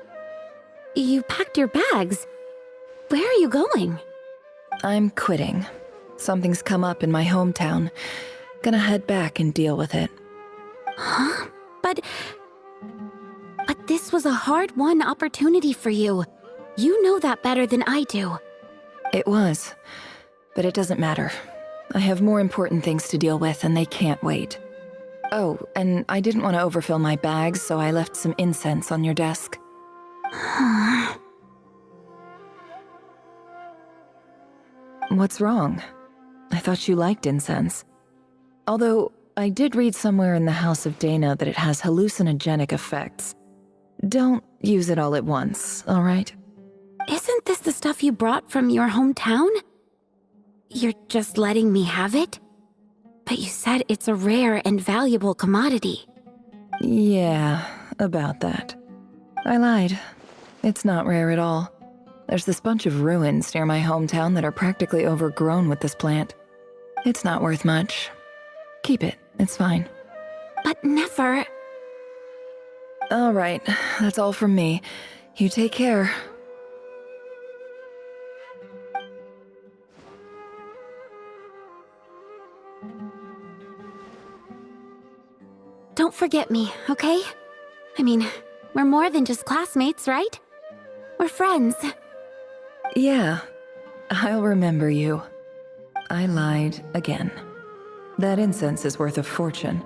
packed your bags. Where are you going? I'm quitting. Something's come up in my hometown. Gonna head back and deal with it. Huh? But this was a hard-won opportunity for you. You know that better than I do. It was, but it doesn't matter. I have more important things to deal with, and they can't wait. Oh, and I didn't want to overfill my bags, so I left some incense on your desk. What's wrong? I thought you liked incense. Although, I did read somewhere in the House of Dana that it has hallucinogenic effects. Don't use it all at once, all right? Isn't this the stuff you brought from your hometown? You're just letting me have it? But you said it's a rare and valuable commodity. Yeah, about that. I lied. It's not rare at all. There's this bunch of ruins near my hometown that are practically overgrown with this plant. It's not worth much. Keep it, it's fine. But never... All right, that's all from me. You take care. Don't forget me, okay? I mean, we're more than just classmates, right? We're friends. Yeah, I'll remember you. I lied again. That incense is worth a fortune,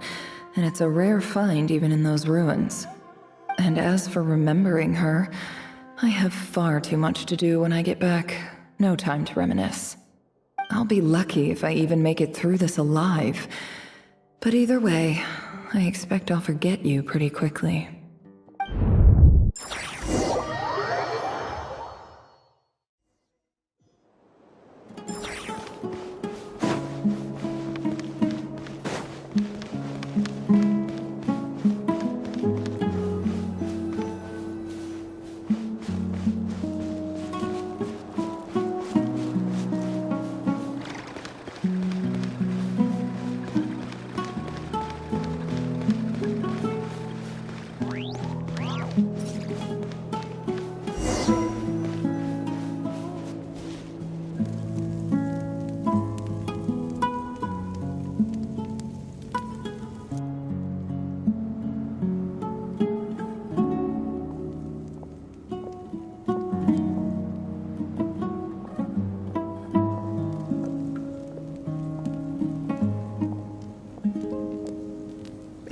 and it's a rare find even in those ruins. And as for remembering her, I have far too much to do when I get back. No time to reminisce. I'll be lucky if I even make it through this alive. But either way, I expect I'll forget you pretty quickly.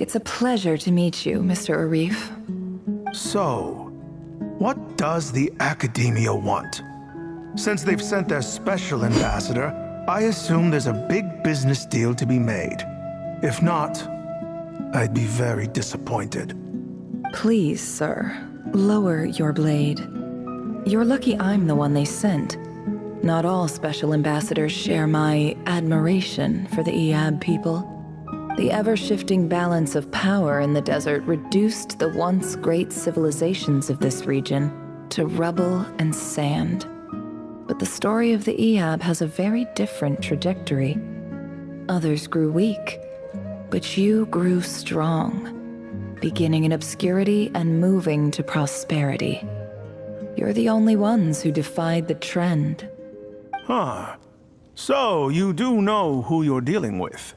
It's a pleasure to meet you, Mr. Arif. So, what does the Academia want? Since they've sent their special ambassador, I assume there's a big business deal to be made. If not, I'd be very disappointed. Please, sir, lower your blade. You're lucky I'm the one they sent. Not all special ambassadors share my admiration for the Iab people. The ever-shifting balance of power in the desert reduced the once great civilizations of this region to rubble and sand. But the story of the Iab has a very different trajectory. Others grew weak, but you grew strong, beginning in obscurity and moving to prosperity. You're the only ones who defied the trend. Huh. So, you do know who you're dealing with?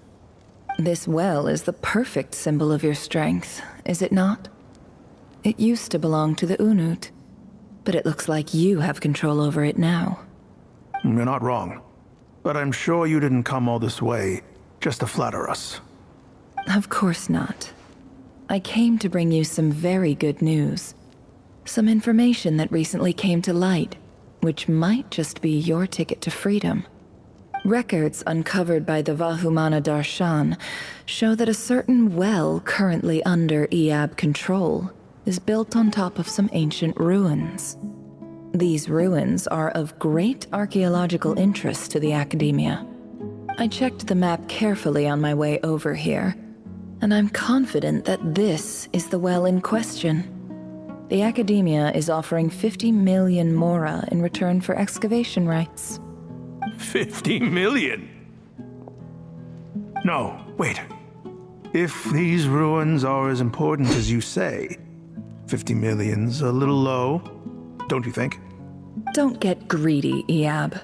This well is the perfect symbol of your strength, is it not? It used to belong to the Unut, but it looks like you have control over it now. You're not wrong. But I'm sure you didn't come all this way just to flatter us. Of course not. I came to bring you some very good news. Some information that recently came to light, which might just be your ticket to freedom. Records uncovered by the Vahumana Darshan show that a certain well currently under Iab control is built on top of some ancient ruins. These ruins are of great archaeological interest to the Academia. I checked the map carefully on my way over here, and I'm confident that this is the well in question. The Academia is offering 50 million mora in return for excavation rights. 50 million? No, wait. If these ruins are as important as you say, 50 million's a little low, don't you think? Don't get greedy, Iab.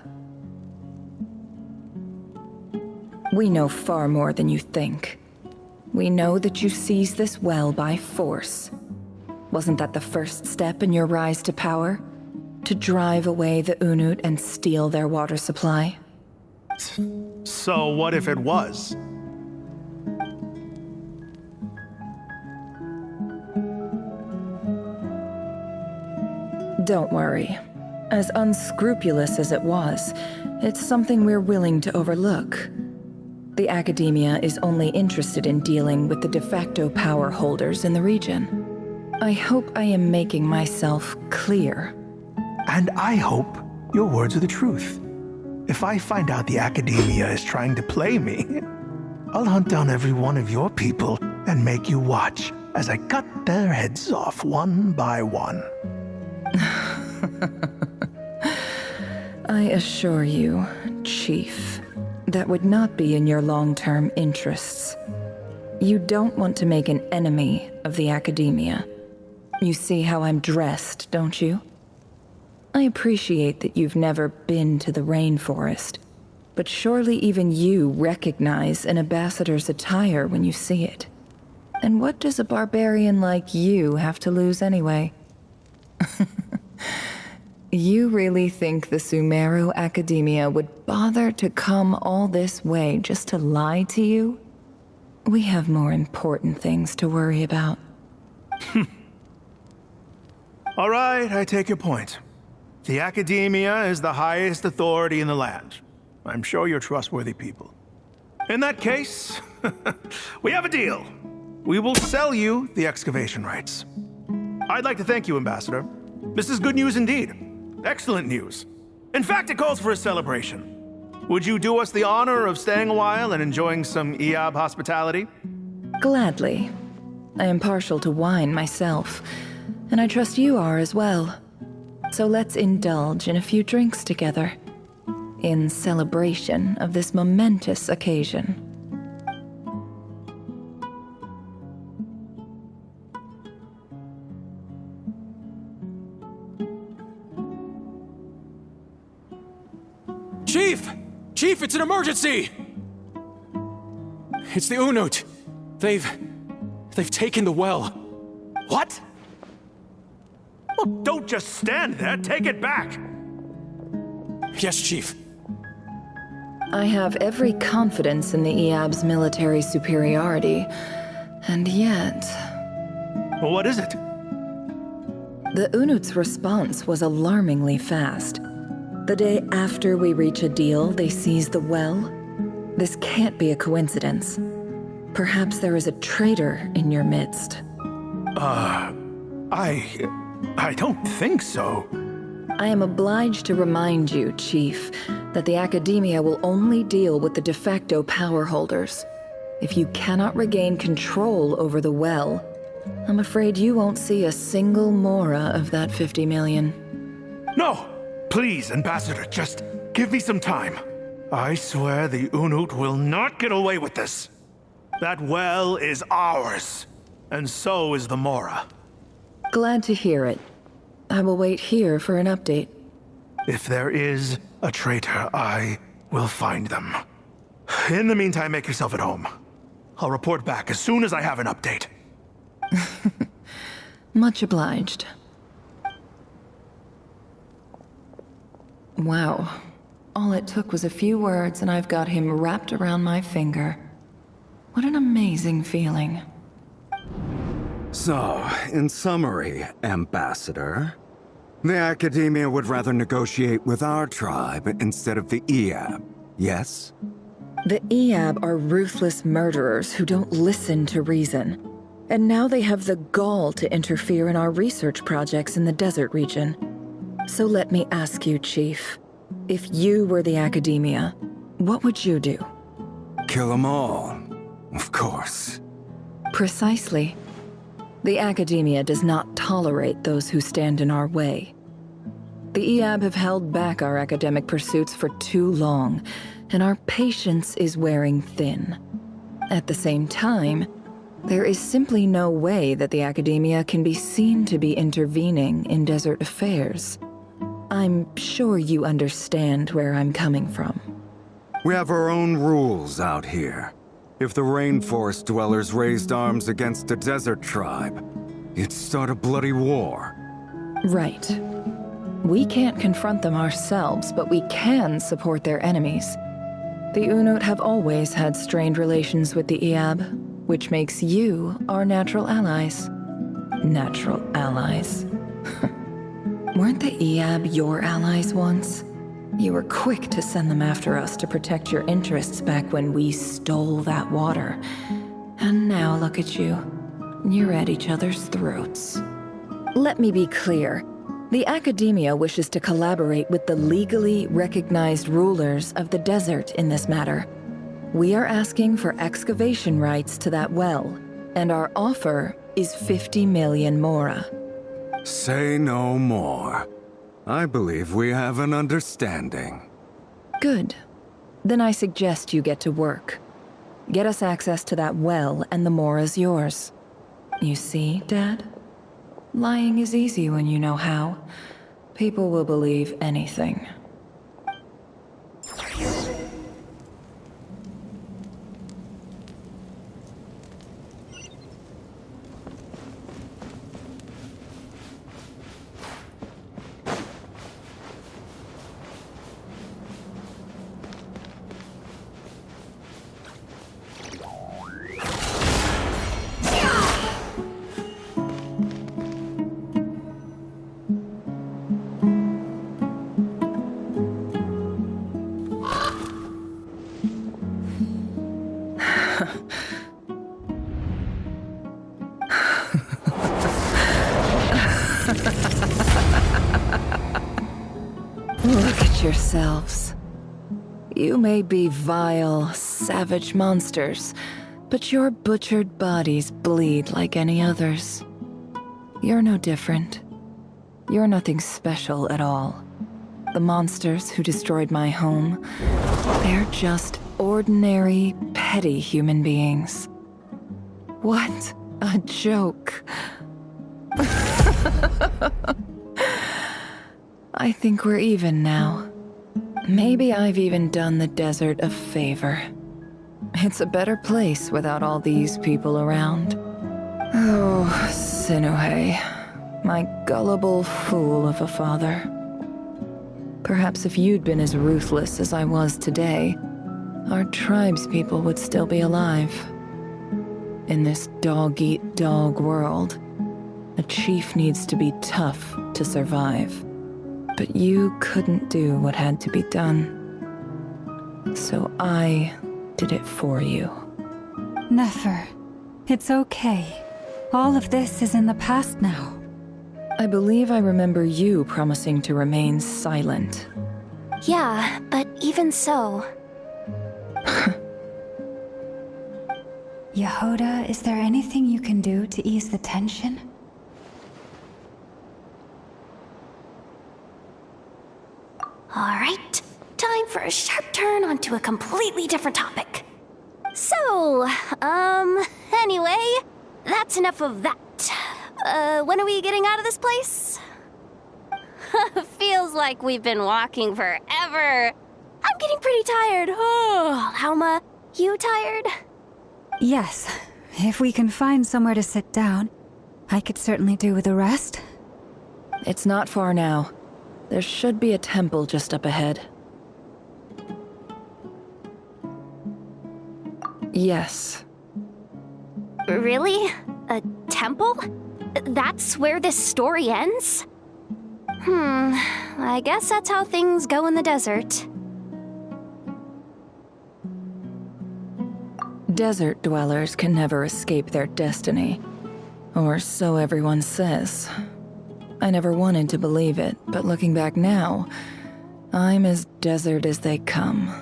We know far more than you think. We know that you seized this well by force. Wasn't that the first step in your rise to power? To drive away the Unut and steal their water supply? So what if it was? Don't worry. As unscrupulous as it was, it's something we're willing to overlook. The Academia is only interested in dealing with the de facto power holders in the region. I hope I am making myself clear. And I hope your words are the truth. if I find out the Academia is trying to play me, I'll hunt down every one of your people and make you watch as I cut their heads off one by one. I assure you, Chief, that would not be in your long-term interests. You don't want to make an enemy of the Academia. You see how I'm dressed, don't you? I appreciate that you've never been to the rainforest, but surely even you recognize an ambassador's attire when you see it. And what does a barbarian like you have to lose anyway? You really think the Sumeru Academia would bother to come all this way just to lie to you? We have more important things to worry about. All right, I take your point. The Academia is the highest authority in the land. I'm sure you're trustworthy people. In that case, we have a deal. We will sell you the excavation rights. I'd like to thank you, Ambassador. This is good news indeed. Excellent news. In fact, it calls for a celebration. Would you do us the honor of staying a while and enjoying some EAB hospitality? Gladly. I am partial to wine myself, and I trust you are as well. So let's indulge in a few drinks together, in celebration of this momentous occasion. Chief! Chief, it's an emergency! It's the Unut. They've taken the well. What? Well, don't just stand there. Take it back. Yes, Chief. I have every confidence in the EAB's military superiority, and yet... Well, what is it? The Unut's response was alarmingly fast. The day after we reach a deal, they seize the well. This can't be a coincidence. Perhaps there is a traitor in your midst. I don't think so. I am obliged to remind you, Chief, that the Academia will only deal with the de facto power holders. If you cannot regain control over the well, I'm afraid you won't see a single mora of that 50 million. No! Please, Ambassador, just give me some time. I swear the Unut will not get away with this. That well is ours, and so is the mora. Glad to hear it. I will wait here for an update. If there is a traitor, I will find them. In the meantime, make yourself at home. I'll report back as soon as I have an update. Much obliged. Wow. All it took was a few words and I've got him wrapped around my finger. What an amazing feeling. So, in summary, Ambassador, the Academia would rather negotiate with our tribe instead of the EAB, yes? The EAB are ruthless murderers who don't listen to reason. And now they have the gall to interfere in our research projects in the desert region. So let me ask you, Chief, if you were the Academia, what would you do? Kill them all, of course. Precisely. The Academia does not tolerate those who stand in our way. The EAB have held back our academic pursuits for too long, and our patience is wearing thin. At the same time, there is simply no way that the Academia can be seen to be intervening in desert affairs. I'm sure you understand where I'm coming from. We have our own rules out here. If the rainforest dwellers raised arms against a desert tribe, it'd start a bloody war. Right. We can't confront them ourselves, but we can support their enemies. The Unut have always had strained relations with the EAB, which makes you our natural allies. Natural allies. Weren't the EAB your allies once? You were quick to send them after us to protect your interests back when we stole that water. And now look at you. You're at each other's throats. Let me be clear. The Academia wishes to collaborate with the legally recognized rulers of the desert in this matter. We are asking for excavation rights to that well, and our offer is 50 million mora. Say no more. I believe we have an understanding. Good. Then I suggest you get to work. Get us access to that well, and the mora's yours. You see, Dad? Lying is easy when you know how. People will believe anything. Look at yourselves. You may be vile, savage monsters, but your butchered bodies bleed like any others. You're no different. You're nothing special at all. The monsters who destroyed my home, they're just ordinary, petty human beings. What a joke. I think we're even now. Maybe I've even done the desert a favor. It's a better place without all these people around. Oh, Sinuhe, my gullible fool of a father. Perhaps if you'd been as ruthless as I was today, our tribespeople would still be alive. In this dog-eat-dog world, a chief needs to be tough to survive. But you couldn't do what had to be done. So I did it for you. Nefer, it's okay. All of this is in the past now. I believe I remember you promising to remain silent. Yeah, but even so... Yehoda, is there anything you can do to ease the tension? Alright, time for a sharp turn onto a completely different topic. So, anyway, that's enough of that. When are we getting out of this place? Feels like we've been walking forever. I'm getting pretty tired. Oh, Lauma, you tired? Yes. If we can find somewhere to sit down, I could certainly do with a rest. It's not far now. There should be a temple just up ahead. Yes. Really? A temple? That's where this story ends? I guess that's how things go in the desert. Desert dwellers can never escape their destiny. Or so everyone says. I never wanted to believe it, but looking back now, I'm as desert as they come.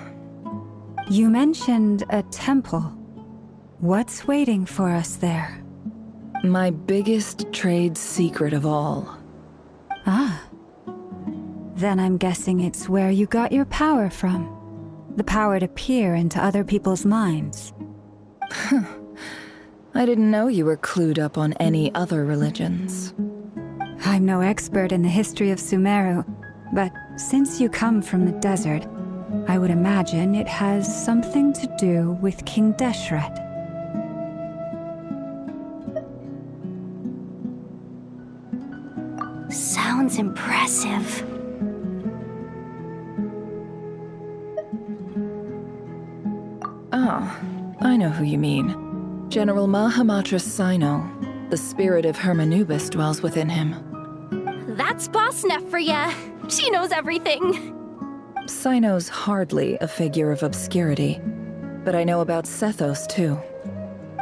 You mentioned a temple. What's waiting for us there? My biggest trade secret of all. Ah. Then I'm guessing it's where you got your power from. The power to peer into other people's minds. I didn't know you were clued up on any other religions. I'm no expert in the history of Sumeru, but since you come from the desert, I would imagine it has something to do with King Deshret. Sounds impressive. Ah, I know who you mean. General Mahamatra Sino. The spirit of Hermanubis dwells within him. That's Boss Neff for ya. She knows everything. Sino's hardly a figure of obscurity, but I know about Sethos too.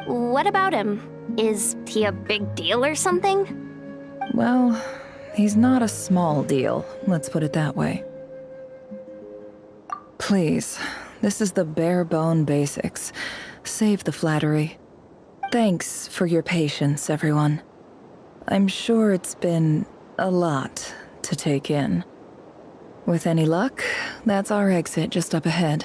What about him? Is he a big deal or something? Well, he's not a small deal, let's put it that way. Please, this is the bare-bone basics. Save the flattery. Thanks for your patience, everyone. I'm sure it's been a lot to take in. With any luck, that's our exit just up ahead.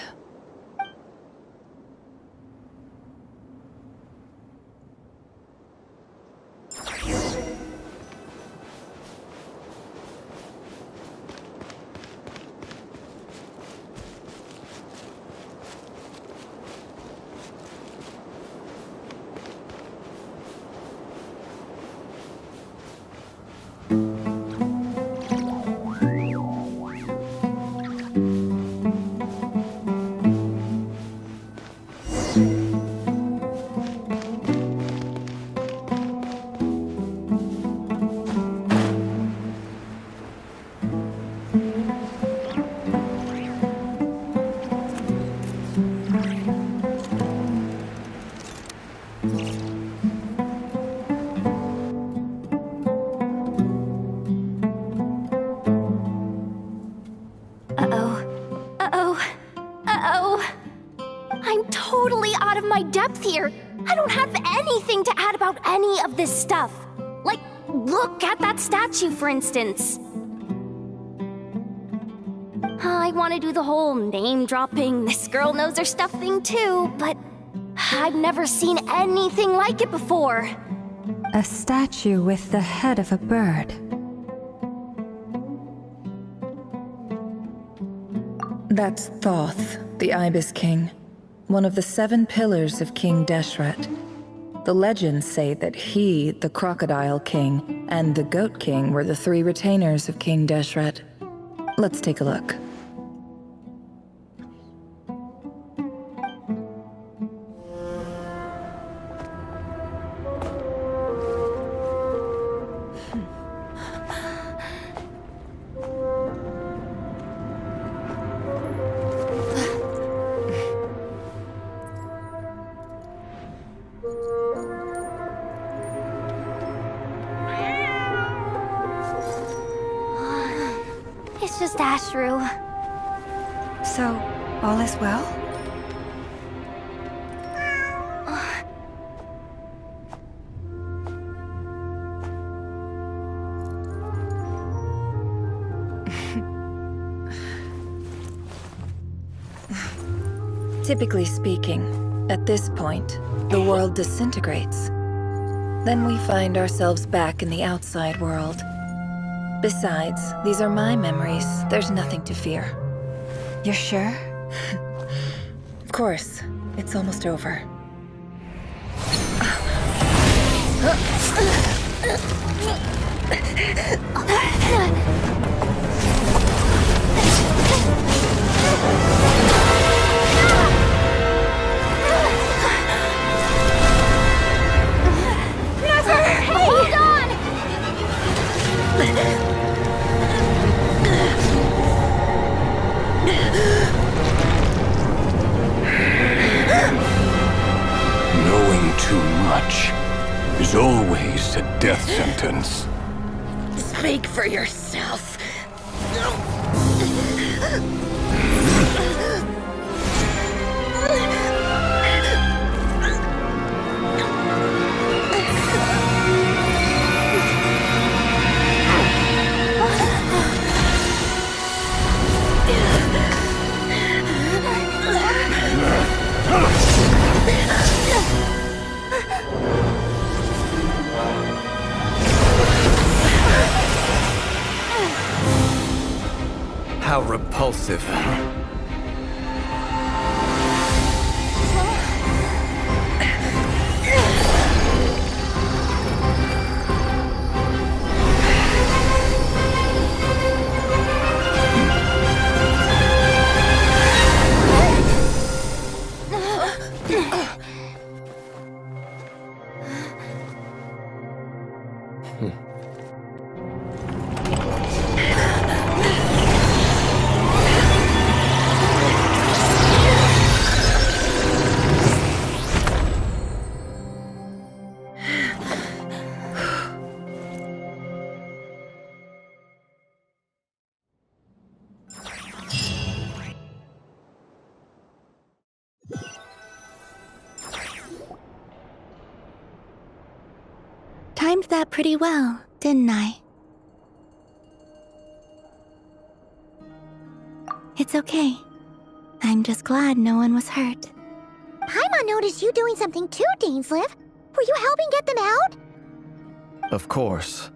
Here. I don't have anything to add about any of this stuff. Like, look at that statue, for instance. I want to do the whole name-dropping, this girl knows her stuff thing too, but I've never seen anything like it before. A statue with the head of a bird. That's Thoth, the Ibis King. One of the 7 pillars of King Deshret. The legends say that he, the Crocodile King, and the Goat King were the 3 retainers of King Deshret. Let's take a look. It's just Ashru. So, all is well? Typically speaking, at this point, the world disintegrates. Then we find ourselves back in the outside world. Besides, these are my memories. There's nothing to fear. You're sure? Of course. It's almost over. Never! Hey! Hold on! Knowing too much is always a death sentence. Speak for yourself. How repulsive. timed that pretty well, didn't I? It's okay. I'm just glad no one was hurt. Paimon noticed you doing something too, Dainsleif. Were you helping get them out? Of course.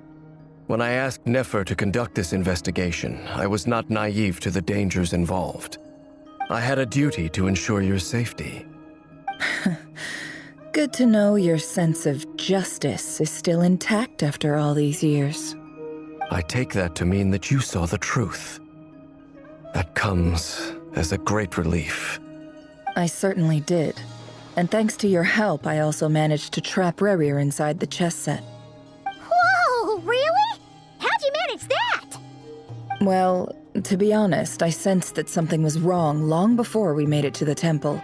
When I asked Nefer to conduct this investigation, I was not naive to the dangers involved. I had a duty to ensure your safety. Good to know your sense of justice is still intact after all these years. I take that to mean that you saw the truth. That comes as a great relief. I certainly did. And thanks to your help, I also managed to trap Rerir inside the chess set. Whoa, really? How'd you manage that? Well, to be honest, I sensed that something was wrong long before we made it to the temple.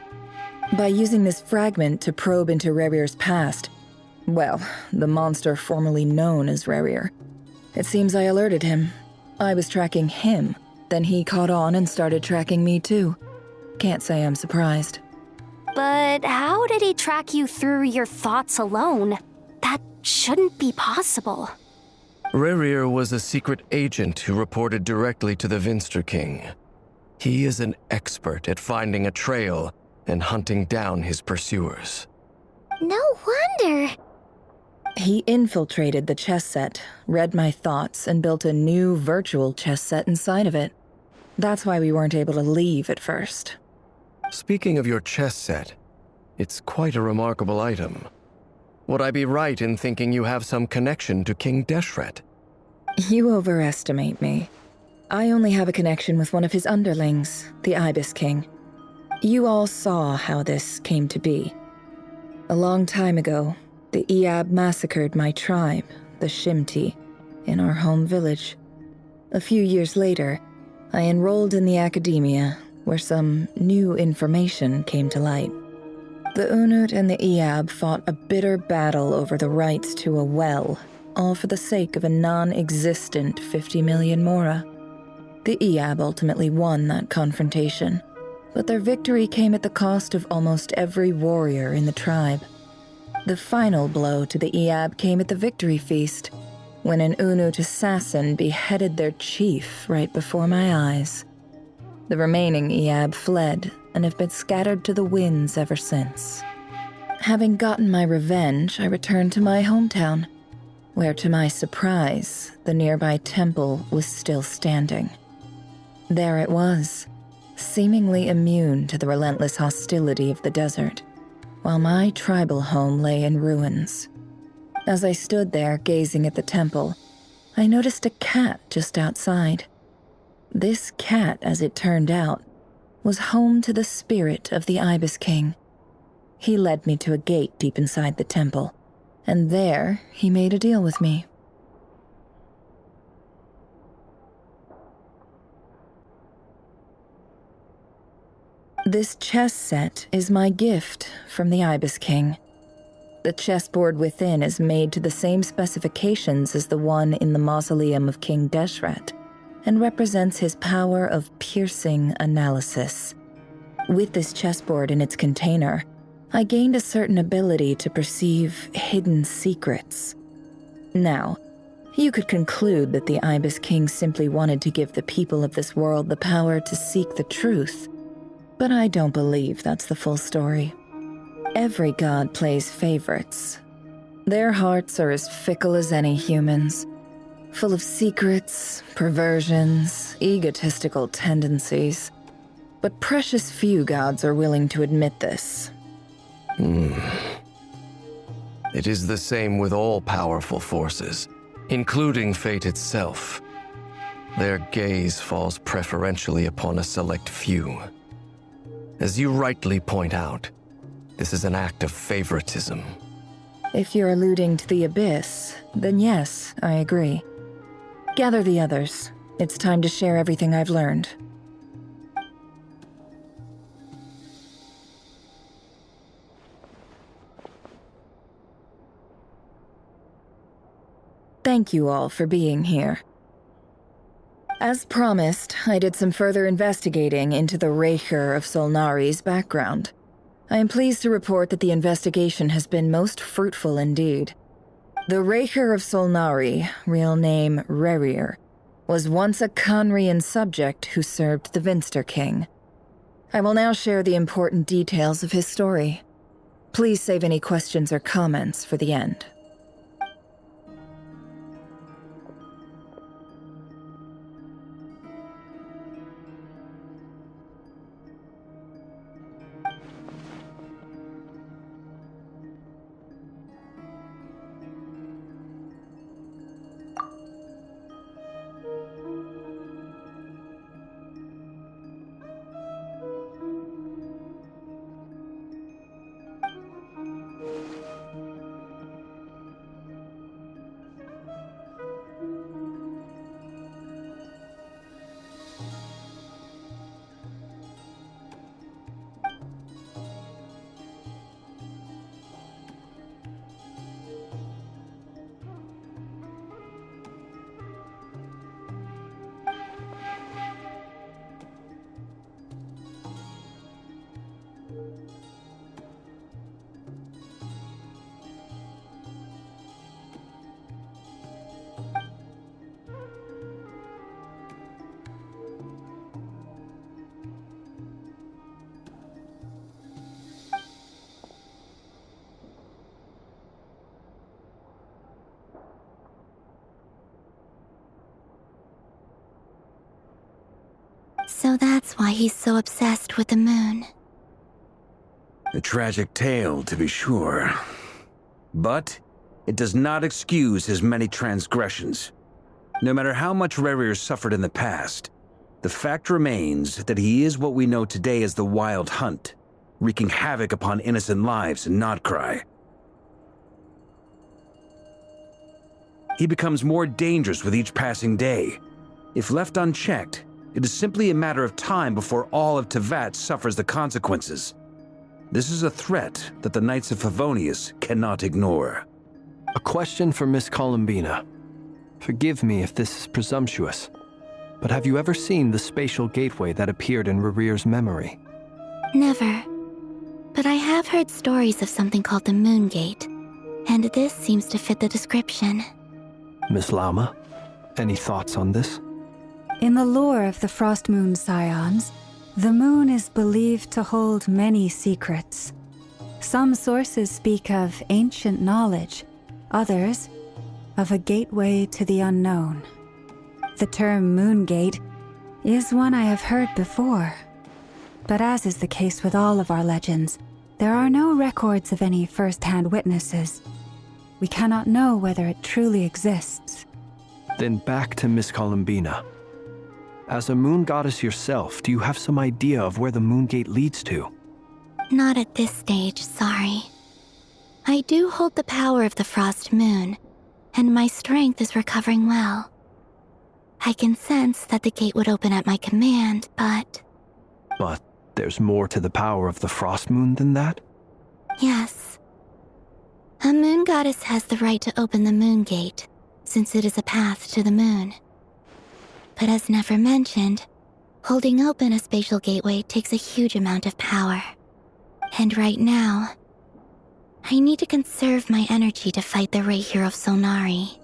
By using this fragment to probe into Rerir's past, well, the monster formerly known as Rerir, it seems I alerted him. I was tracking him, then he caught on and started tracking me too. Can't say I'm surprised. But how did he track you through your thoughts alone? That shouldn't be possible. Rerir was a secret agent who reported directly to the Vinster King. He is an expert at finding a trail and hunting down his pursuers. No wonder. He infiltrated the chess set, read my thoughts, and built a new virtual chess set inside of it. That's why we weren't able to leave at first. Speaking of your chess set, it's quite a remarkable item. Would I be right in thinking you have some connection to King Deshret? You overestimate me. I only have a connection with one of his underlings, the Ibis King. You all saw how this came to be. A long time ago, the Iab massacred my tribe, the Shimti, in our home village. A few years later, I enrolled in the academia, where some new information came to light. The Unut and the Iab fought a bitter battle over the rights to a well, all for the sake of a non-existent 50 million mora. The Iab ultimately won that confrontation, but their victory came at the cost of almost every warrior in the tribe. The final blow to the Iab came at the victory feast, when an Unut assassin beheaded their chief right before my eyes. The remaining Iab fled and have been scattered to the winds ever since. Having gotten my revenge, I returned to my hometown, where to my surprise, the nearby temple was still standing. There it was, seemingly immune to the relentless hostility of the desert, while my tribal home lay in ruins. As I stood there gazing at the temple, I noticed a cat just outside. This cat, as it turned out, was home to the spirit of the Ibis King. He led me to a gate deep inside the temple, and there he made a deal with me. This chess set is my gift from the Ibis King. The chessboard within is made to the same specifications as the one in the mausoleum of King Deshret, and represents his power of piercing analysis. With this chessboard in its container, I gained a certain ability to perceive hidden secrets. Now, you could conclude that the Ibis King simply wanted to give the people of this world the power to seek the truth, but I don't believe that's the full story. Every god plays favorites. Their hearts are as fickle as any human's, full of secrets, perversions, egotistical tendencies. But precious few gods are willing to admit this. It is the same with all powerful forces, including fate itself. Their gaze falls preferentially upon a select few. As you rightly point out, this is an act of favoritism. If you're alluding to the Abyss, then yes, I agree. Gather the others. It's time to share everything I've learned. Thank you all for being here. As promised, I did some further investigating into the Reicher of Solnari's background. I am pleased to report that the investigation has been most fruitful indeed. The Raker of Solnari, real name Rerir, was once a Conrian subject who served the Vinster King. I will now share the important details of his story. Please save any questions or comments for the end. So that's why he's so obsessed with the moon. A tragic tale, to be sure. But it does not excuse his many transgressions. No matter how much Rerir suffered in the past, the fact remains that he is what we know today as the Wild Hunt, wreaking havoc upon innocent lives in Notcry. He becomes more dangerous with each passing day. If left unchecked, it is simply a matter of time before all of Tevat suffers the consequences. This is a threat that the Knights of Favonius cannot ignore. A question for Miss Columbina. Forgive me if this is presumptuous, but have you ever seen the spatial gateway that appeared in Rerir's memory? Never. But I have heard stories of something called the Moon Gate, and this seems to fit the description. Miss Lauma, any thoughts on this? In the lore of the Frost Moon Scions, the moon is believed to hold many secrets. Some sources speak of ancient knowledge, others of a gateway to the unknown. The term Moon Gate is one I have heard before, but as is the case with all of our legends, there are no records of any first-hand witnesses. We cannot know whether it truly exists. Then back to Miss Columbina. As a moon goddess yourself, do you have some idea of where the Moon Gate leads to? Not at this stage, sorry. I do hold the power of the Frost Moon, and my strength is recovering well. I can sense that the gate would open at my command, but... But there's more to the power of the Frost Moon than that? Yes. A moon goddess has the right to open the Moon Gate, since it is a path to the moon. But as never mentioned, holding open a spatial gateway takes a huge amount of power. And right now, I need to conserve my energy to fight the Raker of Solnari.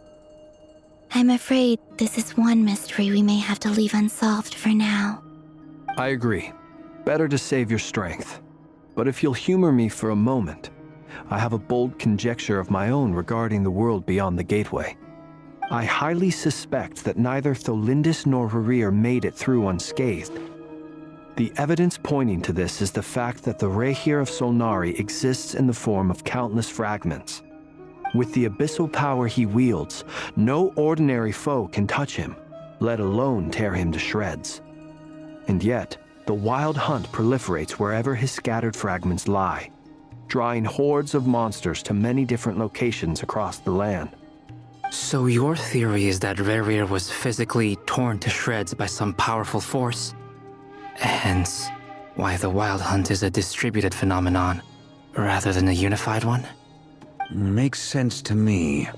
I'm afraid this is one mystery we may have to leave unsolved for now. I agree. Better to save your strength. But if you'll humor me for a moment, I have a bold conjecture of my own regarding the world beyond the gateway. I highly suspect that neither Tholindis nor Rerir made it through unscathed. The evidence pointing to this is the fact that the Raker of Solnari exists in the form of countless fragments. With the abyssal power he wields, no ordinary foe can touch him, let alone tear him to shreds. And yet, the Wild Hunt proliferates wherever his scattered fragments lie, drawing hordes of monsters to many different locations across the land. So your theory is that Rerir was physically torn to shreds by some powerful force? Hence, why the Wild Hunt is a distributed phenomenon, rather than a unified one? Makes sense to me.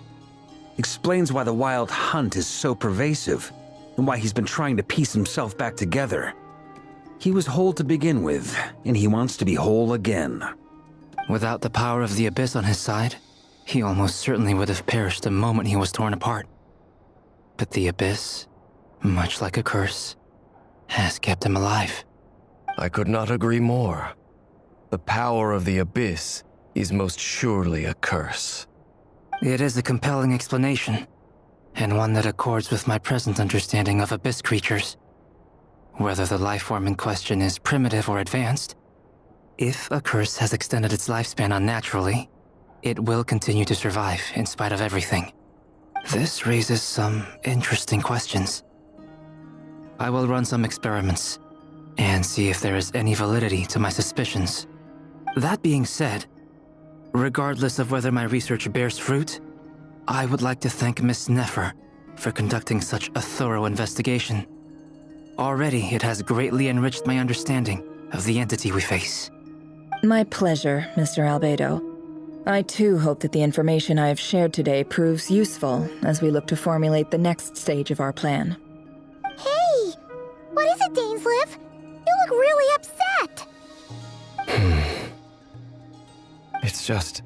Explains why the Wild Hunt is so pervasive, and why he's been trying to piece himself back together. He was whole to begin with, and he wants to be whole again. Without the power of the Abyss on his side, he almost certainly would have perished the moment he was torn apart. But the Abyss, much like a curse, has kept him alive. I could not agree more. The power of the Abyss is most surely a curse. It is a compelling explanation, and one that accords with my present understanding of Abyss creatures. Whether the life form in question is primitive or advanced, if a curse has extended its lifespan unnaturally, it will continue to survive in spite of everything. This raises some interesting questions. I will run some experiments and see if there is any validity to my suspicions. That being said, regardless of whether my research bears fruit, I would like to thank Miss Nefer for conducting such a thorough investigation. Already, it has greatly enriched my understanding of the entity we face. My pleasure, Mr. Albedo. I too hope that the information I have shared today proves useful as we look to formulate the next stage of our plan. Hey! What is it, Dainsleif? You look really upset! It's just...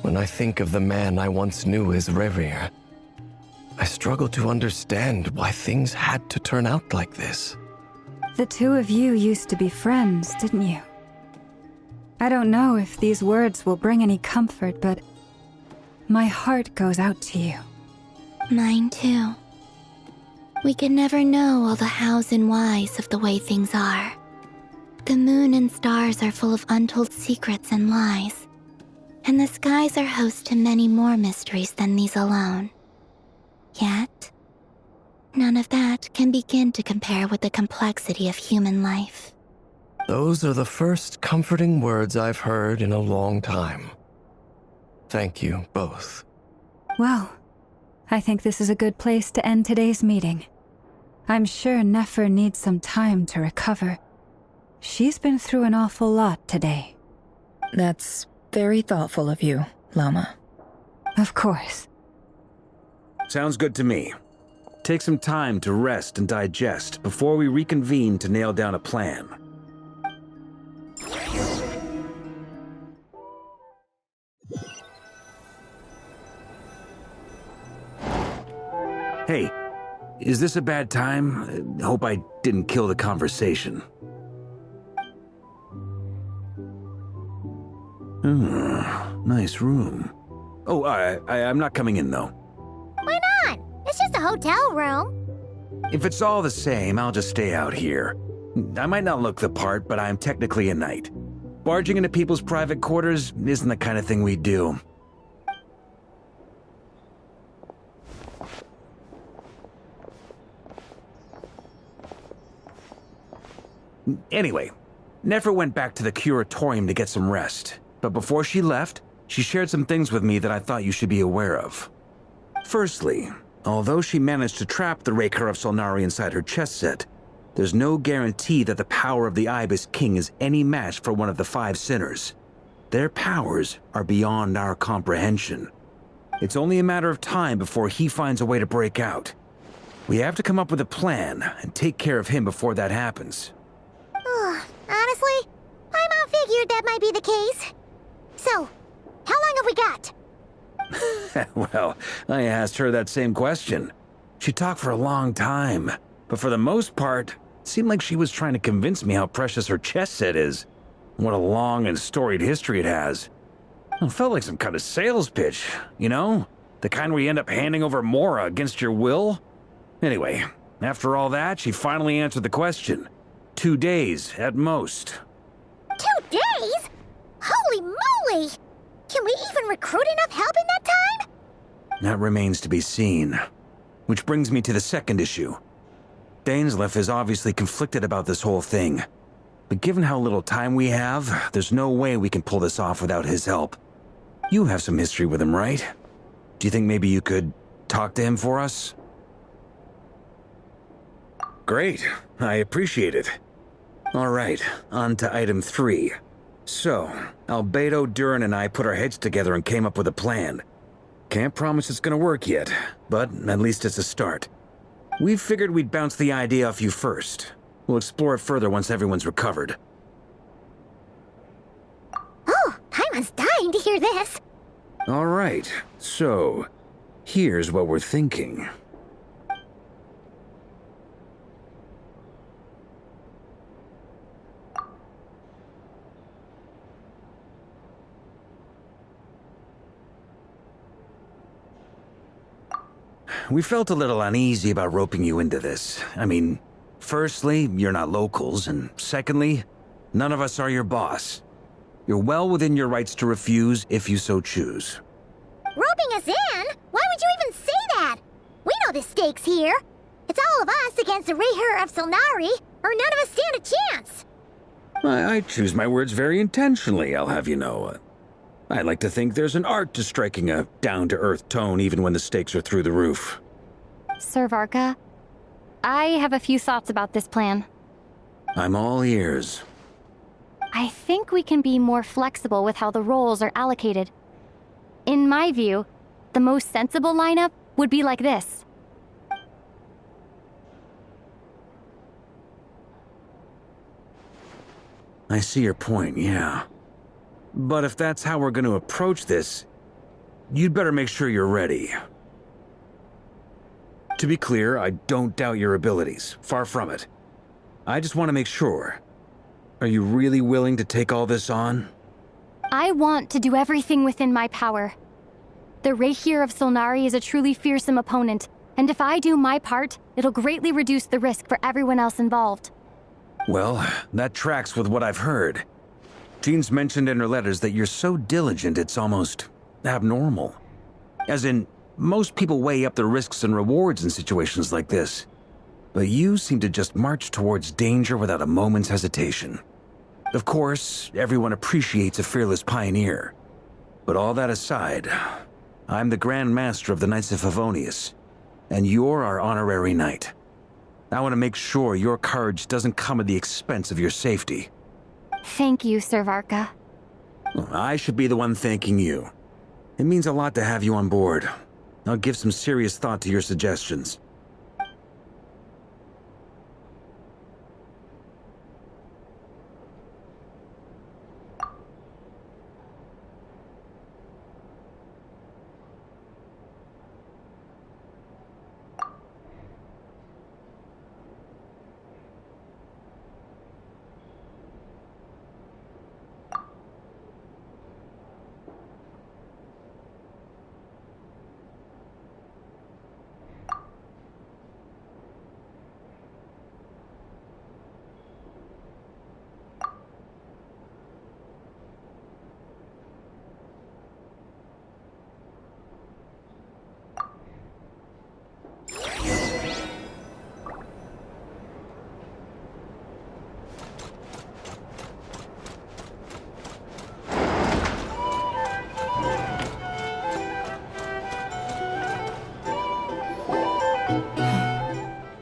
when I think of the man I once knew as Rerir, I struggle to understand why things had to turn out like this. The two of you used to be friends, didn't you? I don't know if these words will bring any comfort, but my heart goes out to you. Mine too. We could never know all the hows and whys of the way things are. The moon and stars are full of untold secrets and lies, and the skies are host to many more mysteries than these alone. Yet, none of that can begin to compare with the complexity of human life. Those are the first comforting words I've heard in a long time. Thank you both. Well, I think this is a good place to end today's meeting. I'm sure Nefer needs some time to recover. She's been through an awful lot today. That's very thoughtful of you, Lama. Of course. Sounds good to me. Take some time to rest and digest before we reconvene to nail down a plan. Hey, is this a bad time? Hope I didn't kill the conversation. Nice room. Oh, I'm not coming in, though. Why not? It's just a hotel room. If it's all the same, I'll just stay out here. I might not look the part, but I'm technically a knight. Barging into people's private quarters isn't the kind of thing we do. Anyway, Nefer went back to the curatorium to get some rest. But before she left, she shared some things with me that I thought you should be aware of. Firstly, although she managed to trap the Raker of Solnari inside her chest set, there's no guarantee that the power of the Ibis King is any match for one of the 5 sinners. Their powers are beyond our comprehension. It's only a matter of time before he finds a way to break out. We have to come up with a plan and take care of him before that happens. Honestly, my mom figured that might be the case. So, how long have we got? Well, I asked her that same question. She talked for a long time, but for the most part, it seemed like she was trying to convince me how precious her chess set is. What a long and storied history it has. It felt like some kind of sales pitch, you know? The kind where you end up handing over Mora against your will? Anyway, after all that, she finally answered the question. 2 days, at most. 2 days? Holy moly! Can we even recruit enough help in that time? That remains to be seen. Which brings me to the second issue. Dainsleif is obviously conflicted about this whole thing. But given how little time we have, there's no way we can pull this off without his help. You have some history with him, right? Do you think maybe you could talk to him for us? Great. I appreciate it. All right, on to item 3. So, Albedo, Durin, and I put our heads together and came up with a plan. Can't promise it's gonna work yet, but at least it's a start. We figured we'd bounce the idea off you first. We'll explore it further once everyone's recovered. Oh, Paimon's dying to hear this. All right, so here's what we're thinking. We felt a little uneasy about roping you into this. I mean, firstly, you're not locals, and secondly, none of us are your boss. You're well within your rights to refuse if you so choose. Roping us in? Why would you even say that? We know the stakes here. It's all of us against the Reher of Solnari, or none of us stand a chance. I choose my words very intentionally, I'll have you know. I like to think there's an art to striking a down-to-earth tone even when the stakes are through the roof. Sir Varka, I have a few thoughts about this plan. I'm all ears. I think we can be more flexible with how the roles are allocated. In my view, the most sensible lineup would be like this. I see your point, yeah. But if that's how we're going to approach this, you'd better make sure you're ready. To be clear, I don't doubt your abilities. Far from it. I just want to make sure. Are you really willing to take all this on? I want to do everything within my power. The Rehyr of Solnari is a truly fearsome opponent, and if I do my part, it'll greatly reduce the risk for everyone else involved. Well, that tracks with what I've heard. Jean's mentioned in her letters that you're so diligent it's almost abnormal. As in, most people weigh up the risks and rewards in situations like this. But you seem to just march towards danger without a moment's hesitation. Of course, everyone appreciates a fearless pioneer. But all that aside, I'm the Grand Master of the Knights of Favonius, and you're our honorary knight. I want to make sure your courage doesn't come at the expense of your safety. Thank you, Sir Varka. I should be the one thanking you. It means a lot to have you on board. I'll give some serious thought to your suggestions.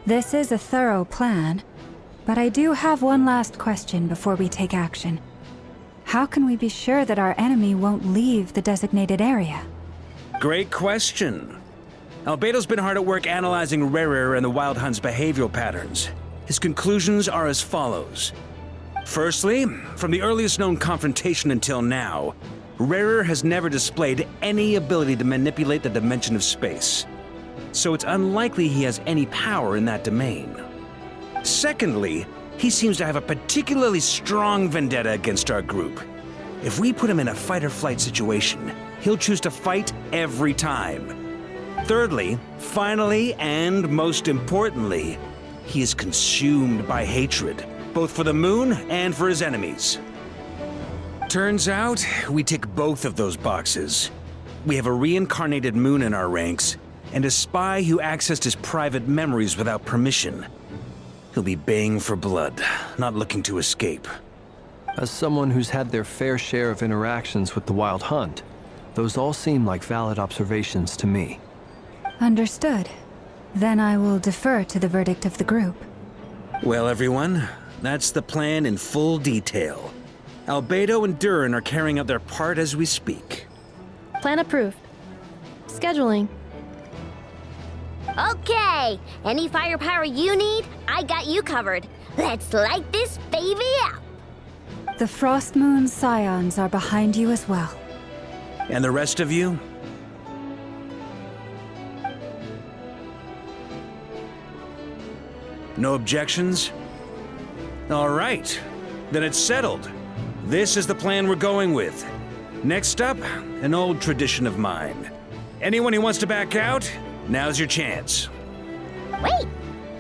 This is a thorough plan, but I do have one last question before we take action. How can we be sure that our enemy won't leave the designated area? Great question. Albedo's been hard at work analyzing Rehyr and the Wild Hunt's behavioral patterns. His conclusions are as follows. Firstly, from the earliest known confrontation until now, Rehyr has never displayed any ability to manipulate the dimension of space. So it's unlikely he has any power in that domain. Secondly, he seems to have a particularly strong vendetta against our group. If we put him in a fight-or-flight situation, he'll choose to fight every time. Thirdly, finally, and most importantly, he is consumed by hatred, both for the moon and for his enemies. Turns out, we tick both of those boxes. We have a reincarnated moon in our ranks, and a spy who accessed his private memories without permission. He'll be baying for blood, not looking to escape. As someone who's had their fair share of interactions with the Wild Hunt, those all seem like valid observations to me. Understood. Then I will defer to the verdict of the group. Well, everyone, that's the plan in full detail. Albedo and Durin are carrying out their part as we speak. Plan approved. Scheduling. Okay, any firepower you need, I got you covered. Let's light this baby up. The Frost Moon Scions are behind you as well. And the rest of you? No objections? All right, then it's settled. This is the plan we're going with. Next up, an old tradition of mine. Anyone who wants to back out, now's your chance. Wait,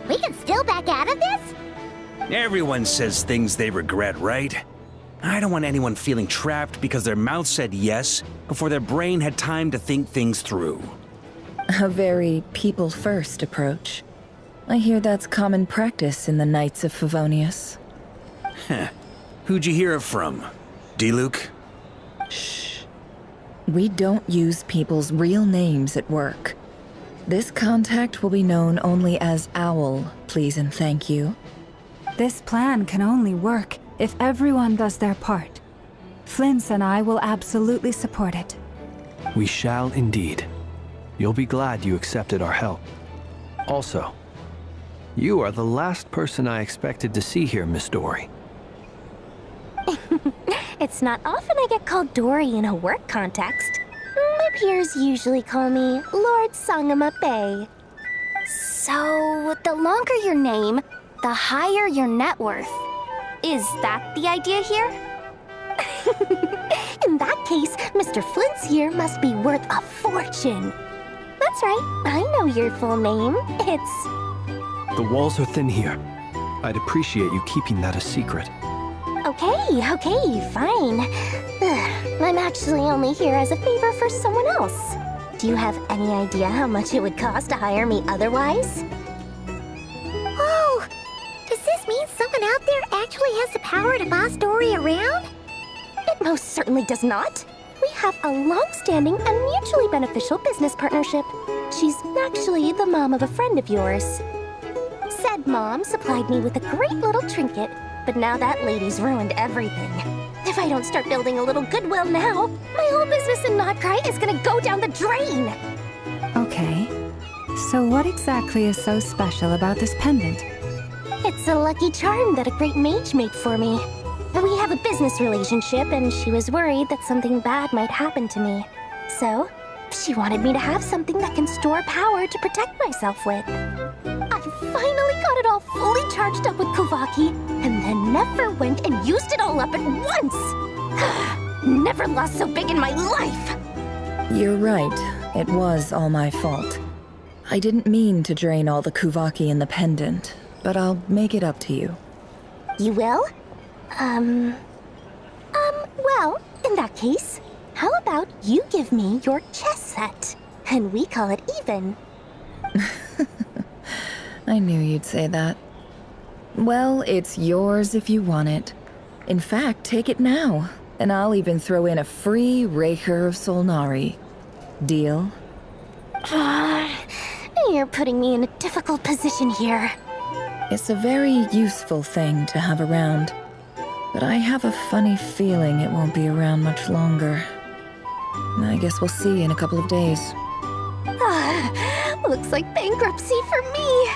we can still back out of this? Everyone says things they regret, right? I don't want anyone feeling trapped because their mouth said yes before their brain had time to think things through. A very people-first approach. I hear that's common practice in the Knights of Favonius. Heh. Who'd you hear it from? D-Luke? Shh. We don't use people's real names at work. This contact will be known only as Owl, please and thank you. This plan can only work if everyone does their part. Flint's and I will absolutely support it. We shall indeed. You'll be glad you accepted our help. Also, you are the last person I expected to see here, Miss Dory. It's not often I get called Dory in a work context. My peers usually call me Lord Sangama Bay. So, the longer your name, the higher your net worth. Is that the idea here? In that case, Mr. Flint's here must be worth a fortune. That's right, I know your full name. It's... The walls are thin here. I'd appreciate you keeping that a secret. Okay, fine. I'm actually only here as a favor for someone else. Do you have any idea how much it would cost to hire me otherwise? Oh, does this mean someone out there actually has the power to boss Dory around? It most certainly does not. We have a long-standing and mutually beneficial business partnership. She's actually the mom of a friend of yours. Said mom supplied me with a great little trinket, but now that lady's ruined everything. If I don't start building a little goodwill now, my whole business in Notcry is gonna go down the drain! Okay. So what exactly is so special about this pendant? It's a lucky charm that a great mage made for me. We have a business relationship, and she was worried that something bad might happen to me. So, she wanted me to have something that can store power to protect myself with. I finally got it all fully charged up with Kovaki, and then never went and used it all up at once! Never lost so big in my life! You're right. It was all my fault. I didn't mean to drain all the Kuvaki in the pendant, but I'll make it up to you. You will? Well, in that case, how about you give me your chess set, and we call it even? I knew you'd say that. Well, it's yours if you want it. In fact, take it now, and I'll even throw in a free Raker of Solnari. Deal? You're putting me in a difficult position here. It's a very useful thing to have around, but I have a funny feeling it won't be around much longer. I guess we'll see in a couple of days. Looks like bankruptcy for me.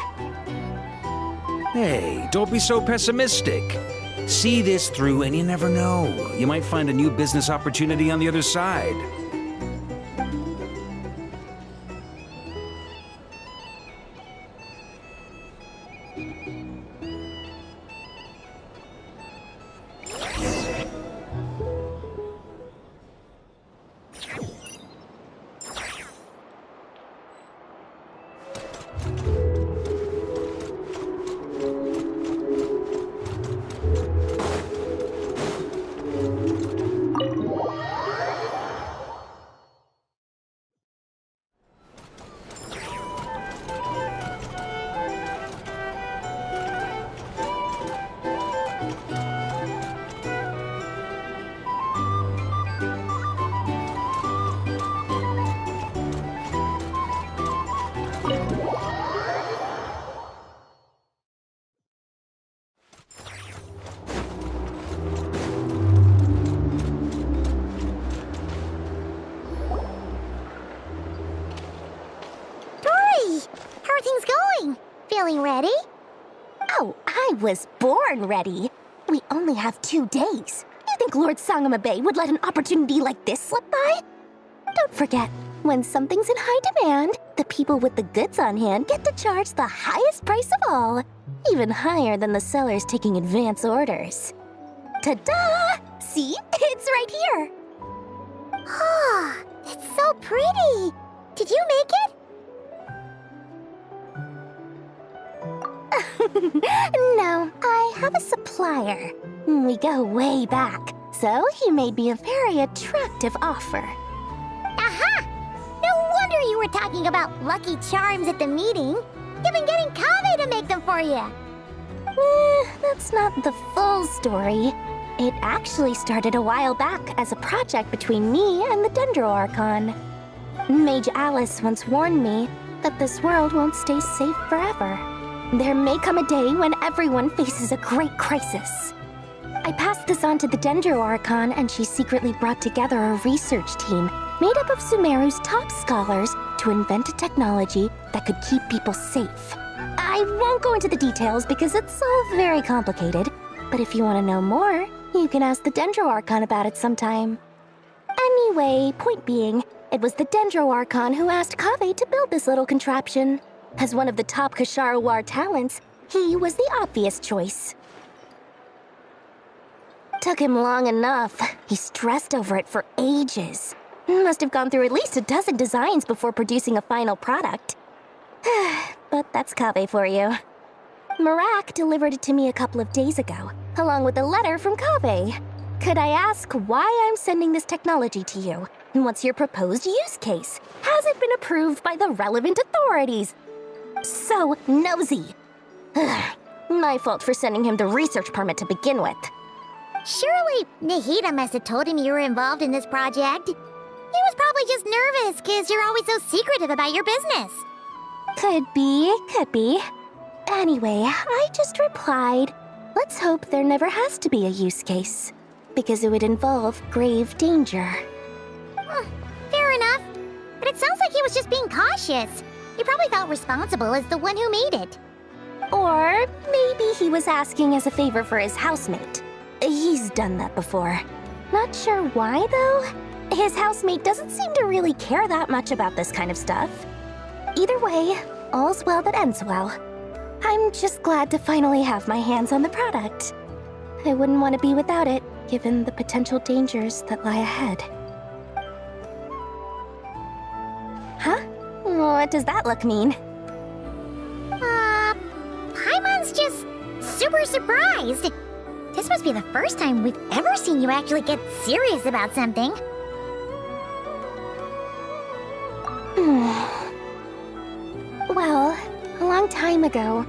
Hey, don't be so pessimistic. See this through and you never know. You might find a new business opportunity on the other side. Feeling ready? Oh, I was born ready. We only have 2 days. You think Lord Sangama Bay would let an opportunity like this slip by? Don't forget, when something's in high demand, the people with the goods on hand get to charge the highest price of all, even higher than the sellers taking advance orders. Ta-da! See? It's right here! Ah, it's so pretty! Did you make it? No, I have a supplier. We go way back, so he made me a very attractive offer. Aha! No wonder you were talking about Lucky Charms at the meeting. You've been getting Kaveh to make them for you. That's not the full story. It actually started a while back as a project between me and the Dendro Archon. Mage Alice once warned me that this world won't stay safe forever. There may come a day when everyone faces a great crisis. I passed this on to the Dendro Archon, and she secretly brought together a research team made up of Sumeru's top scholars to invent a technology that could keep people safe. I won't go into the details because it's all very complicated, but if you want to know more, you can ask the Dendro Archon about it sometime. Anyway, point being, it was the Dendro Archon who asked Kaveh to build this little contraption. As one of the top Kashara War talents, he was the obvious choice. Took him long enough. He stressed over it for ages. Must have gone through at least a dozen designs before producing a final product. But that's Kaveh for you. Marak delivered it to me a couple of days ago, along with a letter from Kaveh. Could I ask why I'm sending this technology to you? And what's your proposed use case? Has it been approved by the relevant authorities? So nosy. My fault for sending him the research permit to begin with. Surely Nahida must have told him you were involved in this project. He was probably just nervous because you're always so secretive about your business. Could be. Anyway, I just replied, let's hope there never has to be a use case, because it would involve grave danger. Fair enough. But it sounds like he was just being cautious. He probably felt responsible as the one who made it. Or maybe he was asking as a favor for his housemate. He's done that before. Not sure why, though. His housemate doesn't seem to really care that much about this kind of stuff. Either way, all's well that ends well. I'm just glad to finally have my hands on the product. I wouldn't want to be without it, given the potential dangers that lie ahead. Huh? What does that look mean? Paimon's just super surprised. This must be the first time we've ever seen you actually get serious about something. Well, a long time ago,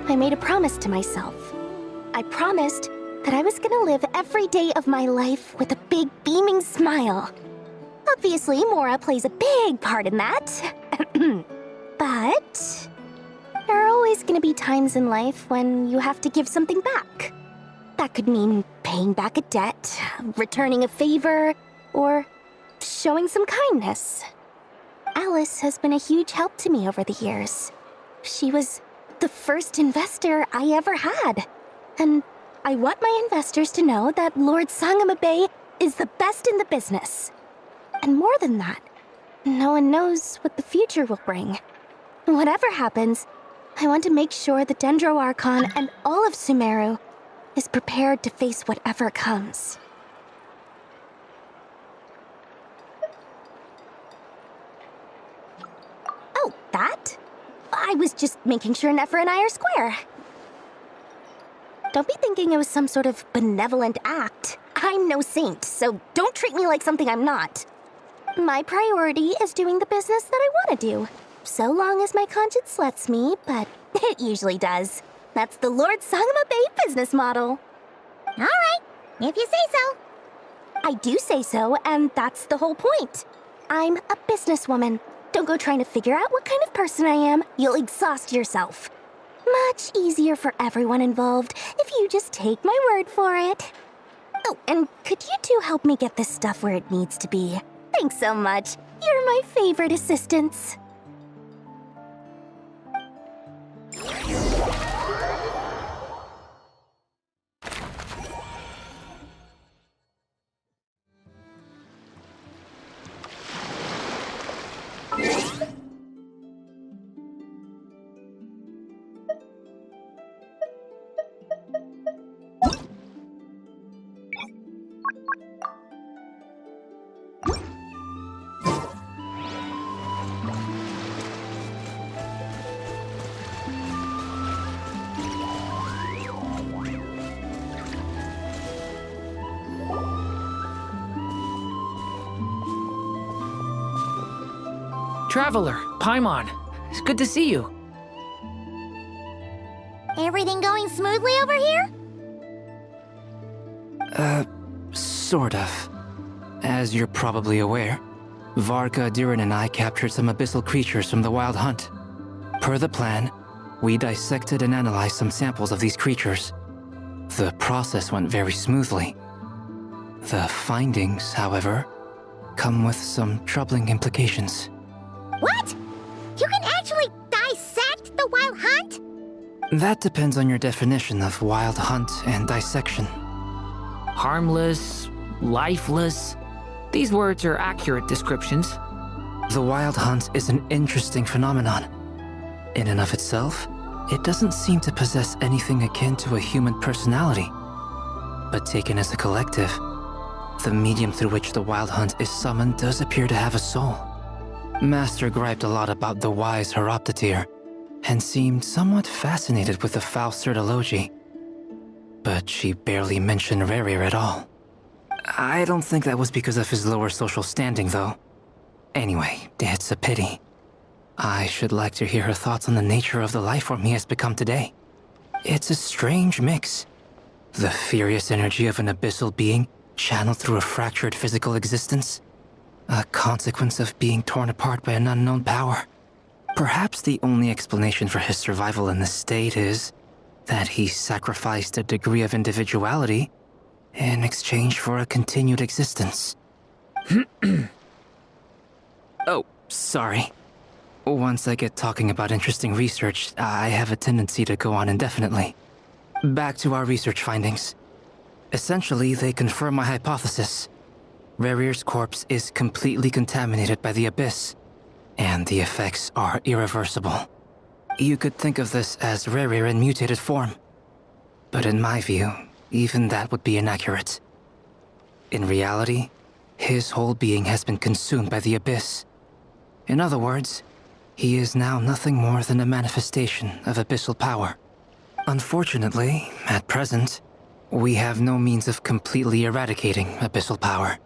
I made a promise to myself. I promised that I was gonna live every day of my life with a big beaming smile. Obviously, Mora plays a big part in that. But there are always gonna be times in life when you have to give something back. That could mean paying back a debt, returning a favor, or showing some kindness. Alice has been a huge help to me over the years. She was the first investor I ever had. And I want my investors to know that Lord Sangama Bay is the best in the business. And more than that, no one knows what the future will bring. Whatever happens, I want to make sure the Dendro Archon and all of Sumeru is prepared to face whatever comes. Oh, that? I was just making sure Nefer and I are square. Don't be thinking it was some sort of benevolent act. I'm no saint, so don't treat me like something I'm not. My priority is doing the business that I want to do, so long as my conscience lets me, but it usually does. That's the Lord Sangama Bay business model. All right, if you say so. I do say so, and that's the whole point. I'm a businesswoman. Don't go trying to figure out what kind of person I am. You'll exhaust yourself. Much easier for everyone involved if you just take my word for it. Oh, and could you two help me get this stuff where it needs to be? Thanks so much. You're my favorite assistants. Traveler, Paimon, it's good to see you. Everything going smoothly over here? Sort of. As you're probably aware, Varka, Durin, and I captured some abyssal creatures from the Wild Hunt. Per the plan, we dissected and analyzed some samples of these creatures. The process went very smoothly. The findings, however, come with some troubling implications. What? You can actually dissect the Wild Hunt? That depends on your definition of Wild Hunt and dissection. Harmless, lifeless. These words are accurate descriptions. The Wild Hunt is an interesting phenomenon. In and of itself, it doesn't seem to possess anything akin to a human personality. But taken as a collective, the medium through which the Wild Hunt is summoned does appear to have a soul. Master griped a lot about the wise Horoptetyr, and seemed somewhat fascinated with the Faustserd Elegy. But she barely mentioned Rerir at all. I don't think that was because of his lower social standing, though. Anyway, it's a pity. I should like to hear her thoughts on the nature of the life form he has become today. It's a strange mix. The furious energy of an abyssal being channeled through a fractured physical existence. A consequence of being torn apart by an unknown power. Perhaps the only explanation for his survival in this state is that he sacrificed a degree of individuality in exchange for a continued existence. Oh, sorry. Once I get talking about interesting research, I have a tendency to go on indefinitely. Back to our research findings. Essentially, they confirm my hypothesis. Rerir's corpse is completely contaminated by the Abyss, and the effects are irreversible. You could think of this as Rerir in mutated form. But in my view, even that would be inaccurate. In reality, his whole being has been consumed by the Abyss. In other words, he is now nothing more than a manifestation of abyssal power. Unfortunately, at present, we have no means of completely eradicating abyssal power.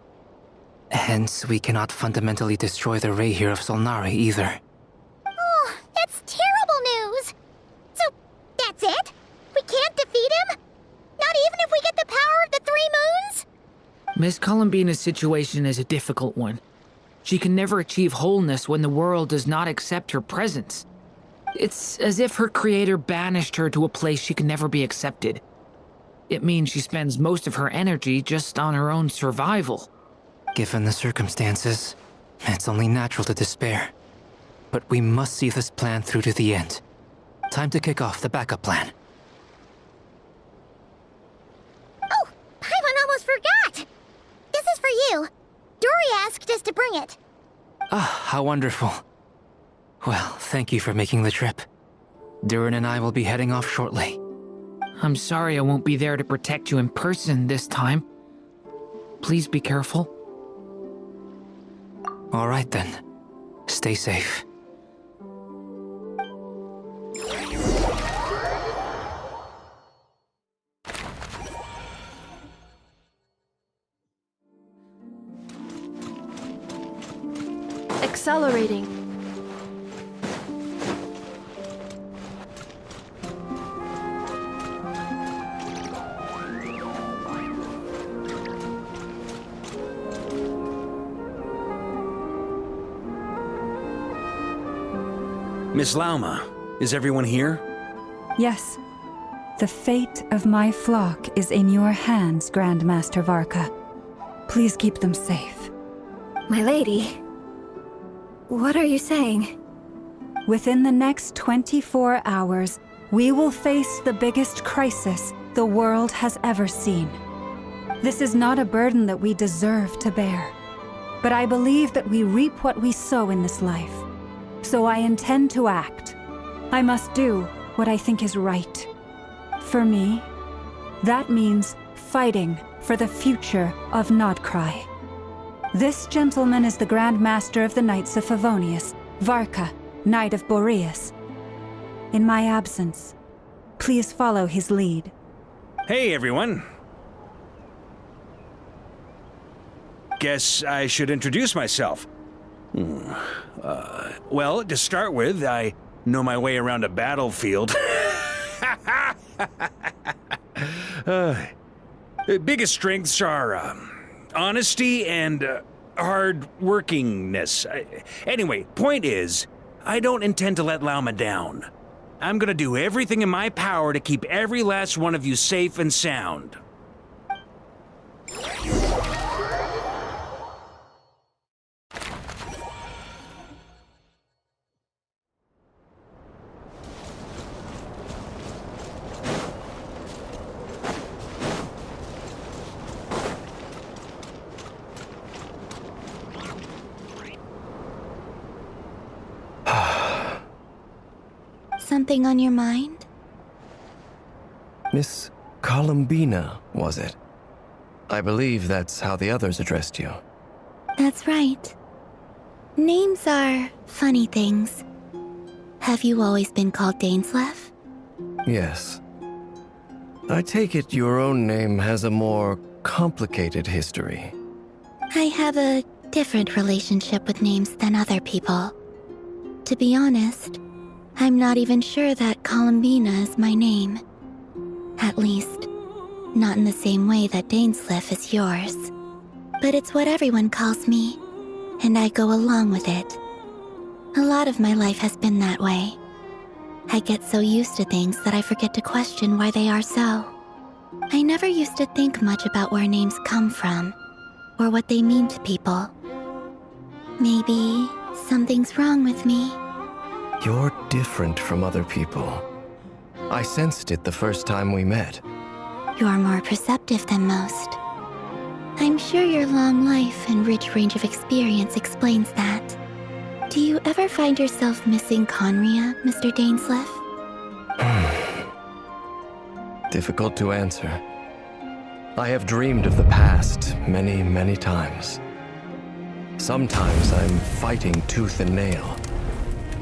Hence, we cannot fundamentally destroy the Rerir of Solnari either. Oh, that's terrible news! So, that's it? We can't defeat him? Not even if we get the power of the Three Moons? Miss Columbina's situation is a difficult one. She can never achieve wholeness when the world does not accept her presence. It's as if her creator banished her to a place she can never be accepted. It means she spends most of her energy just on her own survival. Given the circumstances, it's only natural to despair. But we must see this plan through to the end. Time to kick off the backup plan. Oh, Paimon almost forgot! This is for you. Dory asked us to bring it. Ah, how wonderful. Well, thank you for making the trip. Durin and I will be heading off shortly. I'm sorry I won't be there to protect you in person this time. Please be careful. All right then. Stay safe. Accelerating. Miss Lauma, is everyone here? Yes. The fate of my flock is in your hands, Grand Master Varka. Please keep them safe. My lady, what are you saying? Within the next 24 hours, we will face the biggest crisis the world has ever seen. This is not a burden that we deserve to bear, but I believe that we reap what we sow in this life. So I intend to act. I must do what I think is right. For me, that means fighting for the future of Nodcry. This gentleman is the Grand Master of the Knights of Favonius, Varka, Knight of Boreas. In my absence, please follow his lead. Hey, everyone. Guess I should introduce myself. Well, to start with, I know my way around a battlefield. Biggest strengths are honesty and hard-workingness. Anyway, point is, I don't intend to let Lauma down. I'm gonna do everything in my power to keep every last one of you safe and sound. Something on your mind? Miss Columbina, was it? I believe that's how the others addressed you. That's right. Names are funny things. Have you always been called Dainsleif? Yes. I take it your own name has a more complicated history. I have a different relationship with names than other people. To be honest, I'm not even sure that Columbina is my name. At least, not in the same way that Dainsleif is yours. But it's what everyone calls me, and I go along with it. A lot of my life has been that way. I get so used to things that I forget to question why they are so. I never used to think much about where names come from, or what they mean to people. Maybe something's wrong with me. You're different from other people. I sensed it the first time we met. You're more perceptive than most. I'm sure your long life and rich range of experience explains that. Do you ever find yourself missing Conria, Mr. Dainsleif? Difficult to answer. I have dreamed of the past many, many times. Sometimes I'm fighting tooth and nail.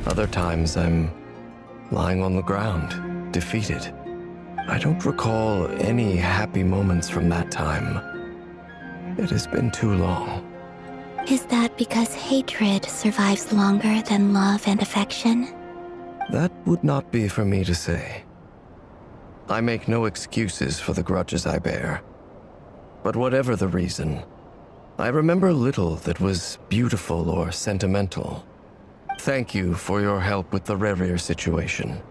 Other times I'm lying on the ground, defeated. I don't recall any happy moments from that time. It has been too long. Is that because hatred survives longer than love and affection? That would not be for me to say. I make no excuses for the grudges I bear. But whatever the reason, I remember little that was beautiful or sentimental. Thank you for your help with the Rerir situation.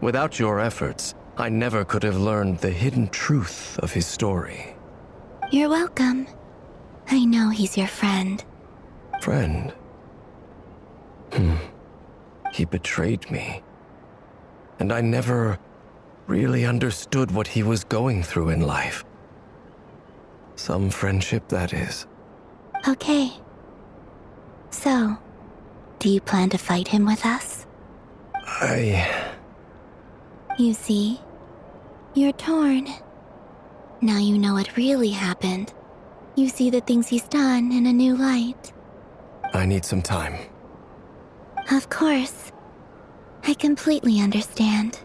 Without your efforts, I never could have learned the hidden truth of his story. You're welcome. I know he's your friend. Friend? He betrayed me. And I never really understood what he was going through in life. Some friendship, that is. Okay. So, do you plan to fight him with us? You see, you're torn. Now you know what really happened. You see the things he's done in a new light. I need some time. Of course. I completely understand.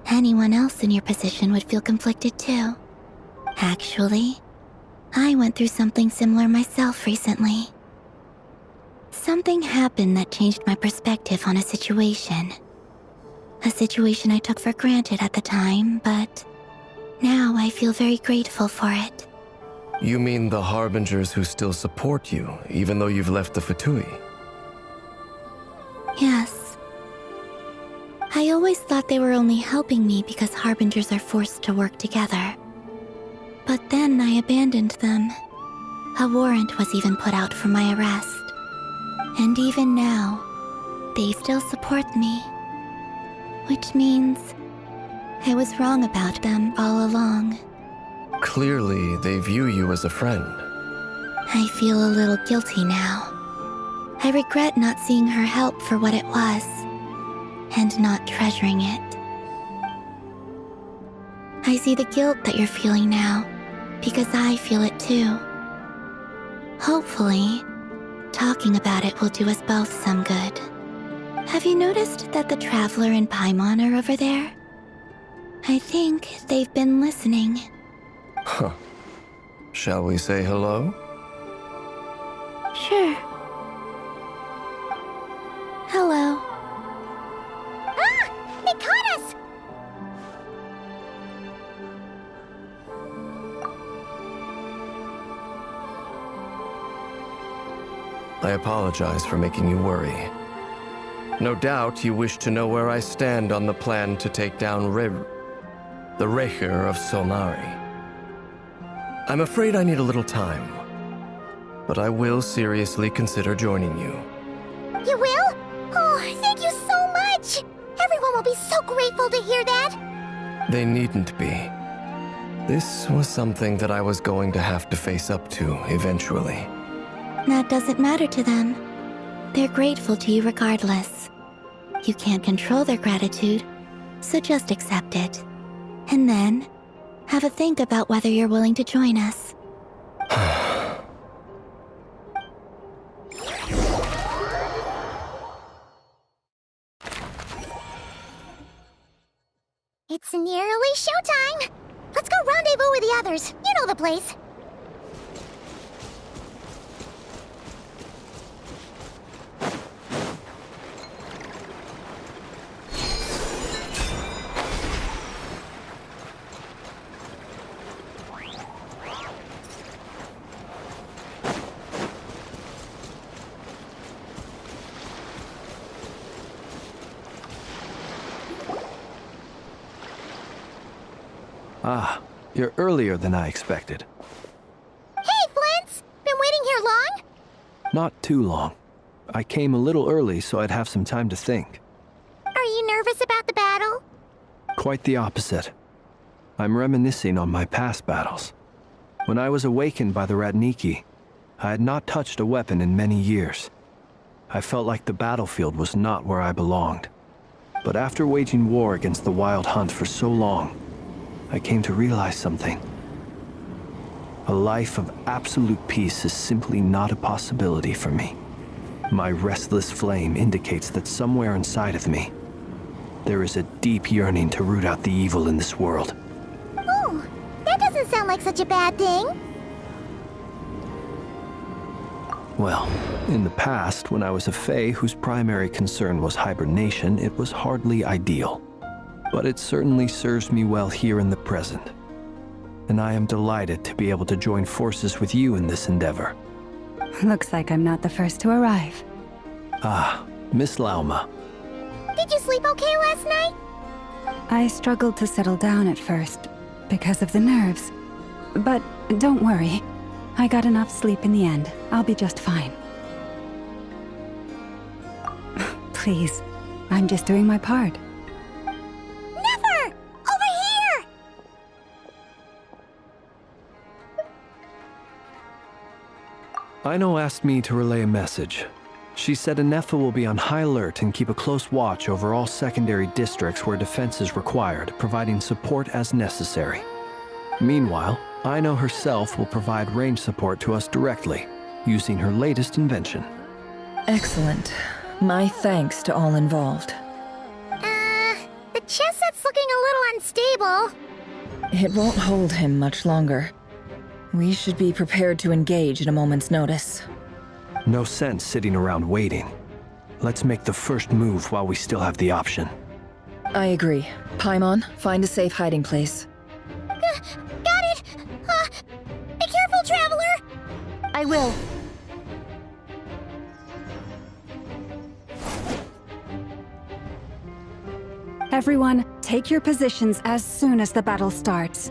Anyone else in your position would feel conflicted too. Actually, I went through something similar myself recently. Something happened that changed my perspective on a situation. A situation I took for granted at the time, but now I feel very grateful for it. You mean the Harbingers who still support you, even though you've left the Fatui? Yes. I always thought they were only helping me because Harbingers are forced to work together. But then I abandoned them. A warrant was even put out for my arrest. And even now, they still support me. Which means I was wrong about them all along. Clearly, they view you as a friend. I feel a little guilty now. I regret not seeing her help for what it was, and not treasuring it. I see the guilt that you're feeling now, because I feel it too. Hopefully, talking about it will do us both some good. Have you noticed that the Traveler and Paimon are over there? I think they've been listening. Huh. Shall we say hello? Sure. Hello. Ah! They caught us! I apologize for making you worry. No doubt you wish to know where I stand on the plan to take down the Recher of Solnari. I'm afraid I need a little time, but I will seriously consider joining you. You will? Oh, thank you so much! Everyone will be so grateful to hear that! They needn't be. This was something that I was going to have to face up to eventually. That doesn't matter to them. They're grateful to you regardless. You can't control their gratitude, so just accept it. And then, have a think about whether you're willing to join us. It's nearly showtime! Let's go rendezvous with the others. You know the place. Ah, you're earlier than I expected. Hey, Flint's! Been waiting here long? Not too long. I came a little early so I'd have some time to think. Are you nervous about the battle? Quite the opposite. I'm reminiscing on my past battles. When I was awakened by the Ratniki, I had not touched a weapon in many years. I felt like the battlefield was not where I belonged. But after waging war against the Wild Hunt for so long, I came to realize something. A life of absolute peace is simply not a possibility for me. My restless flame indicates that somewhere inside of me, there is a deep yearning to root out the evil in this world. Oh, that doesn't sound like such a bad thing. Well, in the past, when I was a Fae whose primary concern was hibernation, it was hardly ideal. But it certainly serves me well here in the present. And I am delighted to be able to join forces with you in this endeavor. Looks like I'm not the first to arrive. Ah, Miss Lauma. Did you sleep okay last night? I struggled to settle down at first, because of the nerves. But don't worry. I got enough sleep in the end. I'll be just fine. Please, I'm just doing my part. Never! Over here! Aino asked me to relay a message. She said Anefa will be on high alert and keep a close watch over all secondary districts where defense is required, providing support as necessary. Meanwhile, Aino herself will provide range support to us directly, using her latest invention. Excellent. My thanks to all involved. The chess set's looking a little unstable. It won't hold him much longer. We should be prepared to engage at a moment's notice. No sense sitting around waiting. Let's make the first move while we still have the option. I agree. Paimon, find a safe hiding place. Got it! Be careful, Traveler! I will. Everyone, take your positions as soon as the battle starts.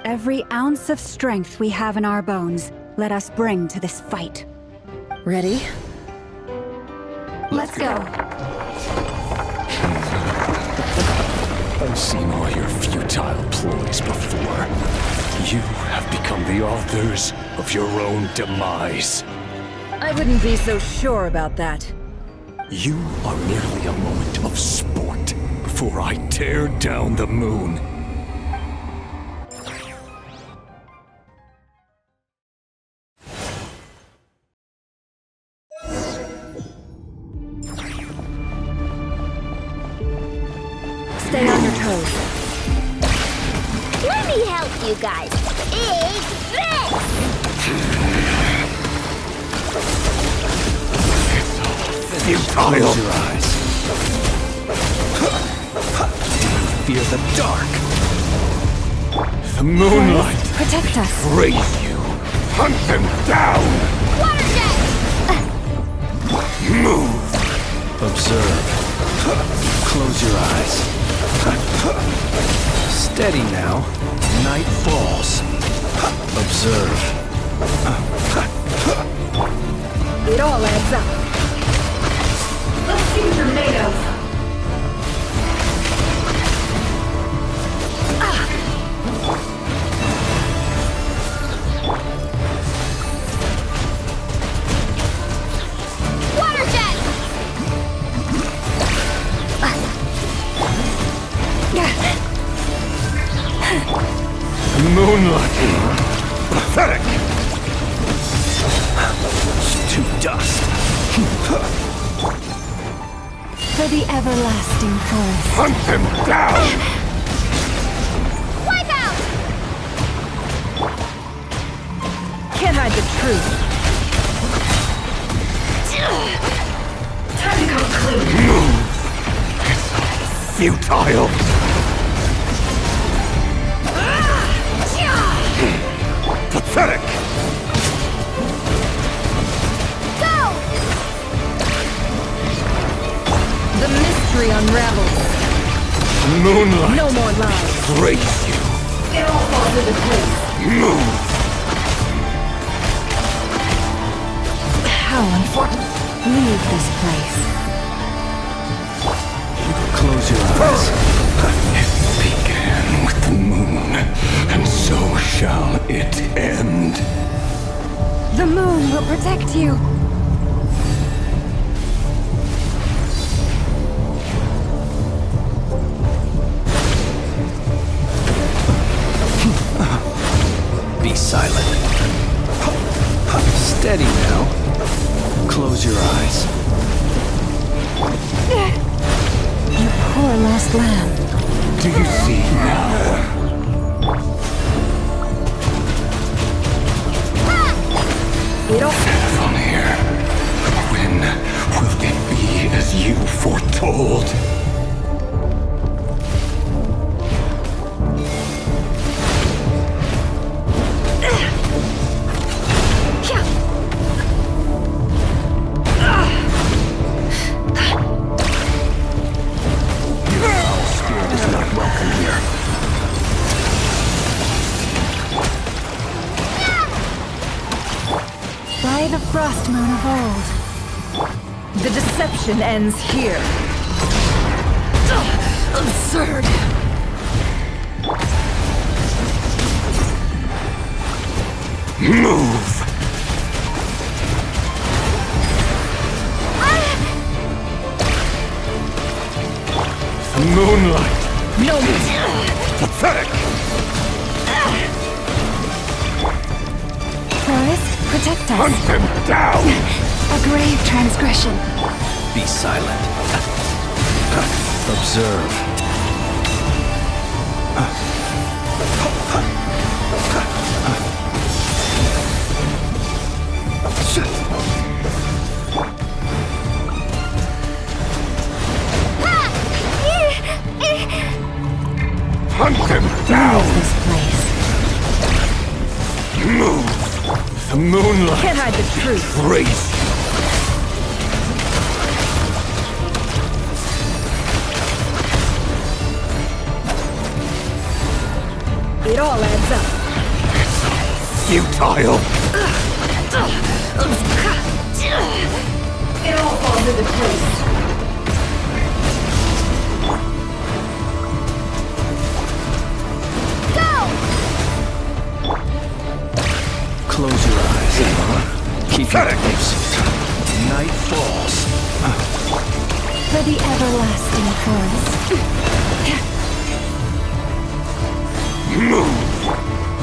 Every ounce of strength we have in our bones, let us bring to this fight. Ready? Let's go. I've seen all your futile ploys before. You have become the authors of your own demise. I wouldn't be so sure about that. You are merely a moment of sport before I tear down the moon. pose. Let me help you guys. It's this! Futile. Close your eyes. Fear the dark. The moonlight. Protect us. Raise you. Hunt them down. Watershed! Move. Observe. Close your eyes. Steady now. Night falls. Observe. It all adds up. Let's see what you're made of. Watershed! Moonlight. Pathetic. To dust. For the everlasting forest. Hunt them down. Wipe out! Can't hide the truth. Time to come clean. Move. Futile. Pathetic. Go! The mystery unravels. Moonlight. No more lies. Raise you. It all falls into place. Move. How unfortunate. Leave this place. Close your eyes. It began with the moon, and so shall it end. The moon will protect you. Be silent. Steady now. Close your eyes. You poor lost lamb. Do you see now? It all... From here, when will it be as you foretold? Spirit is not welcome here. By the frost moon of old. The deception ends here. Absurd. Move! Moonlight! No more. Pathetic! Forest, protect us. Hunt them down! A grave transgression. Be silent. Observe. Hunt them down! Leave this place. Move! The moonlight! Can't hide the truth. Raise you! It all adds up. Futile! It all falls into place. Close your eyes. Keep your close. Night falls. For the everlasting forest. Move!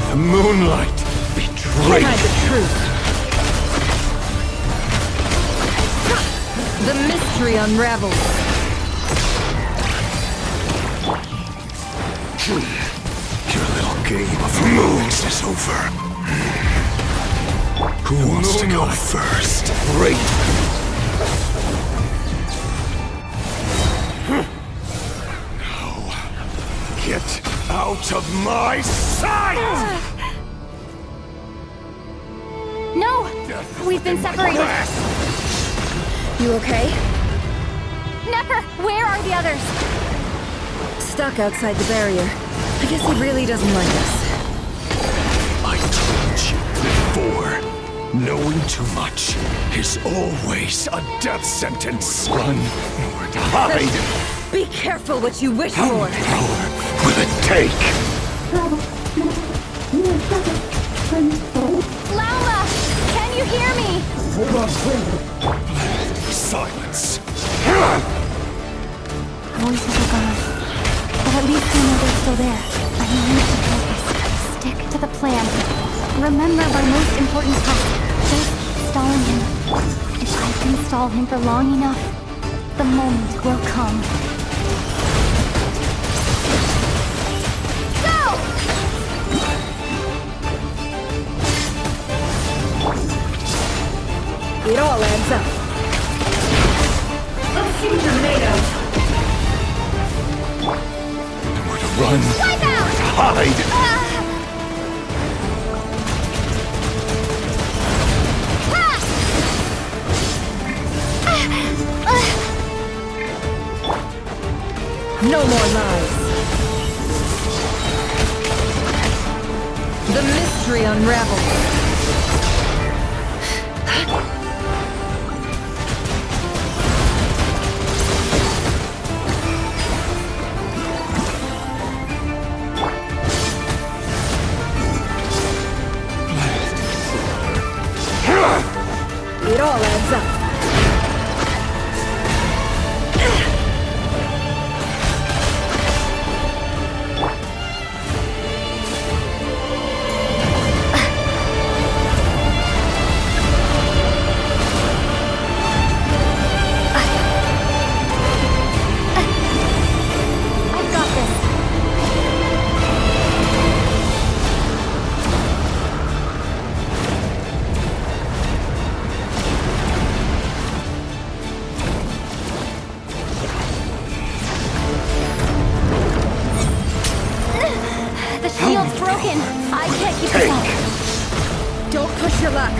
The moonlight Can't betrays hide the truth. The mystery unravels. Your little game of moves is over. Who wants to go first? Great. No. Get out of my sight! No! We've been separated. You okay? Never! Where are the others? Stuck outside the barrier. I guess he really doesn't like us. I told you before. Knowing too much is always a death sentence. Run or hide. Be careful what you wish How for. much power will it take? Laula! Can you hear me? Silence. Voices are gone. But at least I know they're still there. I need to focus. Stick to the plan. Remember my most important task. Just stalling him. If I can stall him for long enough, the moment will come. Go! It all adds up. Let's see what you're made of. Nowhere to run. Wipe out! Nowhere to hide. No more lies. The mystery unravels. It all adds up. I've got this. The shield's broken. I can't keep this up. Don't push your luck.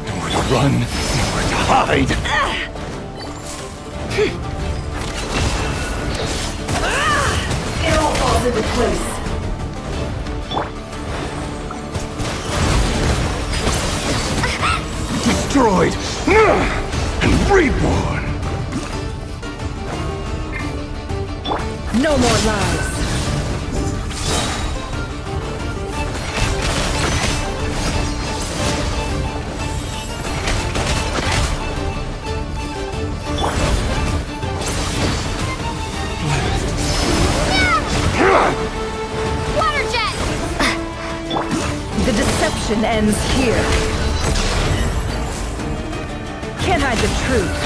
Nowhere to run. Nowhere to hide. It all falls into place. Destroyed and reborn. No more lies. Water jet! The deception ends here. Can't hide the truth.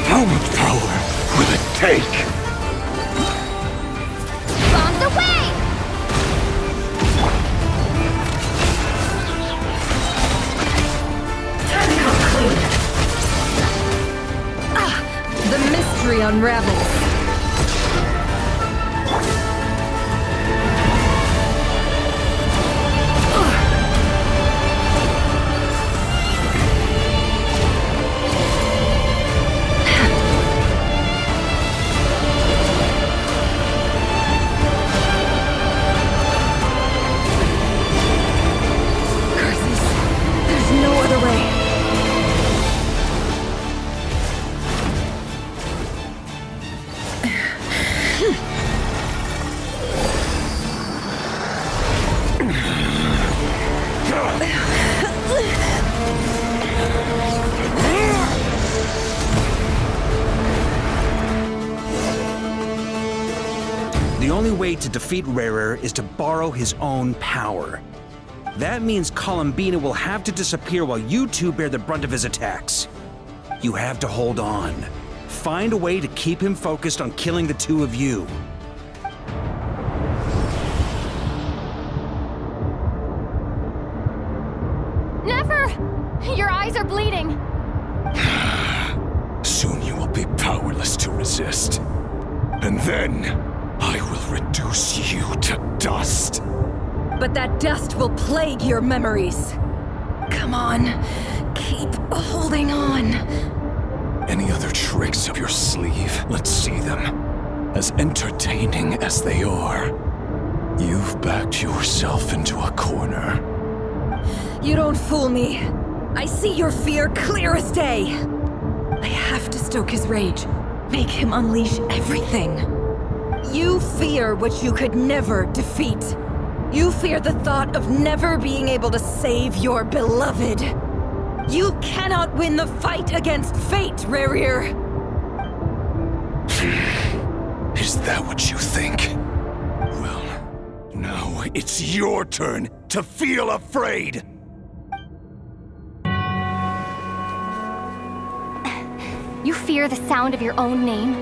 How much power will it take? Bombs away! Time to come clean. The mystery unravels. only way to defeat Rarer is to borrow his own power. That means Columbina will have to disappear while you two bear the brunt of his attacks. You have to hold on. Find a way to keep him focused on killing the two of you. Never! Your eyes are bleeding. Soon you will be powerless to resist. And then, I will reduce you to dust. But that dust will plague your memories. Come on, keep holding on. Any other tricks up your sleeve? Let's see them. As entertaining as they are, you've backed yourself into a corner. You don't fool me. I see your fear clear as day. I have to stoke his rage. Make him unleash everything. You fear what you could never defeat. You fear the thought of never being able to save your beloved. You cannot win the fight against fate, Rarir. Is that what you think? Well, now it's your turn to feel afraid! You fear the sound of your own name?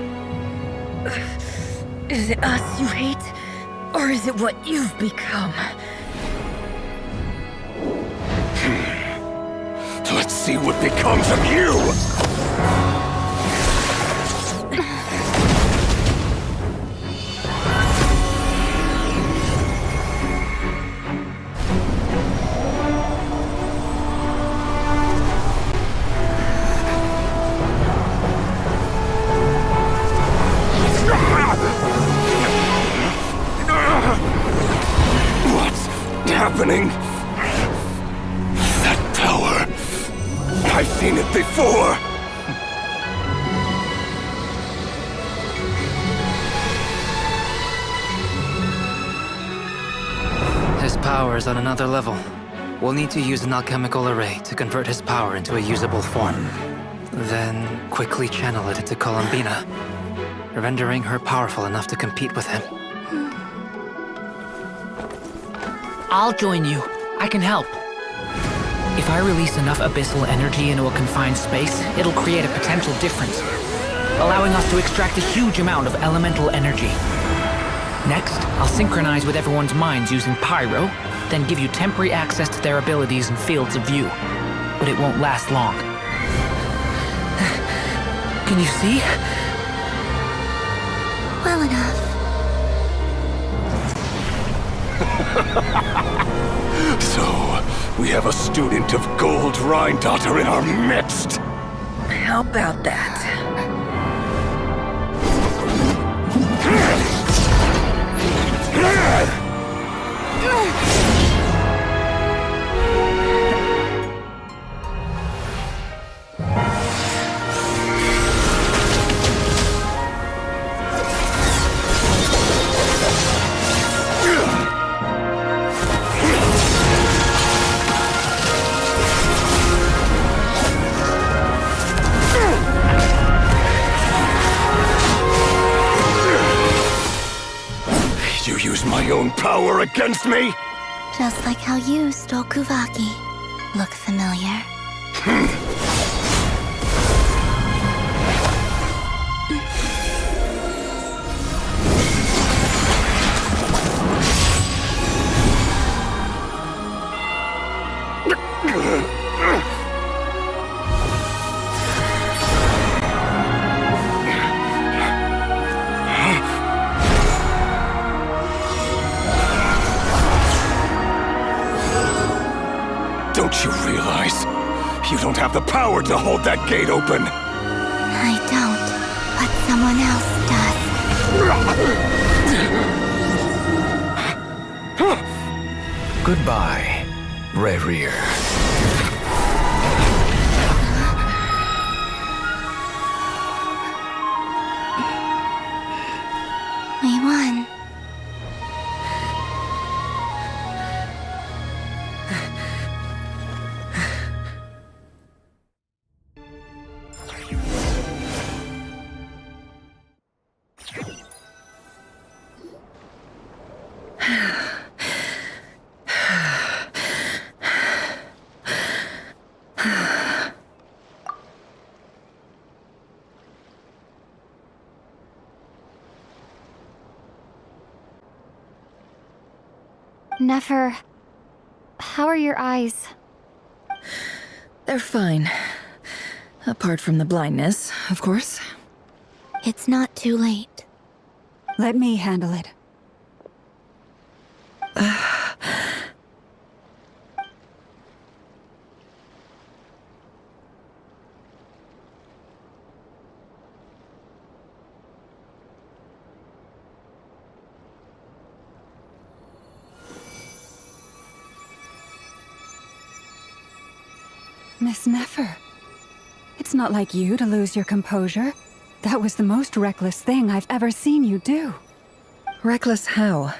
Is it us you hate? Or is it what you've become? Let's see what becomes of you! Happening? That power. I've seen it before. His power is on another level. We'll need to use an alchemical array to convert his power into a usable form. Then quickly channel it into Columbina, rendering her powerful enough to compete with him. I'll join you. I can help. If I release enough abyssal energy into a confined space, it'll create a potential difference, allowing us to extract a huge amount of elemental energy. Next, I'll synchronize with everyone's minds using Pyro, then give you temporary access to their abilities and fields of view. But it won't last long. Can you see? Well enough. So, we have a student of Gold Rhine-Daughter in our midst. How about that? You use my own power against me? Just like how you stole Kuvaki. Look familiar? Don't you realize? You don't have the power to hold that gate open! I don't, but someone else does. Goodbye, Rarir. We won. Nefer, how are your eyes? They're fine. Apart from the blindness, of course. It's not too late. Let me handle it. Miss Nefer, it's not like you to lose your composure. That was the most reckless thing I've ever seen you do. Reckless how?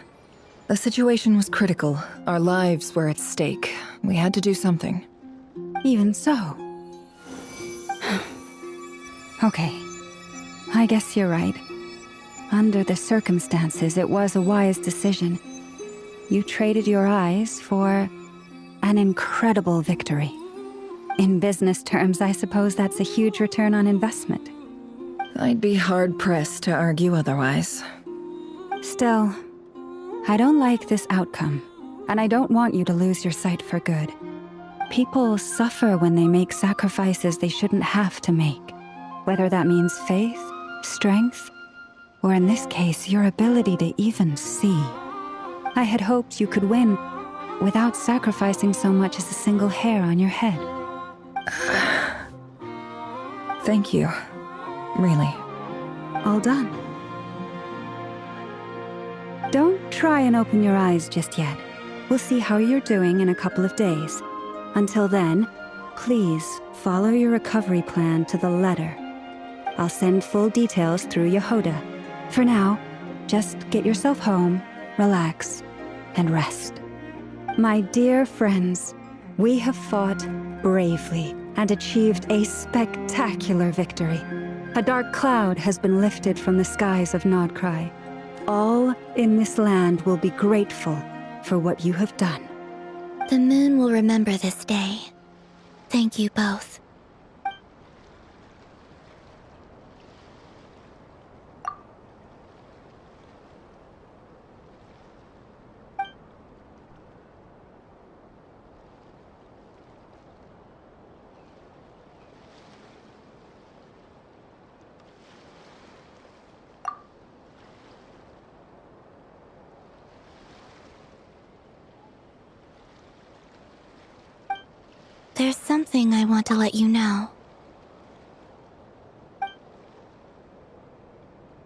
The situation was critical. Our lives were at stake. We had to do something. Even so. Okay. I guess you're right. Under the circumstances, it was a wise decision. You traded your eyes for an incredible victory. In business terms, I suppose that's a huge return on investment. I'd be hard-pressed to argue otherwise. Still, I don't like this outcome, and I don't want you to lose your sight for good. People suffer when they make sacrifices they shouldn't have to make, whether that means faith, strength, or in this case, your ability to even see. I had hoped you could win without sacrificing so much as a single hair on your head. Thank you. Really. All done. Don't try and open your eyes just yet. We'll see how you're doing in a couple of days. Until then, please follow your recovery plan to the letter. I'll send full details through Yehoda. For now, just get yourself home, relax, and rest. My dear friends, we have fought bravely and achieved a spectacular victory. A dark cloud has been lifted from the skies of Nodcry. All in this land will be grateful for what you have done. The moon will remember this day. Thank you both. There's something I want to let you know.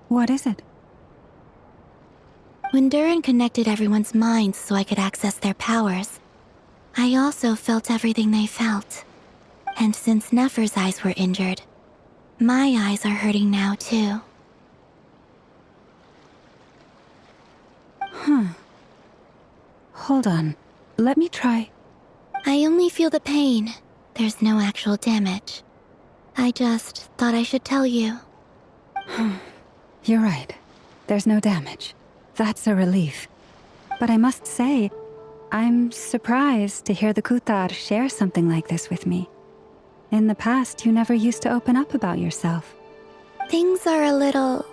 What is it? When Durin connected everyone's minds so I could access their powers, I also felt everything they felt. And since Nefer's eyes were injured, my eyes are hurting now too. Hold on. Let me try. I only feel the pain. There's no actual damage. I just thought I should tell you. You're right. There's no damage. That's a relief. But I must say, I'm surprised to hear the Kutar share something like this with me. In the past, you never used to open up about yourself. Things are a little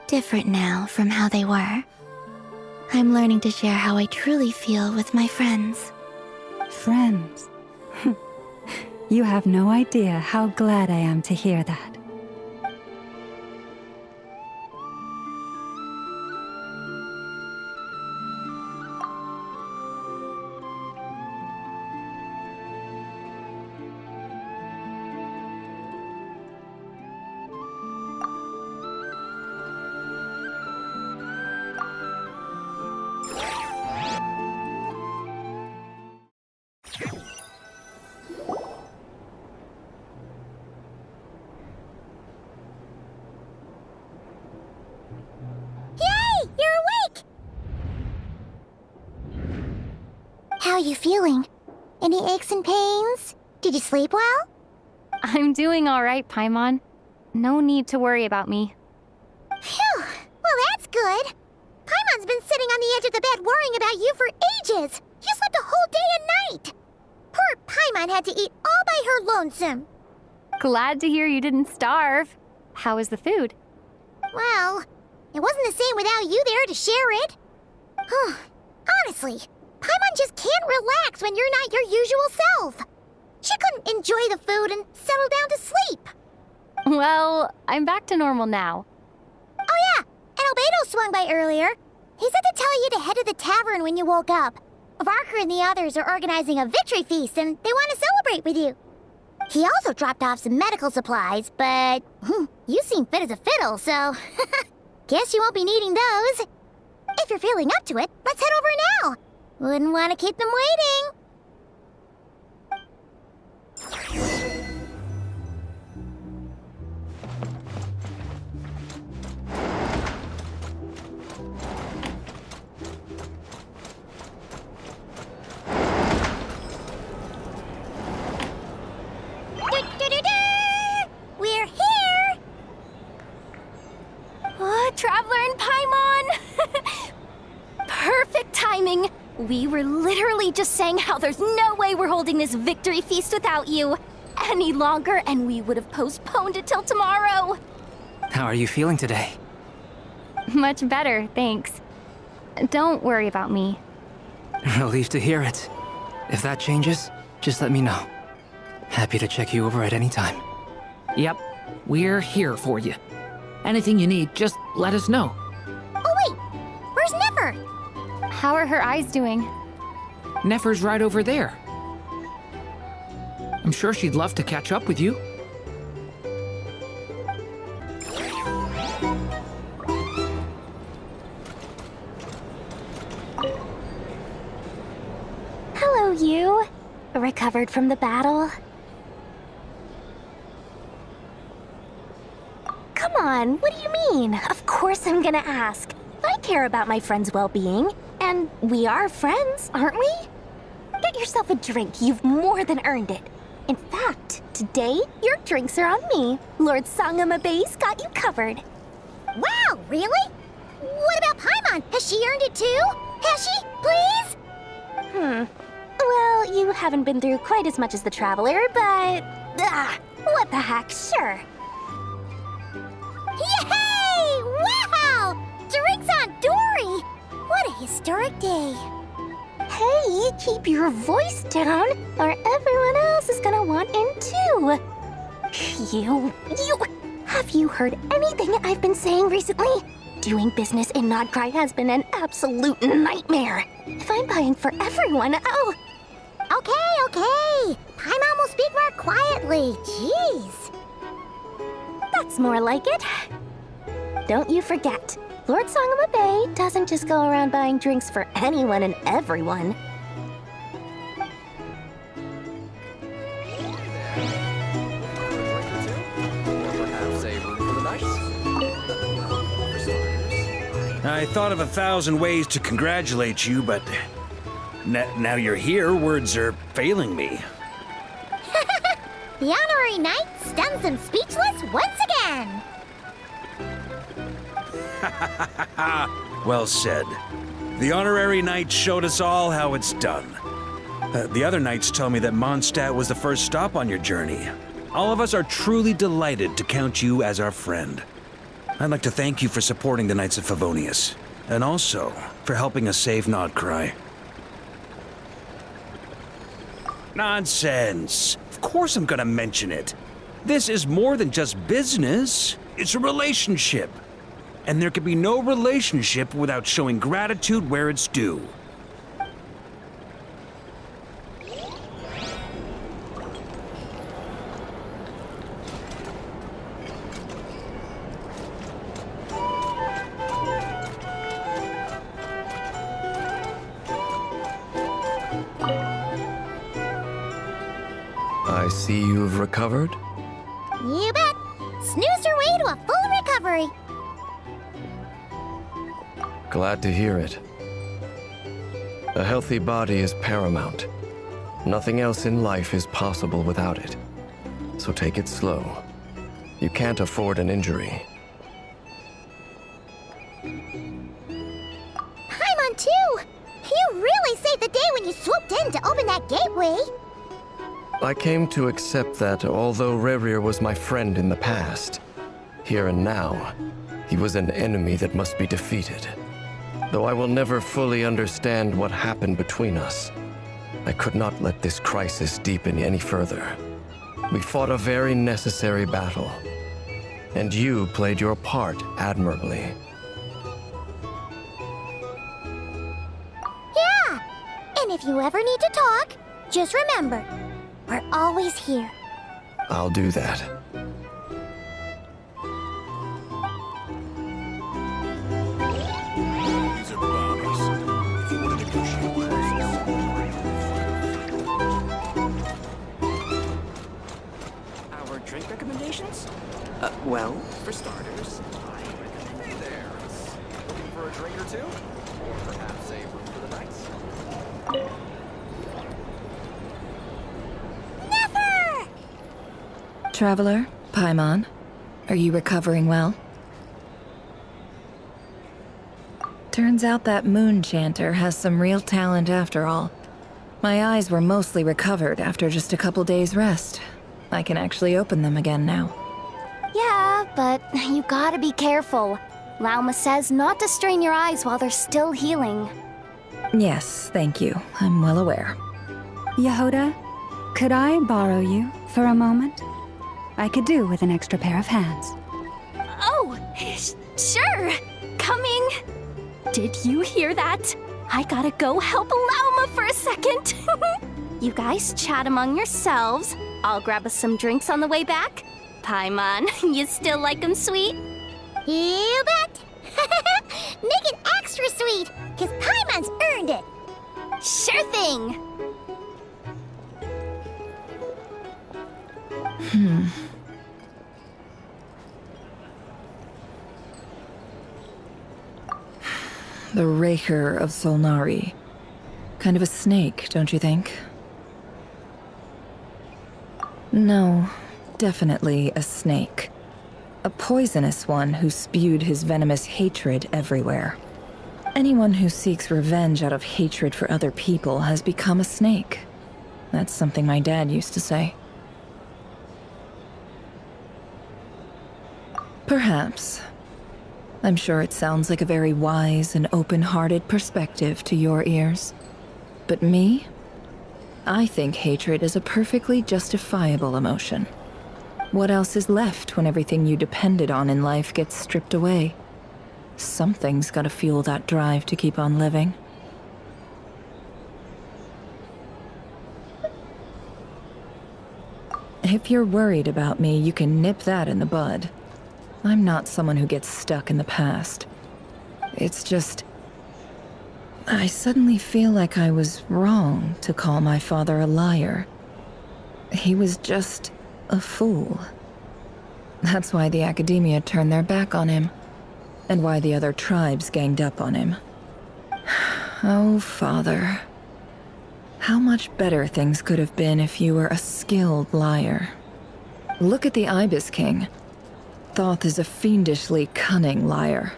different now from how they were. I'm learning to share how I truly feel with my friends. Friends? You have no idea how glad I am to hear that. How are you feeling? Any aches and pains? Did you sleep well? I'm doing all right, Paimon. No need to worry about me. Phew! Well, that's good. Paimon's been sitting on the edge of the bed worrying about you for ages. You slept a whole day and night. Poor Paimon had to eat all by her lonesome. Glad to hear you didn't starve. How was the food? Well, it wasn't the same without you there to share it. Honestly, Paimon just can't relax when you're not your usual self. She couldn't enjoy the food and settle down to sleep. Well, I'm back to normal now. Oh yeah, and Albedo swung by earlier. He said to tell you to head to the tavern when you woke up. Varker and the others are organizing a victory feast and they want to celebrate with you. He also dropped off some medical supplies, but you seem fit as a fiddle, so guess you won't be needing those. If you're feeling up to it, let's head over now. Wouldn't want to keep them waiting. We're here! Oh, Traveler and Paimon! Perfect timing! We were literally just saying how there's no way we're holding this victory feast without you any longer, and we would have postponed it till tomorrow. How are you feeling today? Much better, thanks. Don't worry about me. Relieved to hear it. If that changes, just let me know. Happy to check you over at any time. Yep, we're here for you. Anything you need, just let us know. Oh wait, where's Nefer? How are her eyes doing? Nefer's right over there. I'm sure she'd love to catch up with you. Hello, you. Recovered from the battle? Come on, what do you mean? Of course I'm gonna ask. I care about my friend's well-being, and we are friends, aren't we? Get yourself a drink, you've more than earned it. In fact, today, your drinks are on me. Lord Sangamabe's got you covered. Wow, really? What about Paimon? Has she earned it too? Has she? Please? Well, you haven't been through quite as much as the Traveler, but... what the heck, sure. Yay! Wow! Drinks on Dory! What a historic day. Hey, keep your voice down, or everyone else is gonna want in too. You... Have you heard anything I've been saying recently? Doing business in Nodcry has been an absolute nightmare. If I'm buying for everyone, oh... Okay. Paimon will speak more quietly. Jeez. That's more like it. Don't you forget, Lord Sangamabe doesn't just go around buying drinks for anyone and everyone. I thought of 1,000 ways to congratulate you, but now you're here, words are failing me. The honorary knight stuns them speechless once again. Well said. The honorary knight showed us all how it's done. The other knights tell me that Mondstadt was the first stop on your journey. All of us are truly delighted to count you as our friend. I'd like to thank you for supporting the Knights of Favonius, and also for helping us save Nodcry. Nonsense! Of course I'm gonna mention it. This is more than just business. It's a relationship. And there can be no relationship without showing gratitude where it's due. I see you've recovered. You bet. Snoozed her way to a full recovery. Glad to hear it. A healthy body is paramount. Nothing else in life is possible without it. So take it slow. You can't afford an injury. that gateway. I came to accept that although Rerir was my friend in the past, here and now, he was an enemy that must be defeated. Though I will never fully understand what happened between us, I could not let this crisis deepen any further. We fought a very necessary battle, and you played your part admirably. Yeah! And if you ever need to talk, just remember, we're always here. I'll do that. Our drink recommendations? Well, for starters, I recommend... Hey there, looking for a drink or two? Or perhaps a room for the night? Traveler, Paimon, are you recovering well? Turns out that moon chanter has some real talent after all. My eyes were mostly recovered after just a couple days' rest. I can actually open them again now. Yeah, but you gotta be careful. Lauma says not to strain your eyes while they're still healing. Yes, thank you. I'm well aware. Yehoda, could I borrow you for a moment? I could do with an extra pair of hands. Oh, sure. Coming. Did you hear that? I gotta go help Lauma for a second. You guys chat among yourselves. I'll grab us some drinks on the way back. Paimon, you still like 'em sweet? You bet! Make it extra sweet, because Paimon's earned it! Sure thing! The Raker of Solnari. Kind of a snake, don't you think? No, definitely a snake. A poisonous one who spewed his venomous hatred everywhere. Anyone who seeks revenge out of hatred for other people has become a snake. That's something my dad used to say. Perhaps. I'm sure it sounds like a very wise and open-hearted perspective to your ears. But me? I think hatred is a perfectly justifiable emotion. What else is left when everything you depended on in life gets stripped away? Something's gotta fuel that drive to keep on living. If you're worried about me, you can nip that in the bud. I'm not someone who gets stuck in the past. It's just... I suddenly feel like I was wrong to call my father a liar. He was just a fool. That's why the Academia turned their back on him, and why the other tribes ganged up on him. Oh, Father. How much better things could have been if you were a skilled liar. Look at the Ibis King. Thoth is a fiendishly cunning liar.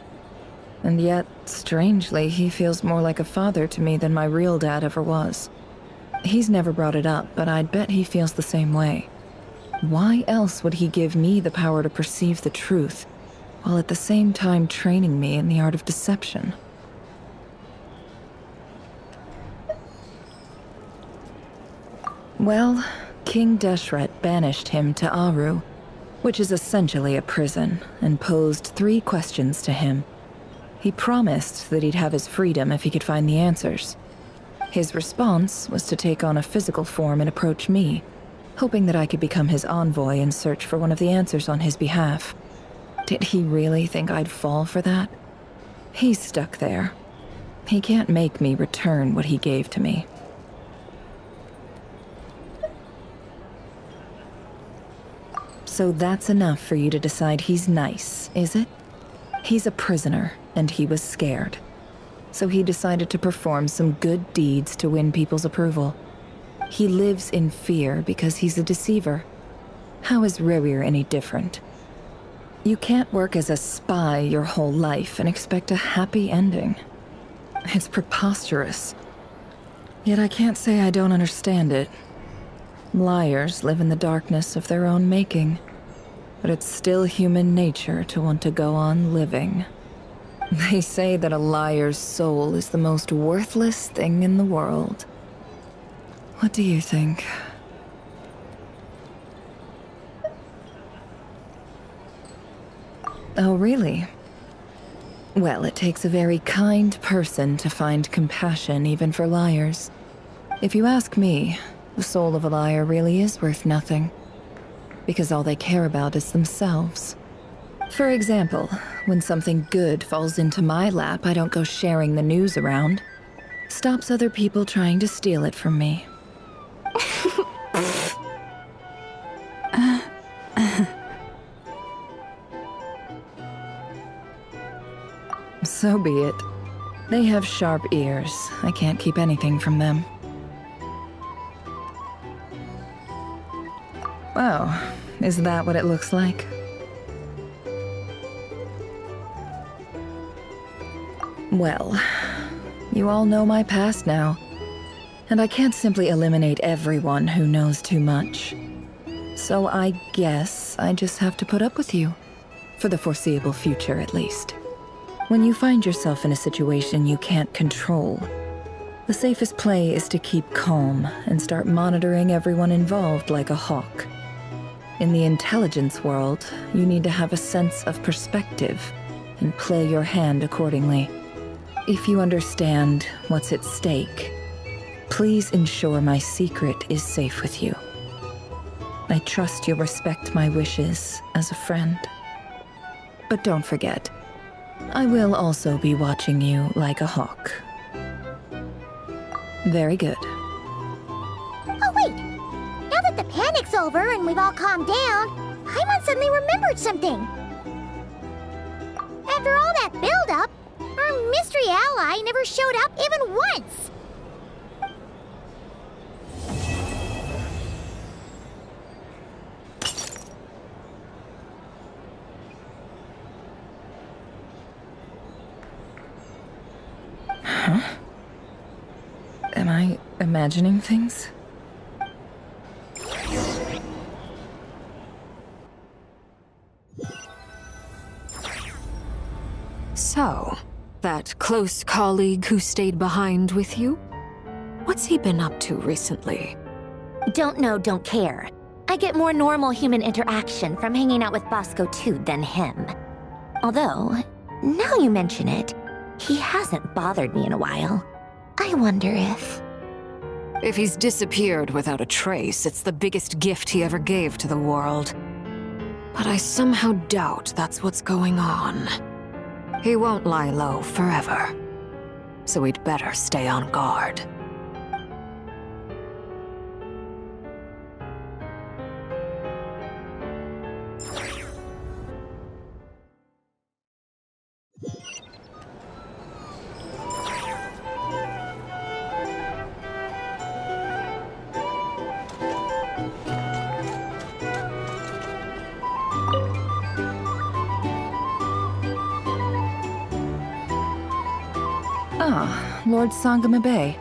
And yet, strangely, he feels more like a father to me than my real dad ever was. He's never brought it up, but I'd bet he feels the same way. Why else would he give me the power to perceive the truth, while at the same time training me in the art of deception? Well, King Deshret banished him to Aru, which is essentially a prison, and posed 3 questions to him. He promised that he'd have his freedom if he could find the answers. His response was to take on a physical form and approach me, hoping that I could become his envoy and search for one of the answers on his behalf. Did he really think I'd fall for that? He's stuck there. He can't make me return what he gave to me. So that's enough for you to decide he's nice, is it? He's a prisoner, and he was scared. So he decided to perform some good deeds to win people's approval. He lives in fear because he's a deceiver. How is Rerir any different? You can't work as a spy your whole life and expect a happy ending. It's preposterous. Yet I can't say I don't understand it. Liars live in the darkness of their own making, but it's still human nature to want to go on living. They say that a liar's soul is the most worthless thing in the world. What do you think? Oh, really? Well, it takes a very kind person to find compassion even for liars. If you ask me, the soul of a liar really is worth nothing, because all they care about is themselves. For example, when something good falls into my lap, I don't go sharing the news around. Stops other people trying to steal it from me. So be it. They have sharp ears. I can't keep anything from them. Oh, is that what it looks like? Well, you all know my past now, and I can't simply eliminate everyone who knows too much. So I guess I just have to put up with you. For the foreseeable future, at least. When you find yourself in a situation you can't control, the safest play is to keep calm and start monitoring everyone involved like a hawk. In the intelligence world, you need to have a sense of perspective and play your hand accordingly. If you understand what's at stake, please ensure my secret is safe with you. I trust you'll respect my wishes as a friend. But don't forget, I will also be watching you like a hawk. Very good. Oh, wait! Now that the panic's over and we've all calmed down, Paimon suddenly remembered something. After all that build-up, our mystery ally never showed up even once! Huh? Am I imagining things? So, that close colleague who stayed behind with you? What's he been up to recently? Don't know, don't care. I get more normal human interaction from hanging out with Bosco too than him. Although, now you mention it, he hasn't bothered me in a while. I wonder if... If he's disappeared without a trace, it's the biggest gift he ever gave to the world. But I somehow doubt that's what's going on. He won't lie low forever. So we'd better stay on guard. Ah, Lord Sangama Bay.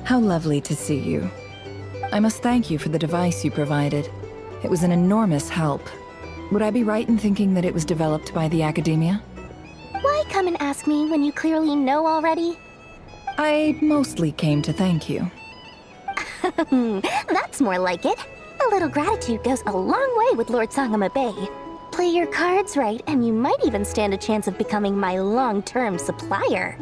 How lovely to see you. I must thank you for the device you provided. It was an enormous help. Would I be right in thinking that it was developed by the Academia? Why come and ask me when you clearly know already? I mostly came to thank you. That's more like it. A little gratitude goes a long way with Lord Sangama Bay. Play your cards right, and you might even stand a chance of becoming my long-term supplier.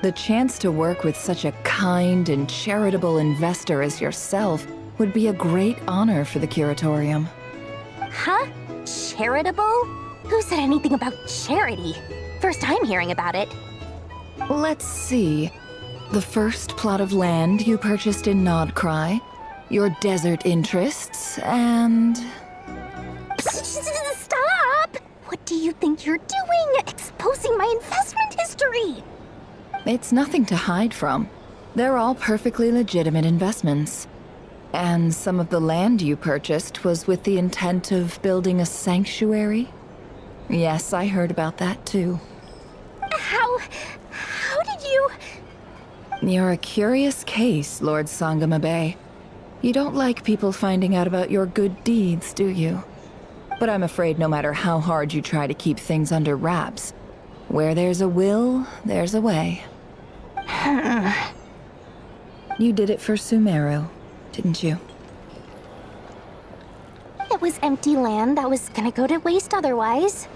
The chance to work with such a kind and charitable investor as yourself would be a great honor for the Curatorium. Huh? Charitable? Who said anything about charity? First time hearing about it. Let's see. The first plot of land you purchased in Nodcry, your desert interests, and... Stop! What do you think you're doing? Exposing my investment history! It's nothing to hide from. They're all perfectly legitimate investments. And some of the land you purchased was with the intent of building a sanctuary? Yes, I heard about that too. How did you... You're a curious case, Lord Sangamabe. You don't like people finding out about your good deeds, do you? But I'm afraid no matter how hard you try to keep things under wraps, where there's a will, there's a way. You did it for Sumeru, didn't you? It was empty land that was gonna go to waste otherwise.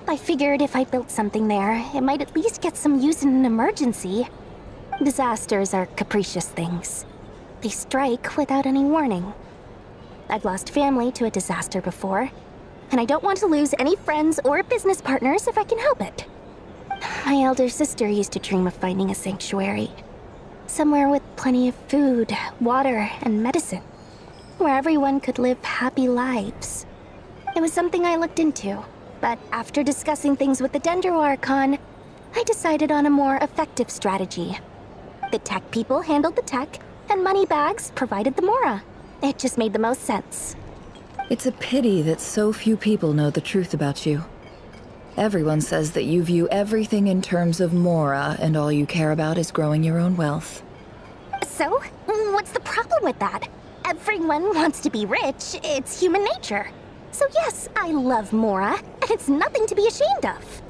I figured if I built something there, it might at least get some use in an emergency. Disasters are capricious things. They strike without any warning. I've lost family to a disaster before, and I don't want to lose any friends or business partners if I can help it. My elder sister used to dream of finding a sanctuary. Somewhere with plenty of food, water, and medicine. Where everyone could live happy lives. It was something I looked into, but after discussing things with the Dendro Archon, I decided on a more effective strategy. The tech people handled the tech, and Moneybags provided the Mora. It just made the most sense. It's a pity that so few people know the truth about you. Everyone says that you view everything in terms of Mora, and all you care about is growing your own wealth. So, what's the problem with that? Everyone wants to be rich. It's human nature. So yes, I love Mora, and it's nothing to be ashamed of.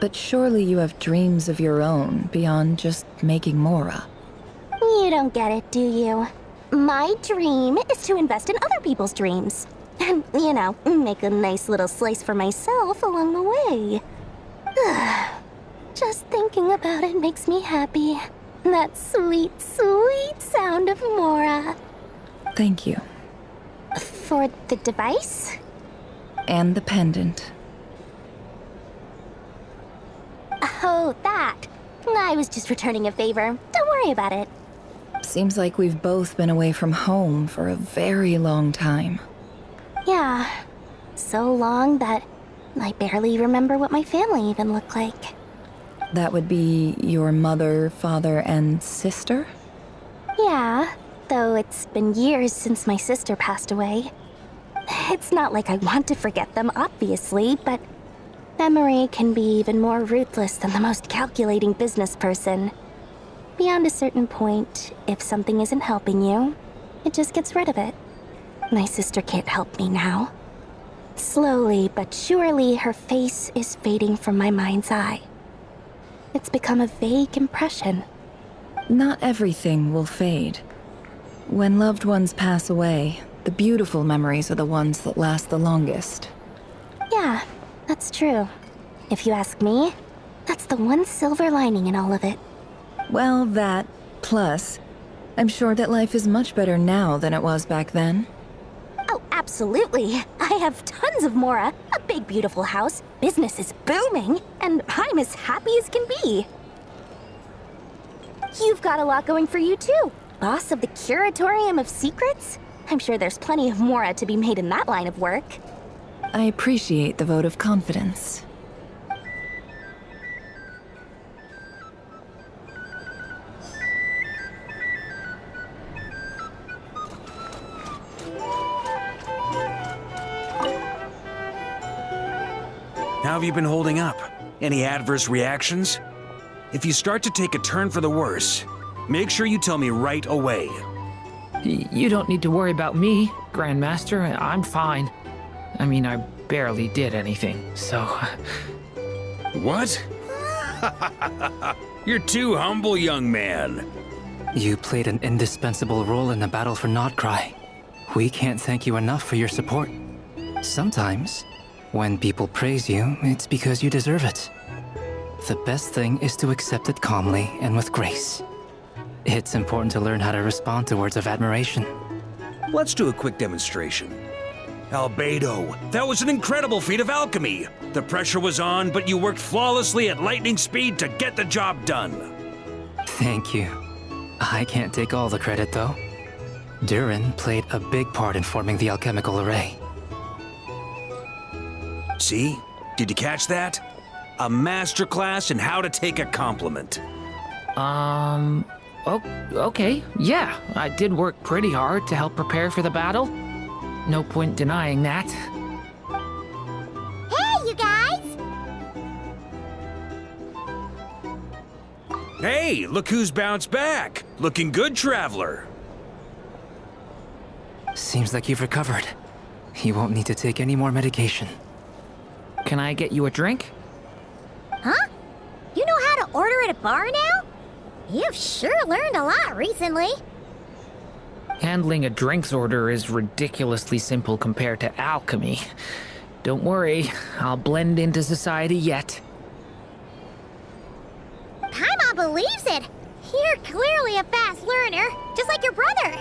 But surely you have dreams of your own beyond just making Mora. You don't get it, do you? My dream is to invest in other people's dreams. And, you know, make a nice little slice for myself along the way. Just thinking about it makes me happy. That sweet, sweet sound of Mora. Thank you. For the device? And the pendant. Oh, that. I was just returning a favor. Don't worry about it. Seems like we've both been away from home for a very long time. Yeah. So long that I barely remember what my family even looked like. That would be your mother, father, and sister? Yeah, though it's been years since my sister passed away. It's not like I want to forget them, obviously, but memory can be even more ruthless than the most calculating business person. Beyond a certain point, if something isn't helping you, it just gets rid of it. My sister can't help me now. Slowly but surely, her face is fading from my mind's eye. It's become a vague impression. Not everything will fade. When loved ones pass away, the beautiful memories are the ones that last the longest. Yeah, that's true. If you ask me, that's the one silver lining in all of it. Well, that, plus, I'm sure that life is much better now than it was back then. Oh, absolutely. I have tons of Mora, a big beautiful house, business is booming, and I'm as happy as can be. You've got a lot going for you too. Boss of the Curatorium of Secrets? I'm sure there's plenty of Mora to be made in that line of work. I appreciate the vote of confidence. How have you been holding up? Any adverse reactions? If you start to take a turn for the worse, make sure you tell me right away. You don't need to worry about me, Grandmaster. I'm fine. I mean, I barely did anything, so... What? You're too humble, young man. You played an indispensable role in the battle for Notcry. We can't thank you enough for your support. Sometimes, when people praise you, it's because you deserve it. The best thing is to accept it calmly and with grace. It's important to learn how to respond to words of admiration. Let's do a quick demonstration. Albedo, that was an incredible feat of alchemy. The pressure was on, but you worked flawlessly at lightning speed to get the job done. Thank you. I can't take all the credit, though. Durin played a big part in forming the alchemical array. See? Did you catch that? A masterclass in how to take a compliment. Okay, yeah. I did work pretty hard to help prepare for the battle. No point denying that. Hey, you guys! Hey, look who's bounced back. Looking good, traveler. Seems like you've recovered. You won't need to take any more medication. Can I get you a drink? Huh? You know how to order at a bar now? You've sure learned a lot recently. Handling a drinks order is ridiculously simple compared to alchemy. Don't worry, I'll blend into society yet. Paimon believes it. You're clearly a fast learner, just like your brother.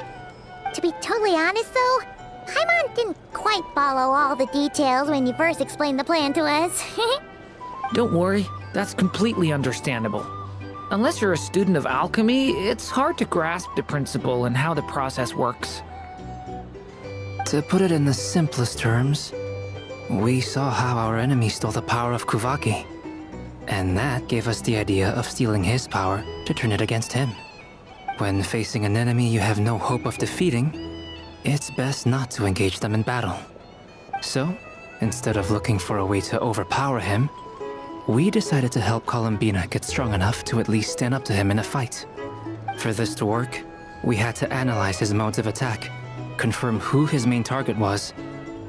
To be totally honest, though, Paimon didn't quite follow all the details when you first explained the plan to us. Don't worry, that's completely understandable. Unless you're a student of alchemy, it's hard to grasp the principle and how the process works. To put it in the simplest terms, we saw how our enemy stole the power of Kuvaki. And that gave us the idea of stealing his power to turn it against him. When facing an enemy you have no hope of defeating, it's best not to engage them in battle. So, instead of looking for a way to overpower him, we decided to help Columbina get strong enough to at least stand up to him in a fight. For this to work, we had to analyze his modes of attack, confirm who his main target was,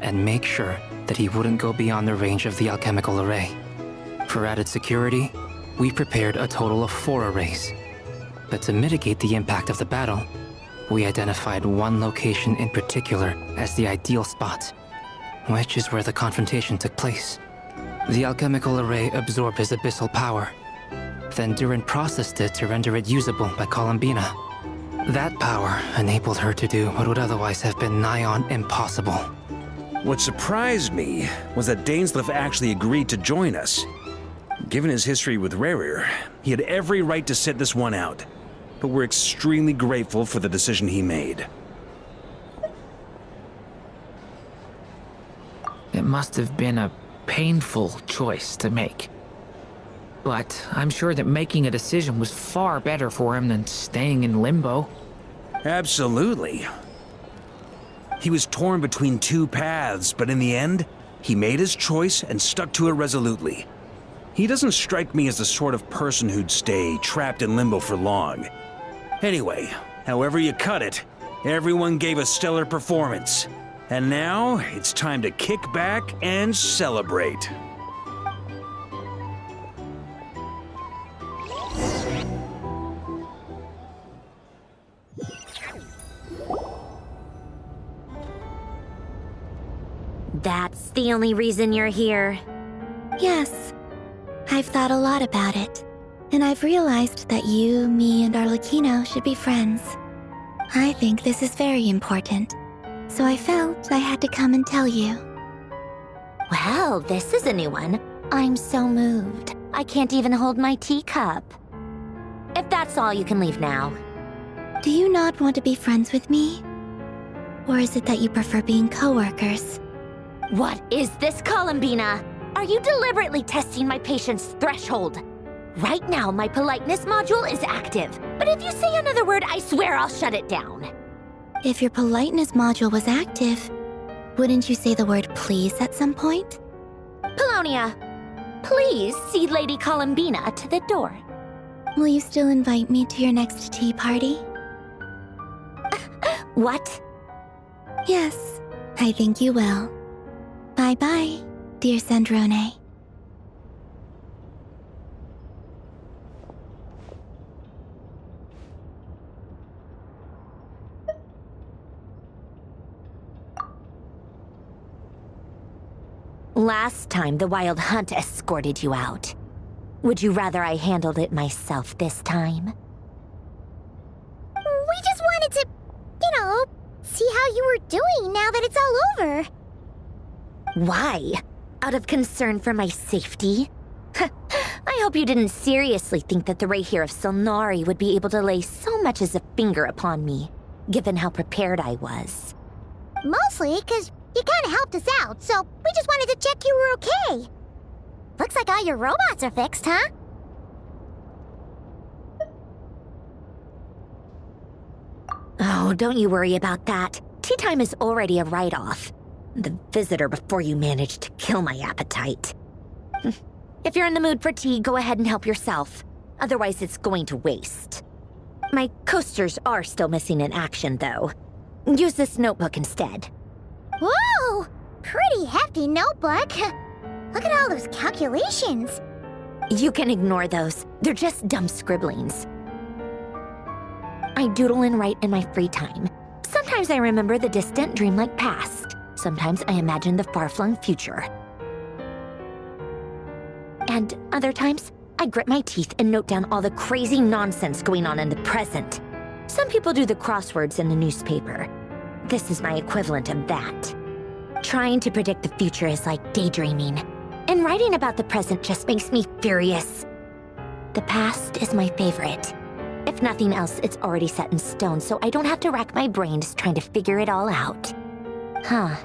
and make sure that he wouldn't go beyond the range of the alchemical array. For added security, we prepared a total of 4 arrays. But to mitigate the impact of the battle, we identified one location in particular as the ideal spot, which is where the confrontation took place. The alchemical array absorbed his abyssal power, then Durin processed it to render it usable by Columbina. That power enabled her to do what would otherwise have been nigh on impossible. What surprised me was that Dainsleif actually agreed to join us. Given his history with Rerir, he had every right to sit this one out, but we're extremely grateful for the decision he made. It must have been a painful choice to make. But I'm sure that making a decision was far better for him than staying in limbo. Absolutely. He was torn between 2 paths, but in the end, he made his choice and stuck to it resolutely. He doesn't strike me as the sort of person who'd stay trapped in limbo for long. Anyway, however you cut it, everyone gave a stellar performance. And now, it's time to kick back and celebrate. That's the only reason you're here. Yes. I've thought a lot about it. And I've realized that you, me, and Arlecchino should be friends. I think this is very important. So I felt I had to come and tell you. Well, this is a new one. I'm so moved. I can't even hold my teacup. If that's all, you can leave now. Do you not want to be friends with me? Or is it that you prefer being co-workers? What is this, Columbina? Are you deliberately testing my patience threshold? Right now, my politeness module is active. But if you say another word, I swear I'll shut it down. If your politeness module was active, wouldn't you say the word please at some point? Polonia, please see Lady Columbina to the door. Will you still invite me to your next tea party? What? Yes, I think you will. Bye-bye, dear Sandrone. Last time, the Wild Hunt escorted you out. Would you rather I handled it myself this time? We just wanted to, see how you were doing now that it's all over. Why? Out of concern for my safety? I hope you didn't seriously think that the Rayhir of Solnari would be able to lay so much as a finger upon me, given how prepared I was. Mostly because you kind of helped us out, so we just wanted to check you were okay. Looks like all your robots are fixed, huh? Oh, don't you worry about that. Tea time is already a write-off. The visitor before you managed to kill my appetite. If you're in the mood for tea, go ahead and help yourself. Otherwise, it's going to waste. My coasters are still missing in action, though. Use this notebook instead. Whoa! Pretty hefty notebook. Look at all those calculations. You can ignore those. They're just dumb scribblings. I doodle and write in my free time. Sometimes I remember the distant dreamlike past. Sometimes I imagine the far-flung future. And other times, I grit my teeth and note down all the crazy nonsense going on in the present. Some people do the crosswords in the newspaper. This is my equivalent of that. Trying to predict the future is like daydreaming, and writing about the present just makes me furious. The past is my favorite. If nothing else, it's already set in stone, so I don't have to rack my brains trying to figure it all out. Huh.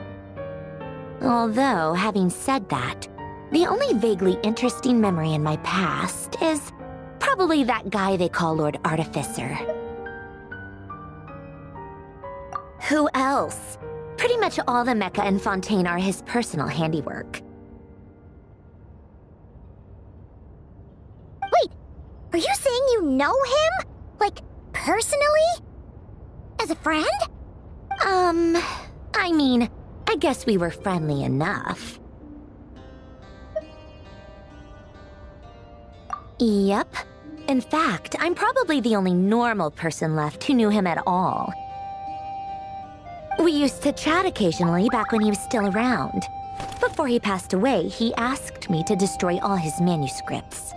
Although, having said that, the only vaguely interesting memory in my past is probably that guy they call Lord Artificer. Who else? Pretty much all the mecha and Fontaine are his personal handiwork. Wait, are you saying you know him? Like, personally? As a friend? I mean, I guess we were friendly enough. Yep. In fact, I'm probably the only normal person left who knew him at all. We used to chat occasionally back when he was still around. Before he passed away, he asked me to destroy all his manuscripts.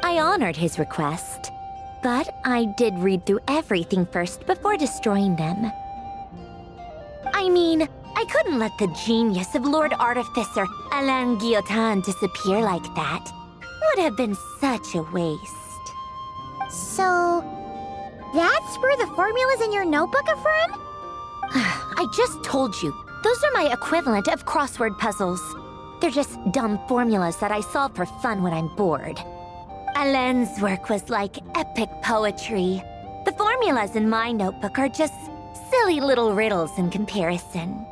I honored his request, but I did read through everything first before destroying them. I mean, I couldn't let the genius of Lord Artificer Alain Guillotin disappear like that. Would have been such a waste. So, that's where the formulas in your notebook are from? I just told you, those are my equivalent of crossword puzzles. They're just dumb formulas that I solve for fun when I'm bored. Alain's work was like epic poetry. The formulas in my notebook are just silly little riddles in comparison.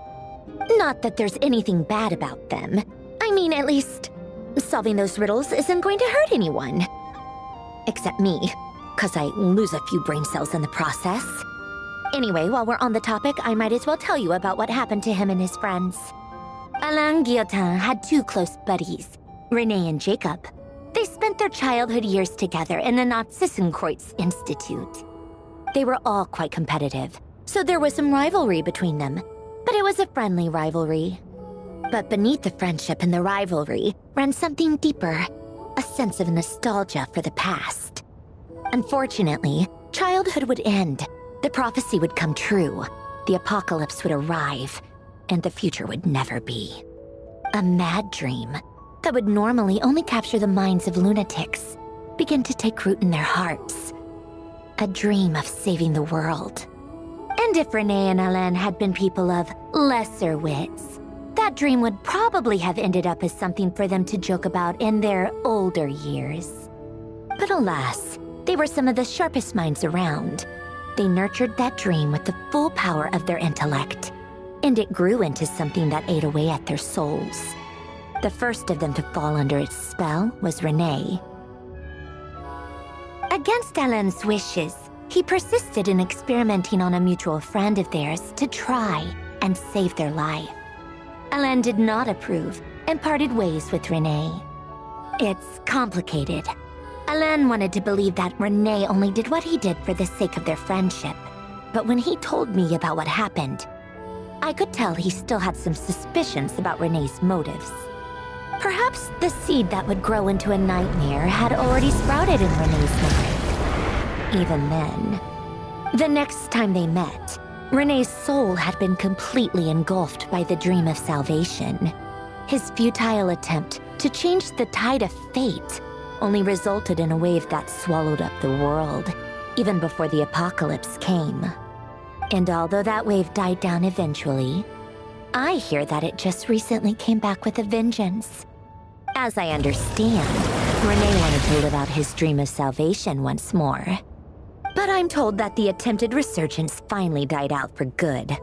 Not that there's anything bad about them. I mean, at least, solving those riddles isn't going to hurt anyone. Except me, 'cause I lose a few brain cells in the process. Anyway, while we're on the topic, I might as well tell you about what happened to him and his friends. Alain Guillotin had two close buddies, Renee and Jacob. They spent their childhood years together in the Narzissenkreuz Institute. They were all quite competitive, so there was some rivalry between them, but it was a friendly rivalry. But beneath the friendship and the rivalry ran something deeper, a sense of nostalgia for the past. Unfortunately, childhood would end. The prophecy would come true, the apocalypse would arrive, and the future would never be. A mad dream that would normally only capture the minds of lunatics began to take root in their hearts. A dream of saving the world. And if Renee and Alain had been people of lesser wits, that dream would probably have ended up as something for them to joke about in their older years. But alas, they were some of the sharpest minds around. They nurtured that dream with the full power of their intellect, and it grew into something that ate away at their souls. The first of them to fall under its spell was Renee. Against Alain's wishes, he persisted in experimenting on a mutual friend of theirs to try and save their life. Alain did not approve and parted ways with Renee. It's complicated. Alain wanted to believe that Renee only did what he did for the sake of their friendship. But when he told me about what happened, I could tell he still had some suspicions about Renee's motives. Perhaps the seed that would grow into a nightmare had already sprouted in Renee's mind. Even then, the next time they met, Renee's soul had been completely engulfed by the dream of salvation. His futile attempt to change the tide of fate only resulted in a wave that swallowed up the world, even before the apocalypse came. And although that wave died down eventually, I hear that it just recently came back with a vengeance. As I understand, Renee wanted to live out his dream of salvation once more. But I'm told that the attempted resurgence finally died out for good.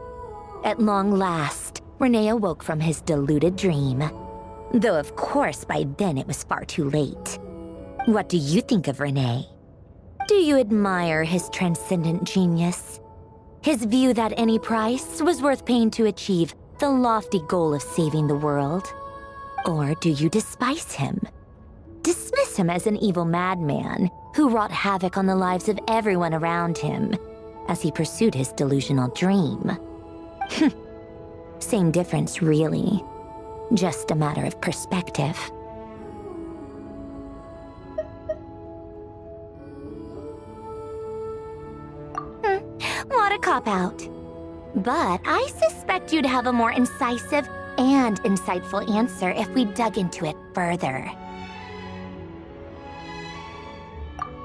At long last, Renee awoke from his deluded dream. Though of course by then it was far too late. What do you think of Renee? Do you admire his transcendent genius? His view that any price was worth paying to achieve the lofty goal of saving the world? Or do you despise him? Dismiss him as an evil madman who wrought havoc on the lives of everyone around him as he pursued his delusional dream? Same difference, really. Just a matter of perspective. What a cop-out. But I suspect you'd have a more incisive and insightful answer if we dug into it further.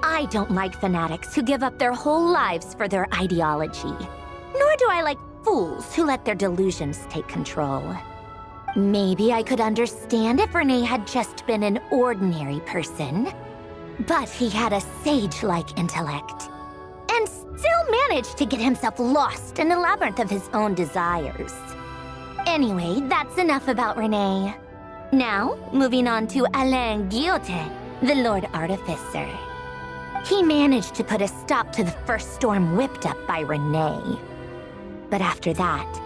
I don't like fanatics who give up their whole lives for their ideology. Nor do I like fools who let their delusions take control. Maybe I could understand if Renee had just been an ordinary person. But he had a sage-like intellect. And still managed to get himself lost in a labyrinth of his own desires. Anyway, that's enough about Renee. Now, moving on to Alain Guillotin, the Lord Artificer. He managed to put a stop to the first storm whipped up by Renee. But after that,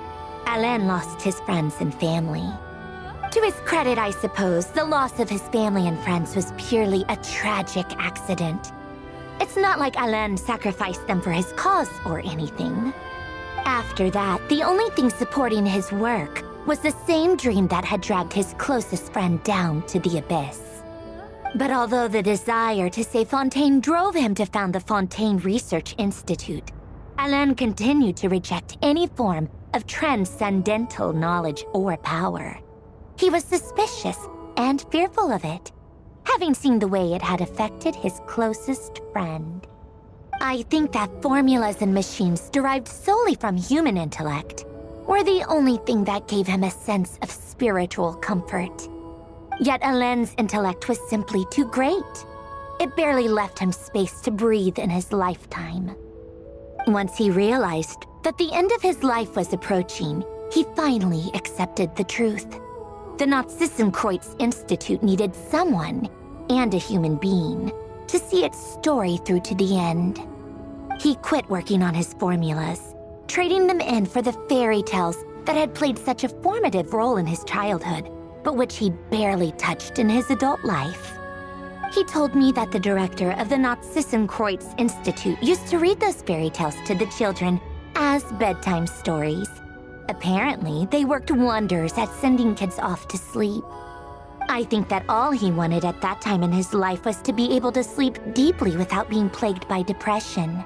Alain lost his friends and family. To his credit, I suppose, the loss of his family and friends was purely a tragic accident. It's not like Alain sacrificed them for his cause or anything. After that, the only thing supporting his work was the same dream that had dragged his closest friend down to the abyss. But although the desire to save Fontaine drove him to found the Fontaine Research Institute, Alain continued to reject any form of transcendental knowledge or power. He was suspicious and fearful of it, having seen the way it had affected his closest friend. I think that formulas and machines derived solely from human intellect were the only thing that gave him a sense of spiritual comfort. Yet Alain's intellect was simply too great. It barely left him space to breathe in his lifetime. Once he realized that the end of his life was approaching, he finally accepted the truth. The Nazissenkreuz Institute needed someone, and a human being, to see its story through to the end. He quit working on his formulas, trading them in for the fairy tales that had played such a formative role in his childhood, but which he barely touched in his adult life. He told me that the director of the Nazissenkreuz Institute used to read those fairy tales to the children as bedtime stories. Apparently, they worked wonders at sending kids off to sleep. I think that all he wanted at that time in his life was to be able to sleep deeply without being plagued by depression.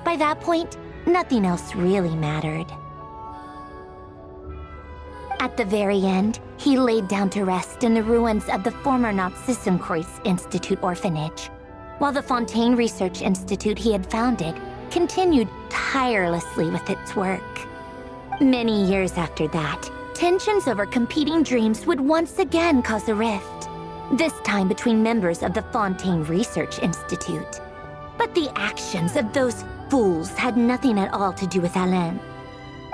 By that point, nothing else really mattered. At the very end, he laid down to rest in the ruins of the former Nazissenkreuz Institute orphanage, while the Fontaine Research Institute he had founded continued tirelessly with its work. Many years after that, tensions over competing dreams would once again cause a rift, this time between members of the Fontaine Research Institute. But the actions of those fools had nothing at all to do with Alain.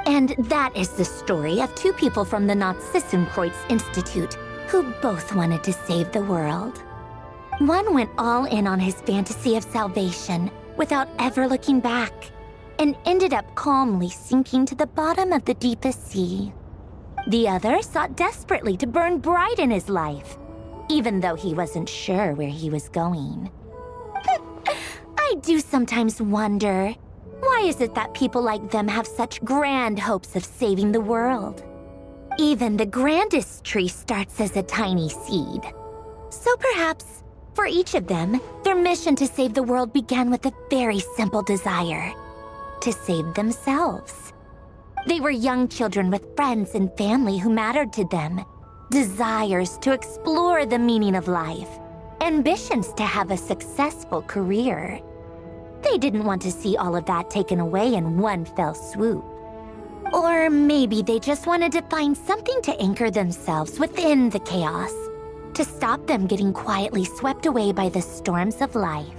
And that is the story of two people from the Nazissenkreuz Institute who both wanted to save the world. One went all in on his fantasy of salvation without ever looking back, and ended up calmly sinking to the bottom of the deepest sea. The other sought desperately to burn bright in his life, even though he wasn't sure where he was going. I do sometimes wonder, why is it that people like them have such grand hopes of saving the world? Even the grandest tree starts as a tiny seed. So perhaps, for each of them, their mission to save the world began with a very simple desire: to save themselves. They were young children with friends and family who mattered to them, desires to explore the meaning of life, ambitions to have a successful career. They didn't want to see all of that taken away in one fell swoop. Or maybe they just wanted to find something to anchor themselves within the chaos, to stop them getting quietly swept away by the storms of life.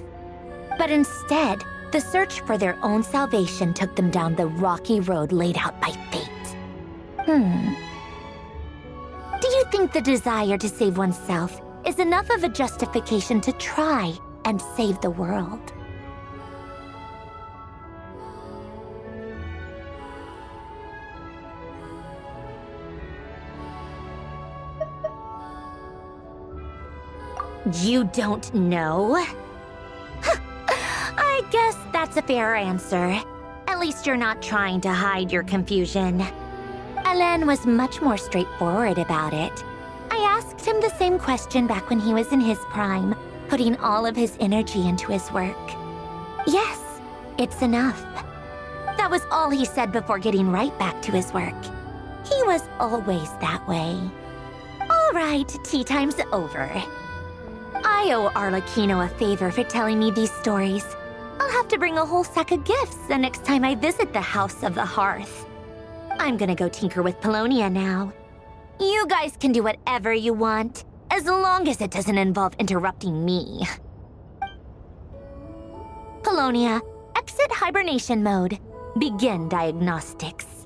But instead, the search for their own salvation took them down the rocky road laid out by fate. Do you think the desire to save oneself is enough of a justification to try and save the world. You don't know? I guess that's a fair answer. At least you're not trying to hide your confusion. Alain was much more straightforward about it. I asked him the same question back when he was in his prime, putting all of his energy into his work. Yes, it's enough. That was all he said before getting right back to his work. He was always that way. All right, tea time's over. I owe Arlecchino a favor for telling me these stories. I'll have to bring a whole sack of gifts the next time I visit the House of the Hearth. I'm gonna go tinker with Polonia now. You guys can do whatever you want, as long as it doesn't involve interrupting me. Polonia, exit hibernation mode. Begin diagnostics.